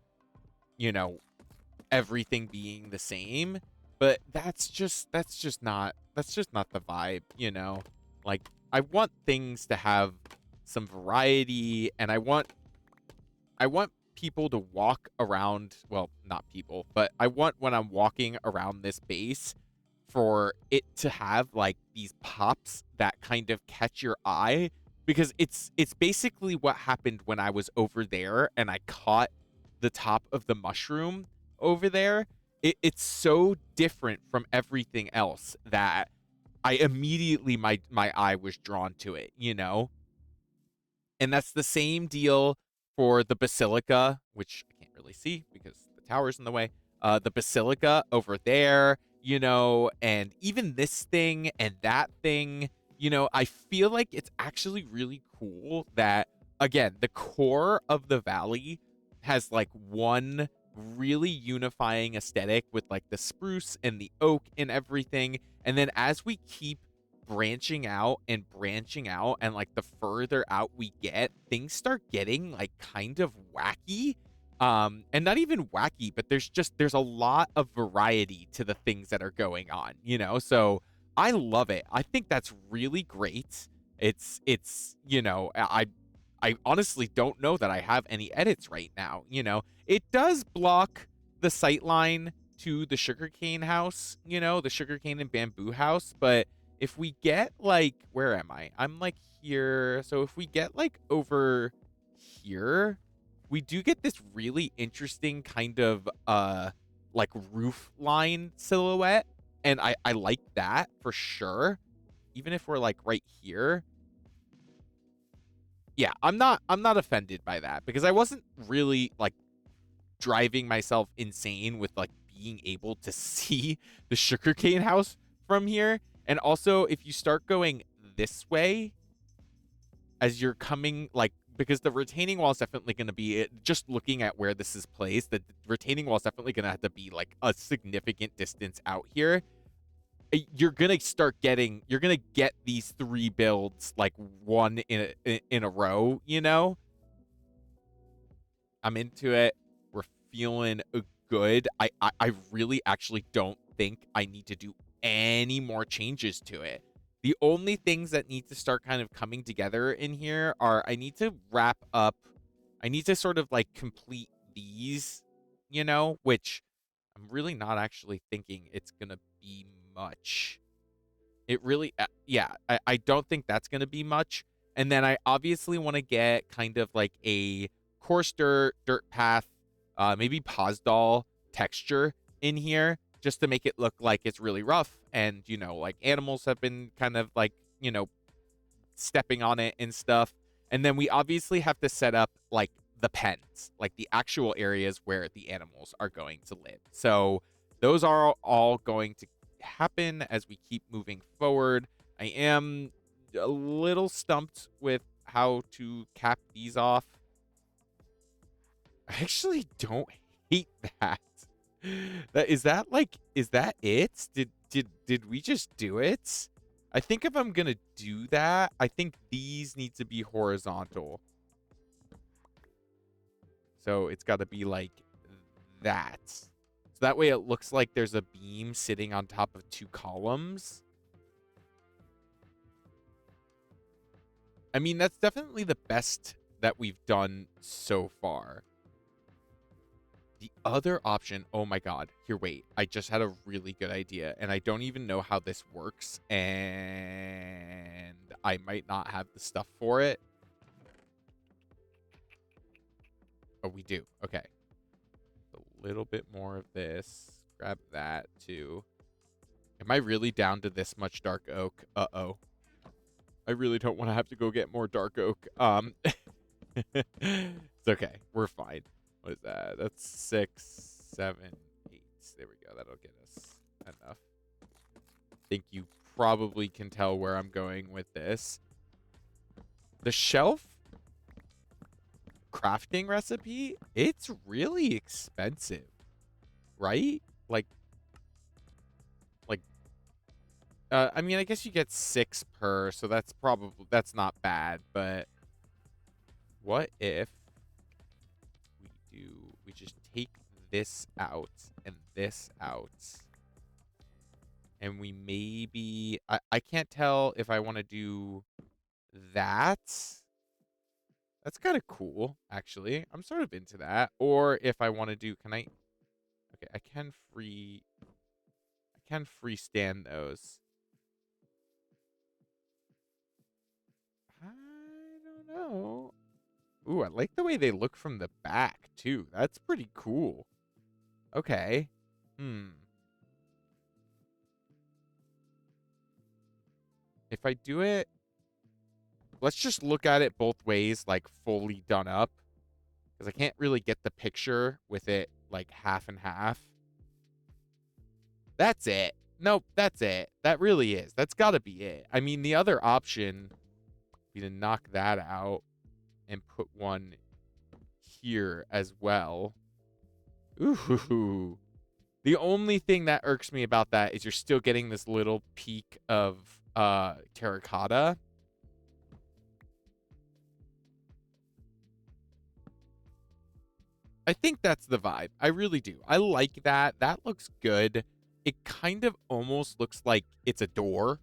you know everything being the same. But that's just not the vibe. Like I want things to have some variety, and I want people to walk around, well, not people, but I want when I'm walking around this base for it to have like these pops that kind of catch your eye, because it's basically what happened when I was over there and I caught the top of the mushroom over there. It's so different from everything else that I immediately my eye was drawn to it. And that's the same deal for the basilica, which I can't really see because the tower's in the way. The basilica over there, and even this thing and that thing. I feel like it's actually really cool that, again, the core of the valley has like one really unifying aesthetic with like the spruce and the oak and everything. And then as we keep branching out and like the further out we get, things start getting like kind of wacky. And not even wacky, but there's a lot of variety to the things that are going on. So I love it. I think that's really great. It's I honestly don't know that I have any edits right now. It does block the sight line to the sugarcane house, the sugarcane and bamboo house, but if we get like, where am I? I'm like here. So if we get like over here, we do get this really interesting kind of like roof line silhouette, and I like that for sure. Even if we're like right here, yeah, I'm not offended by that because I wasn't really like driving myself insane with like being able to see the sugarcane house from here. And also, if you start going this way as you're coming, like, because the retaining wall is definitely going to be just looking at where this is placed, the retaining wall is definitely going to have to be like a significant distance out here. You're gonna get these three builds like one in a row. I'm into it. We're feeling good. I really actually don't think I need to do any more changes to it. The only things that need to start kind of coming together in here are I need to wrap up. I need to sort of like complete these, which I'm really not actually thinking it's gonna be much. It really, yeah, I don't think that's going to be much. And then I obviously want to get kind of like a coarse dirt path, maybe Posdal texture in here just to make it look like it's really rough. And, like animals have been kind of like, stepping on it and stuff. And then we obviously have to set up like the pens, like the actual areas where the animals are going to live. So those are all going to happen as we keep moving forward. I am a little stumped with how to cap these off. I actually don't hate that. Is that it? Did we just do it? I think if I'm gonna do that, I think these need to be horizontal. So it's got to be like that. So that way it looks like there's a beam sitting on top of two columns. I mean, that's definitely the best that we've done so far. The other option, oh my god. Here, wait. I just had a really good idea, and I don't even know how this works, and I might not have the stuff for it. Oh, we do. Okay. A little bit more of this. Grab that, too. Am I really down to this much dark oak? Uh-oh. I really don't want to have to go get more dark oak. It's okay. We're fine. What is that? That's 6, 7, 8. There we go. That'll get us enough. I think you probably can tell where I'm going with this. The shelf crafting recipe, it's really expensive, right? Like, I mean, I guess you get 6 per, so that's not bad, but what if we just take this out and this out, and we maybe, I can't tell if I want to do that. That's kind of cool, actually. I'm sort of into that. Or if I want to do, okay, I can freestand those. I don't know. Ooh, I like the way they look from the back, too. That's pretty cool. Okay. If I do it, let's just look at it both ways, like fully done up. Because I can't really get the picture with it like half and half. That's it. Nope, that's it. That really is. That's got to be it. I mean, the other option would be to knock that out and put one here as well. Ooh. The only thing that irks me about that is you're still getting this little peak of terracotta. I think that's the vibe. I really do. I like that. That looks good. it kind of almost looks like it's a door.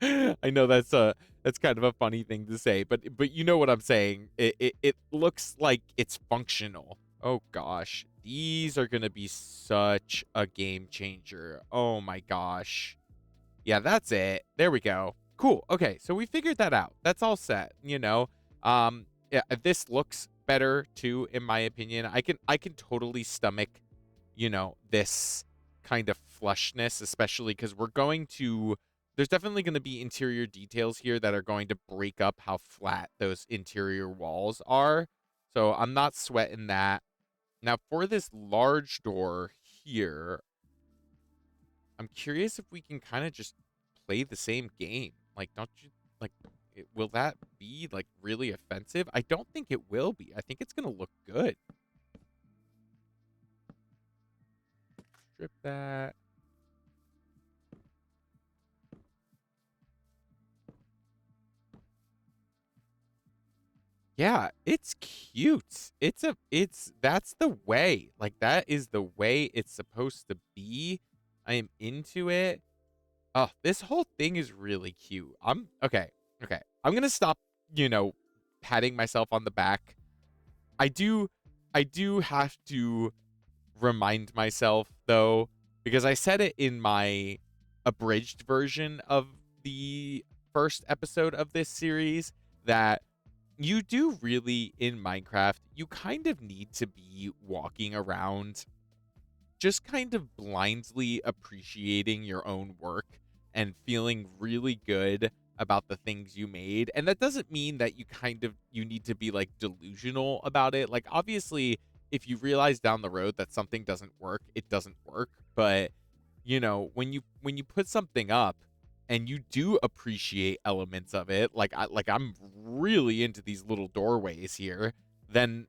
I know that's kind of a funny thing to say, but you know what I'm saying. It looks like it's functional. Oh gosh, these are gonna be such a game changer. Oh my gosh. Yeah, that's it. There we go. Cool. Okay, so we figured that out. That's all set, you know. Yeah, this looks better too, in my opinion. I can totally stomach, this kind of flushness, especially because there's definitely going to be interior details here that are going to break up how flat those interior walls are. So I'm not sweating that. Now for this large door here, I'm curious if we can kind of just play the same game. Like, don't you like? Will that be like really offensive? I don't think it will be. I think it's gonna look good. Strip that. Yeah, it's cute. That's the way. Like, that is the way it's supposed to be. I am into it. Oh, this whole thing is really cute. I'm okay. Okay. I'm gonna stop, you know, patting myself on the back. I do I do have to remind myself though, because I said it in my abridged version of the first episode of this series, that you do really in Minecraft, you kind of need to be walking around just kind of blindly appreciating your own work and feeling really good about the things you made. And that doesn't mean that you need to be like delusional about it. Like, obviously, if you realize down the road that something doesn't work, it doesn't work. But when you put something up and you do appreciate elements of it, I'm really into these little doorways here, then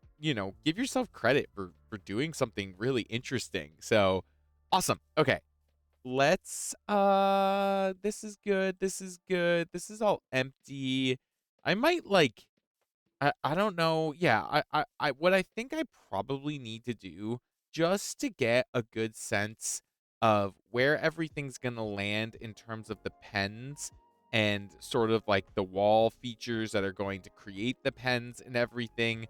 give yourself credit for doing something really interesting. So awesome. Okay, let's this is good, this is good, this is all empty. I might like I don't know. Yeah, I what I think I probably need to do, just to get a good sense of where everything's gonna land in terms of the pens and sort of like the wall features that are going to create the pens and everything.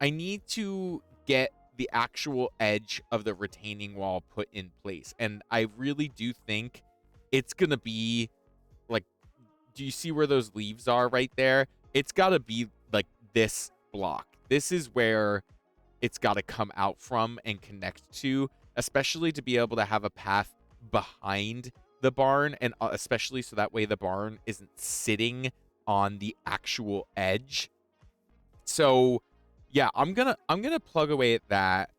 I need to get the actual edge of the retaining wall put in place. And I really do think it's going to be like, do you see where those leaves are right there? It's got to be like this block. This is where it's got to come out from and connect to, especially to be able to have a path behind the barn, and especially so that way the barn isn't sitting on the actual edge. So yeah, I'm gonna plug away at that,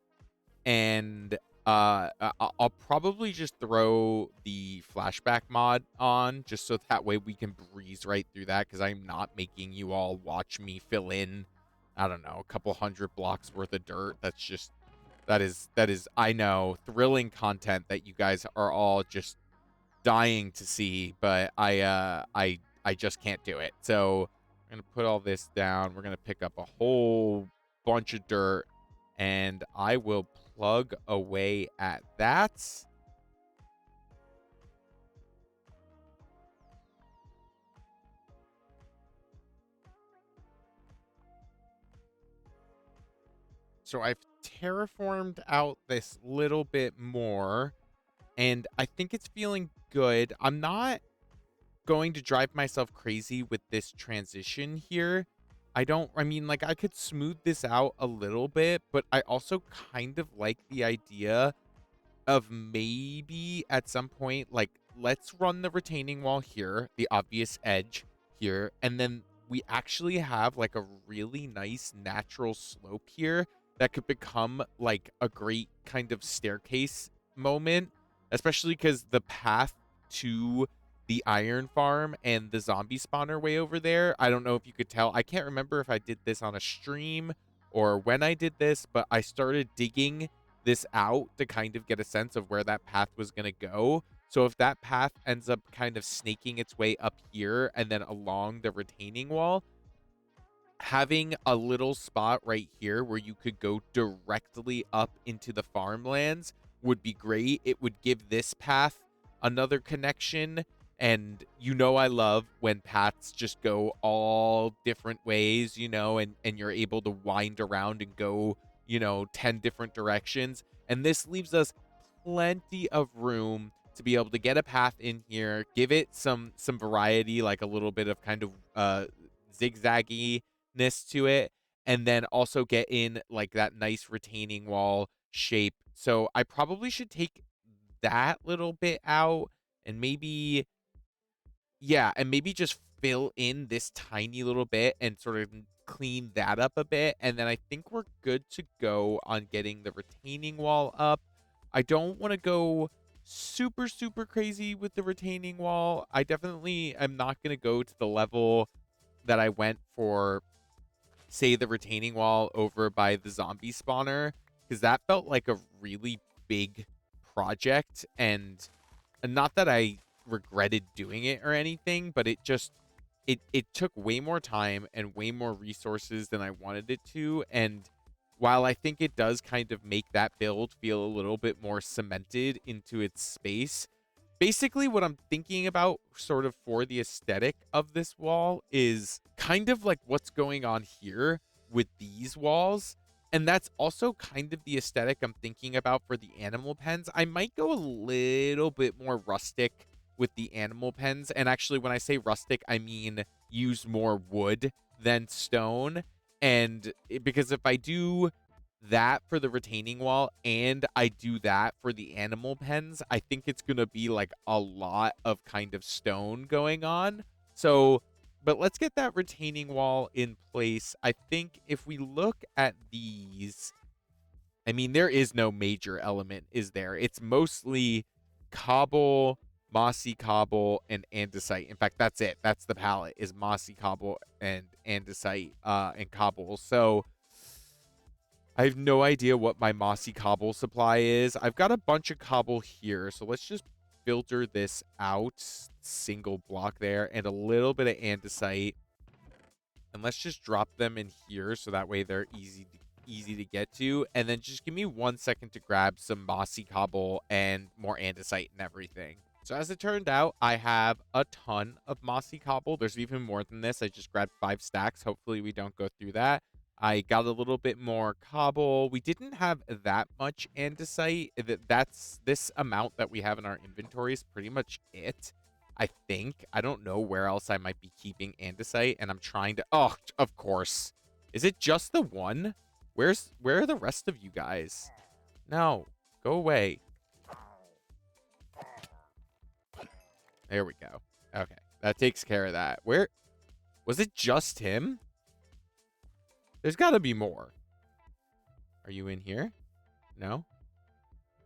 and I'll probably just throw the flashback mod on, just so that way we can breeze right through that, because I'm not making you all watch me fill in, I don't know, a couple hundred blocks worth of dirt. That is I know, thrilling content that you guys are all just dying to see, but I just can't do it. So I'm gonna put all this down. We're gonna pick up a whole bunch of dirt, and I will plug away at that. So I've terraformed out this little bit more, and I think it's feeling good. I'm not going to drive myself crazy with this transition here. I mean, like, I could smooth this out a little bit, but I also kind of like the idea of maybe at some point, like, let's run the retaining wall here, the obvious edge here, and then we actually have like a really nice natural slope here that could become like a great kind of staircase moment, especially because the path to the iron farm and the zombie spawner way over there, I don't know if you could tell, I can't remember if I did this on a stream or when I did this, but I started digging this out to kind of get a sense of where that path was going to go. So if that path ends up kind of snaking its way up here and then along the retaining wall, having a little spot right here where you could go directly up into the farmlands would be great. It would give this path another connection. And I love when paths just go all different ways, and you're able to wind around and go, 10 different directions. And this leaves us plenty of room to be able to get a path in here, give it some variety, like a little bit of kind of zigzagginess to it, and then also get in like that nice retaining wall shape. So I probably should take that little bit out and maybe, yeah, and maybe just fill in this tiny little bit and sort of clean that up a bit. And then I think we're good to go on getting the retaining wall up. I don't want to go super, super crazy with the retaining wall. I definitely am not going to go to the level that I went for, say, the retaining wall over by the zombie spawner, because that felt like a really big project. And not that I regretted doing it or anything, but it took way more time and way more resources than I wanted it to. And while I think it does kind of make that build feel a little bit more cemented into its space, basically what I'm thinking about sort of for the aesthetic of this wall is kind of like what's going on here with these walls. And that's also kind of the aesthetic I'm thinking about for the animal pens. I might go a little bit more rustic with the animal pens. And actually, when I say rustic, I mean use more wood than stone. And because if I do that for the retaining wall and I do that for the animal pens, I think it's going to be like a lot of kind of stone going on. So, but let's get that retaining wall in place. I think if we look at these, I mean, there is no major element, is there? It's mostly cobble, mossy cobble, and andesite. In fact, that's it. That's the palette, is mossy cobble and andesite and cobble. So I have no idea what my mossy cobble supply is. I've got a bunch of cobble here, so let's just filter this out. Single block there, and a little bit of andesite. And let's just drop them in here so that way they're easy to get to. And then just give me 1 second to grab some mossy cobble and more andesite and everything. So as it turned out, I have a ton of mossy cobble. There's even more than this. I just grabbed 5 stacks. Hopefully we don't go through that. I got a little bit more cobble. We didn't have that much andesite. That's this amount that we have in our inventory is pretty much it. I think. I don't know where else I might be keeping andesite, and I'm trying to... Oh, of course. Is it just the one? Where are the rest of you guys? No. Go away. There we go. Okay. That takes care of that. Where... Was it just him? There's got to be more. Are you in here? No?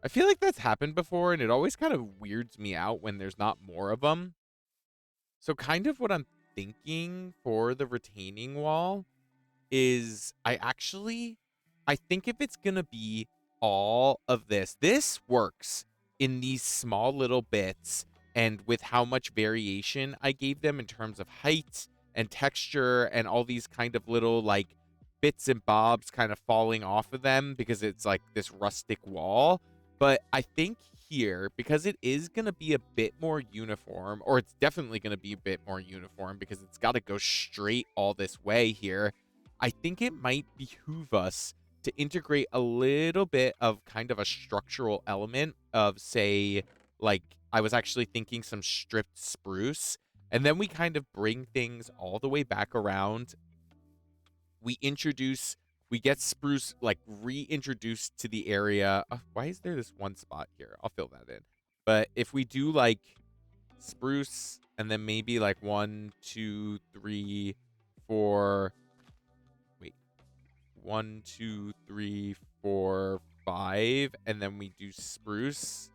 I feel like that's happened before, and it always kind of weirds me out when there's not more of them. So kind of what I'm thinking for the retaining wall is I think if it's going to be all of this works in these small little bits and with how much variation I gave them in terms of height and texture and all these kind of little like bits and bobs kind of falling off of them because it's like this rustic wall. But I think here, because it is going to be a bit more uniform, or it's definitely going to be a bit more uniform because it's got to go straight all this way here, I think it might behoove us to integrate a little bit of kind of a structural element of, say, like, I was actually thinking some stripped spruce, and then we kind of bring things all the way back around. We get spruce like reintroduced to the area. Why is there this one spot here? I'll fill that in. But if we do like spruce and then maybe like 1, 2, 3, 4, wait, 1, 2, 3, 4, 5, and then we do spruce.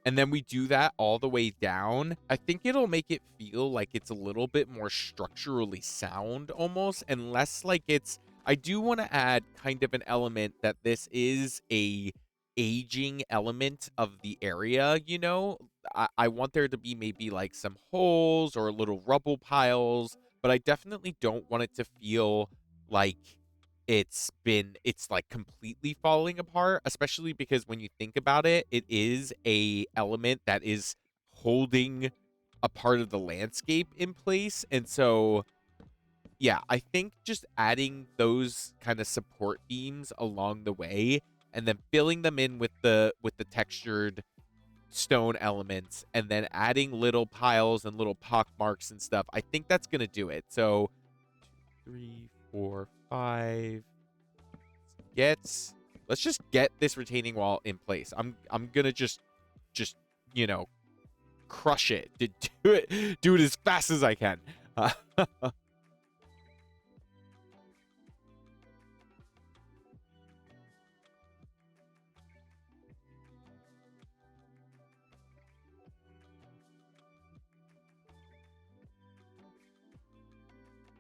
And then we do that all the way down, I think it'll make it feel like it's a little bit more structurally sound almost, and less like it's... I do want to add kind of an element that this is a aging element of the area, I want there to be maybe like some holes or little rubble piles, but I definitely don't want it to feel like it's like completely falling apart, especially because when you think about it, it is a element that is holding a part of the landscape in place. And so yeah, I think just adding those kind of support beams along the way and then filling them in with the textured stone elements and then adding little piles and little pock marks and stuff. I think that's gonna do it. So 2, 3, 4, 5. Get let's just get this retaining wall in place. I'm gonna just you know crush it. Do it as fast as I can. Uh,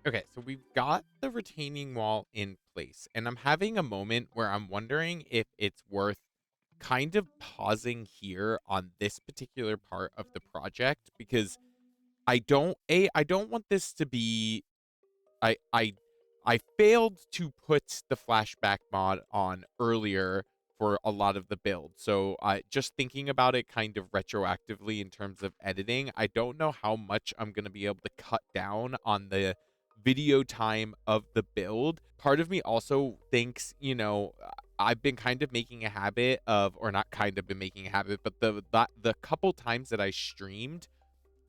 Okay, so we've got the retaining wall in place, and I'm having a moment where I'm wondering if it's worth kind of pausing here on this particular part of the project because I don't want this to be I I I failed to put the flashback mod on earlier for a lot of the build. So I just thinking about it kind of retroactively in terms of editing, I don't know how much I'm going to be able to cut down on the video time of the build. Part of me also thinks, I've been kind of making a habit of, or not kind of been making a habit, but the couple times that I streamed,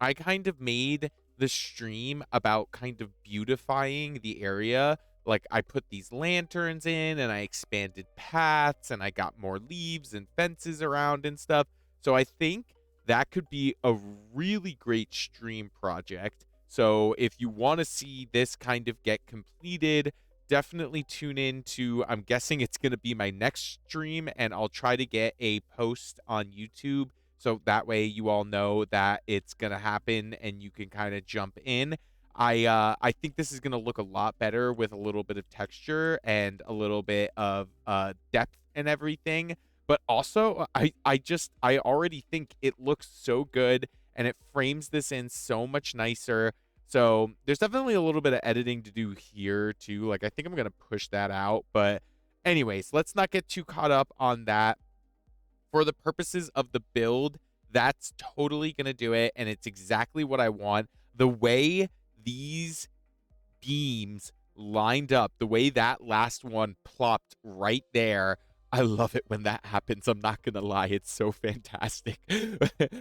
I kind of made the stream about kind of beautifying the area. Like I put these lanterns in and I expanded paths and I got more leaves and fences around and stuff. So I think that could be a really great stream project. So if you want to see this kind of get completed, definitely tune in to, I'm guessing it's going to be my next stream, and I'll try to get a post on YouTube so that way you all know that it's gonna happen and you can kind of jump in. I think this is gonna look a lot better with a little bit of texture and a little bit of depth and everything. But also, I already think it looks so good and it frames this in so much nicer. So there's definitely a little bit of editing to do here too. Like I think I'm gonna push that out. But anyways, let's not get too caught up on that. For the purposes of the build, that's totally going to do it. And it's exactly what I want. The way these beams lined up, the way that last one plopped right there, I love it when that happens. I'm not going to lie. It's so fantastic.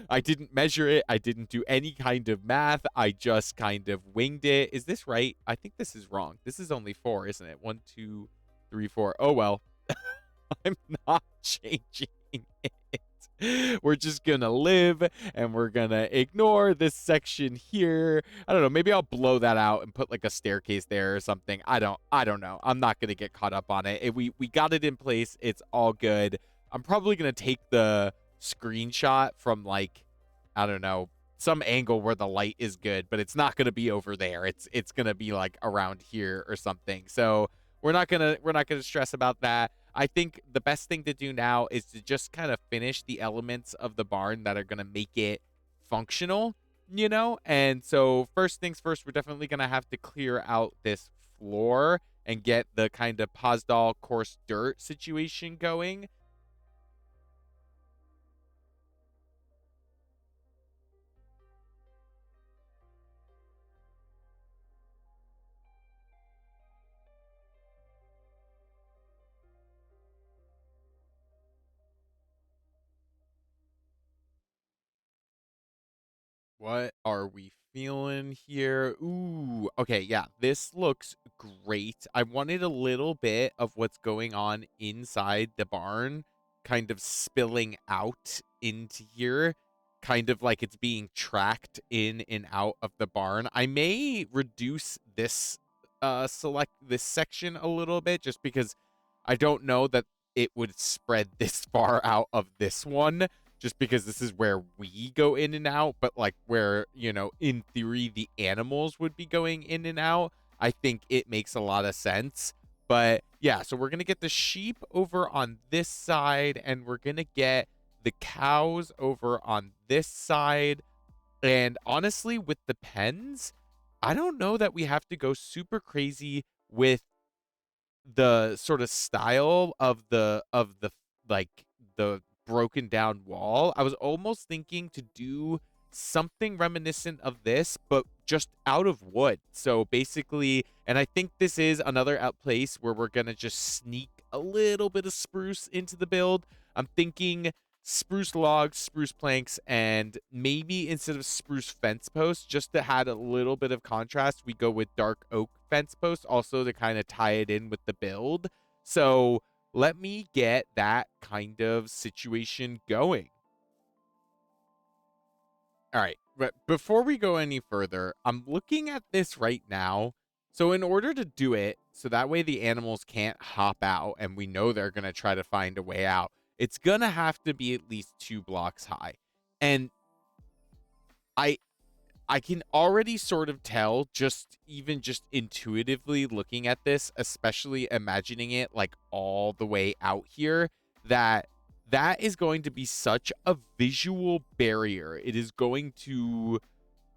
I didn't measure it. I didn't do any kind of math. I just kind of winged it. Is this right? I think this is wrong. This is only 4, isn't it? 1, 2, 3, 4. Oh, well. I'm not changing it. We're just gonna live and we're gonna ignore this section here. I don't know, maybe I'll blow that out and put like a staircase there or something. I don't know. I'm not gonna get caught up on it. We got it in place. It's all good. I'm probably gonna take the screenshot from like, I don't know, some angle where the light is good, but it's not gonna be over there. It's gonna be like around here or something. So we're not gonna stress about that. I think the best thing to do now is to just kind of finish the elements of the barn that are gonna make it functional. And so first things first, we're definitely gonna have to clear out this floor and get the kind of Pozdal coarse dirt situation going. What are we feeling here? Ooh, okay, yeah, this looks great. I wanted a little bit of what's going on inside the barn kind of spilling out into here, kind of like it's being tracked in and out of the barn. I may reduce this select this section a little bit just because I don't know that it would spread this far out of this one just because this is where we go in and out, but like where, in theory, the animals would be going in and out. I think it makes a lot of sense. But yeah, so we're going to get the sheep over on this side, and we're going to get the cows over on this side. And honestly, with the pens, I don't know that we have to go super crazy with the sort of style of the like the broken down wall, I was almost thinking to do something reminiscent of this, but just out of wood. So basically, and I think this is another out place where we're gonna just sneak a little bit of spruce into the build. I'm thinking spruce logs, spruce planks, and maybe instead of spruce fence posts, just to add a little bit of contrast, we go with dark oak fence posts also to kind of tie it in with the build. So let me get that kind of situation going. All right, but before we go any further, I'm looking at this right now. So in order to do it, so that way the animals can't hop out and we know they're going to try to find a way out, it's going to have to be at least 2 blocks high. And I I can already sort of tell, just even just intuitively looking at this, especially imagining it like all the way out here, that that is going to be such a visual barrier. It is going to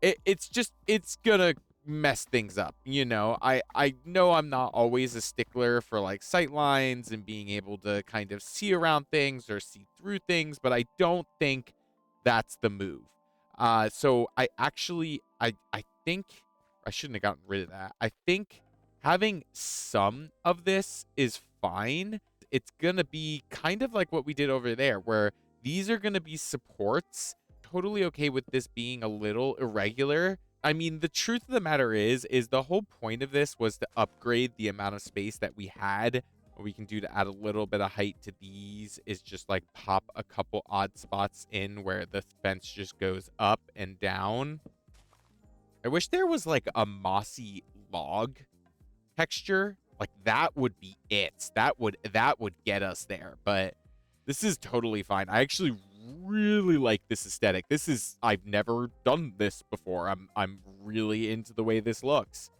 it's gonna mess things up. I know I'm not always a stickler for like sight lines and being able to kind of see around things or see through things, but I don't think that's the move. So I think I shouldn't have gotten rid of that. I think having some of this is fine. It's gonna be kind of like what we did over there, where these are gonna be supports. Totally okay with this being a little irregular. I mean, the truth of the matter is the whole point of this was to upgrade the amount of space that we had. What we can do to add a little bit of height to these is just like pop a couple odd spots in where the fence just goes up and down. I wish there was like a mossy log texture. Like that would be it. That would get us there. But this is totally fine. I actually really like this aesthetic. I've never done this before. I'm really into the way this looks.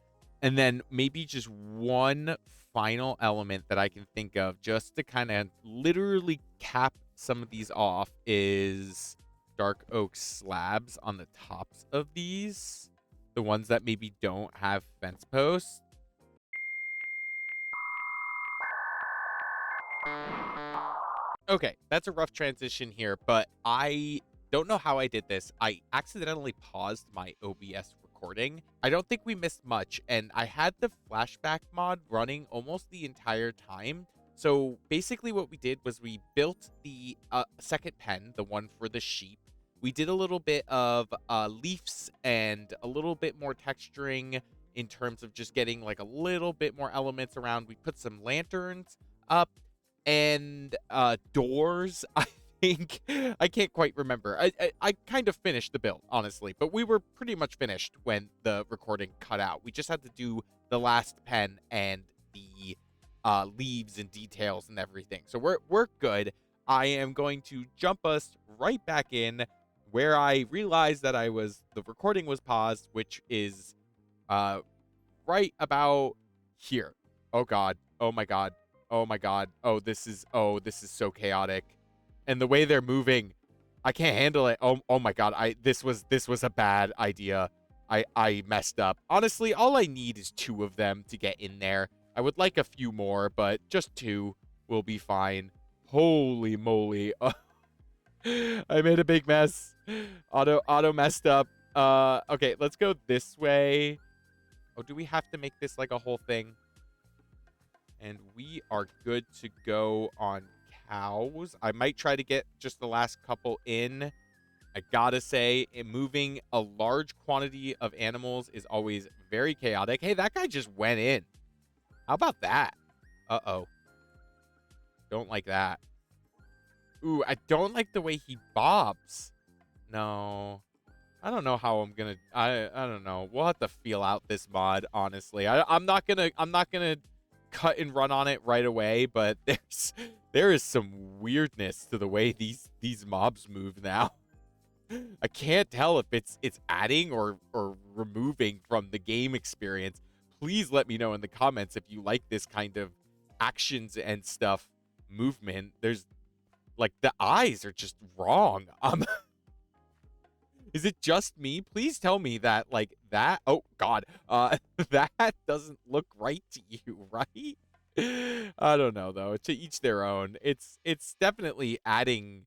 And then maybe just one final element that I can think of just to kind of literally cap some of these off is dark oak slabs on the tops of these. The ones that maybe don't have fence posts. Okay, that's a rough transition here, but I don't know how I did this. I accidentally paused my OBS recording. I don't think we missed much, and I had the flashback mod running almost the entire time. So basically what we did was we built the second pen, the one for the sheep. We did a little bit of leaves and a little bit more texturing in terms of just getting like a little bit more elements around. We put some lanterns up and doors. I think I can't quite remember. I kind of finished the build, honestly, but we were pretty much finished when the recording cut out. We just had to do the last pen and the leaves and details and everything. So we're good. I am going to jump us right back in where I realized that the recording was paused, which is right about here. Oh god. Oh my god. Oh my god. This is so chaotic. And the way they're moving, I can't handle it. Oh my god. This was a bad idea. I messed up. Honestly, all I need is 2 of them to get in there. I would like a few more, but just 2 will be fine. Holy moly. I made a big mess. Auto messed up. Okay, let's go this way. Oh, do we have to make this like a whole thing? And we are good to go on cows. I might try to get just the last couple in. I gotta say, moving a large quantity of animals is always very chaotic. Hey, that guy just went in. How about that? Uh-oh. Don't like that. Ooh, I don't like the way he bobs. No. I don't know how I'm gonna I don't know. We'll have to feel out this mod, honestly. I'm not gonna cut and run on it right away, but there is some weirdness to the way these mobs move now. I can't tell if it's adding or removing from the game experience. Please let me know in the comments if you like this kind of actions and stuff movement. There's like the eyes are just wrong. Is it just me? Please tell me that like that. Oh God, that doesn't look right to you, right? I don't know though. To each their own. It's definitely adding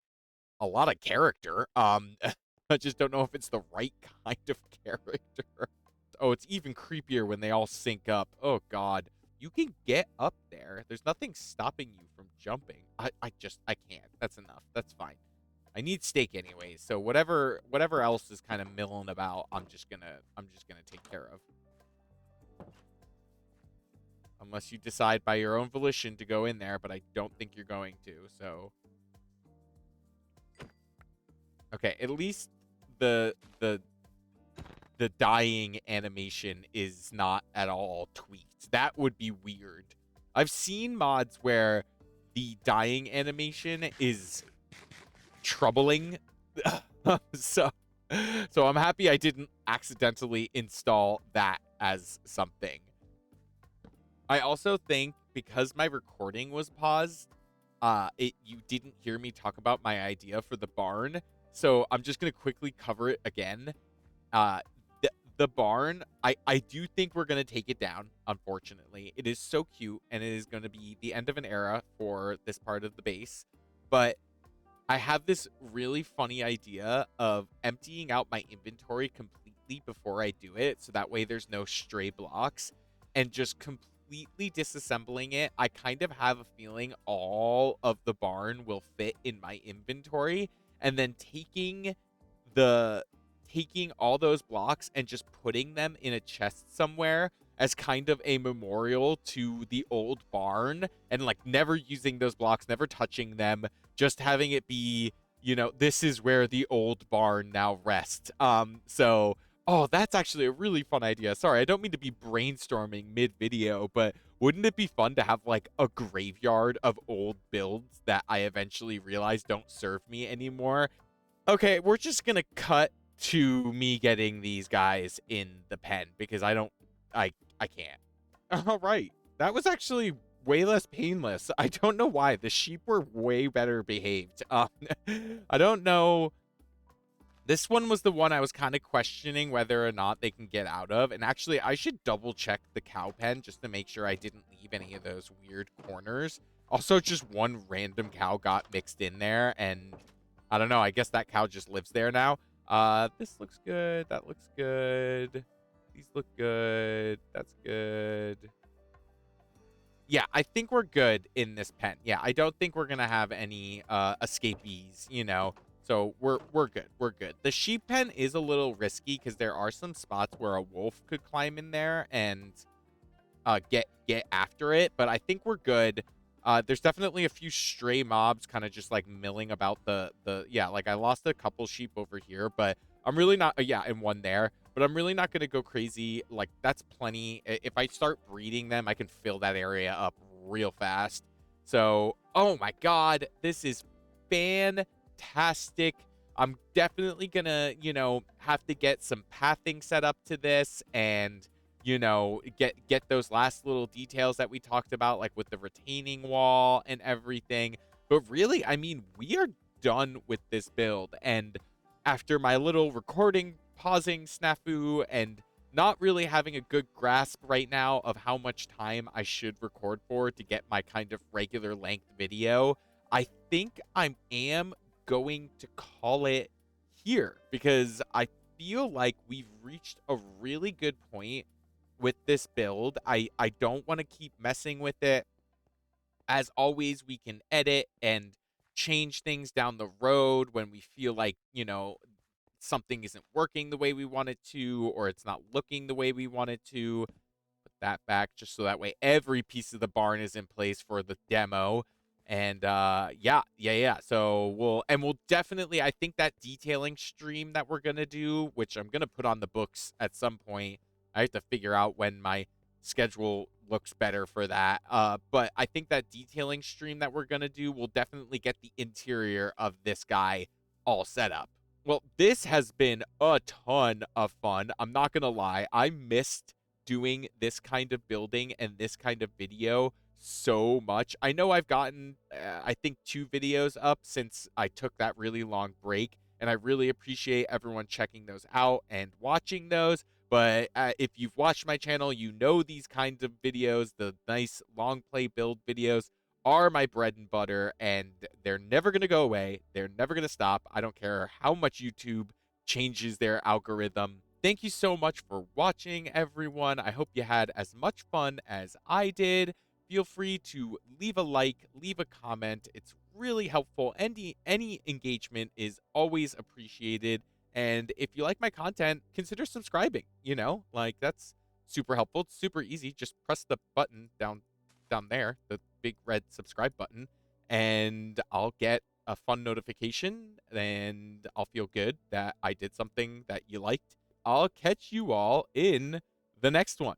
a lot of character. I just don't know if it's the right kind of character. Oh, it's even creepier when they all sync up. Oh god. You can get up there. There's nothing stopping you from jumping. I can't. That's enough. That's fine. I need steak anyways, so whatever else is kind of milling about, I'm just gonna take care of. Unless you decide by your own volition to go in there, but I don't think you're going to, so okay, at least the the the dying animation is not at all tweaked. That would be weird. I've seen mods where the dying animation is troubling. so so I'm happy I didn't accidentally install that as something. I also think because my recording was paused, you didn't hear me talk about my idea for the barn. So I'm just gonna quickly cover it again. Uh, the barn, I do think we're gonna take it down. Unfortunately, it is so cute, and it is gonna be the end of an era for this part of the base. But I have this really funny idea of emptying out my inventory completely before I do it, so that way there's no stray blocks, and just completely disassembling it. I kind of have a feeling all of the barn will fit in my inventory, and then the taking all those blocks and just putting them in a chest somewhere as kind of a memorial to the old barn, and like never using those blocks, never touching them, just having it be, this is where the old barn now rests. Oh, that's actually a really fun idea. Sorry, I don't mean to be brainstorming mid video, but wouldn't it be fun to have like a graveyard of old builds that I eventually realize don't serve me anymore? Okay, we're just gonna cut to me getting these guys in the pen because I can't. All right. That was actually way less painless. I don't know why. The sheep were way better behaved. I don't know. This one was the one I was kind of questioning whether or not they can get out of. And actually, I should double check the cow pen just to make sure I didn't leave any of those weird corners. Also, just one random cow got mixed in there, and I don't know. I guess that cow just lives there now. This looks good. That looks good. These look good. That's good. Yeah, I think we're good in this pen. Yeah, I don't think we're gonna have any escapees, So we're good. We're good. The sheep pen is a little risky because there are some spots where a wolf could climb in there and get after it, but I think we're good. There's definitely a few stray mobs kind of just like milling about the yeah, like I lost a couple sheep over here, but I'm really not yeah, and one there, but I'm really not going to go crazy. Like that's plenty. If I start breeding them, I can fill that area up real fast. So, oh my god, this is fantastic. I'm definitely going to, have to get some pathing set up to this and get those last little details that we talked about, like with the retaining wall and everything. But really, I mean, we are done with this build. And after my little recording pausing snafu and not really having a good grasp right now of how much time I should record for to get my kind of regular length video, I think I am going to call it here because I feel like we've reached a really good point with this build. I don't want to keep messing with it. As always, we can edit and change things down the road when we feel like, something isn't working the way we want it to, or it's not looking the way we want it to. Put that back just so that way every piece of the barn is in place for the demo. And yeah. So we'll definitely, I think that detailing stream that we're gonna do, which I'm gonna put on the books at some point. I have to figure out when my schedule looks better for that. But I think that detailing stream that we're gonna do will definitely get the interior of this guy all set up. Well, this has been a ton of fun. I'm not gonna lie. I missed doing this kind of building and this kind of video so much. I know I've gotten, I think, 2 videos up since I took that really long break, and I really appreciate everyone checking those out and watching those. But if you've watched my channel, you know these kinds of videos, the nice long play build videos, are my bread and butter, and they're never going to go away. They're never going to stop. I don't care how much YouTube changes their algorithm. Thank you so much for watching, everyone. I hope you had as much fun as I did. Feel free to leave a like, leave a comment. It's really helpful. Any engagement is always appreciated. And if you like my content, consider subscribing. Like that's super helpful. It's super easy. Just press the button down there, the big red subscribe button, and I'll get a fun notification and I'll feel good that I did something that you liked. I'll catch you all in the next one.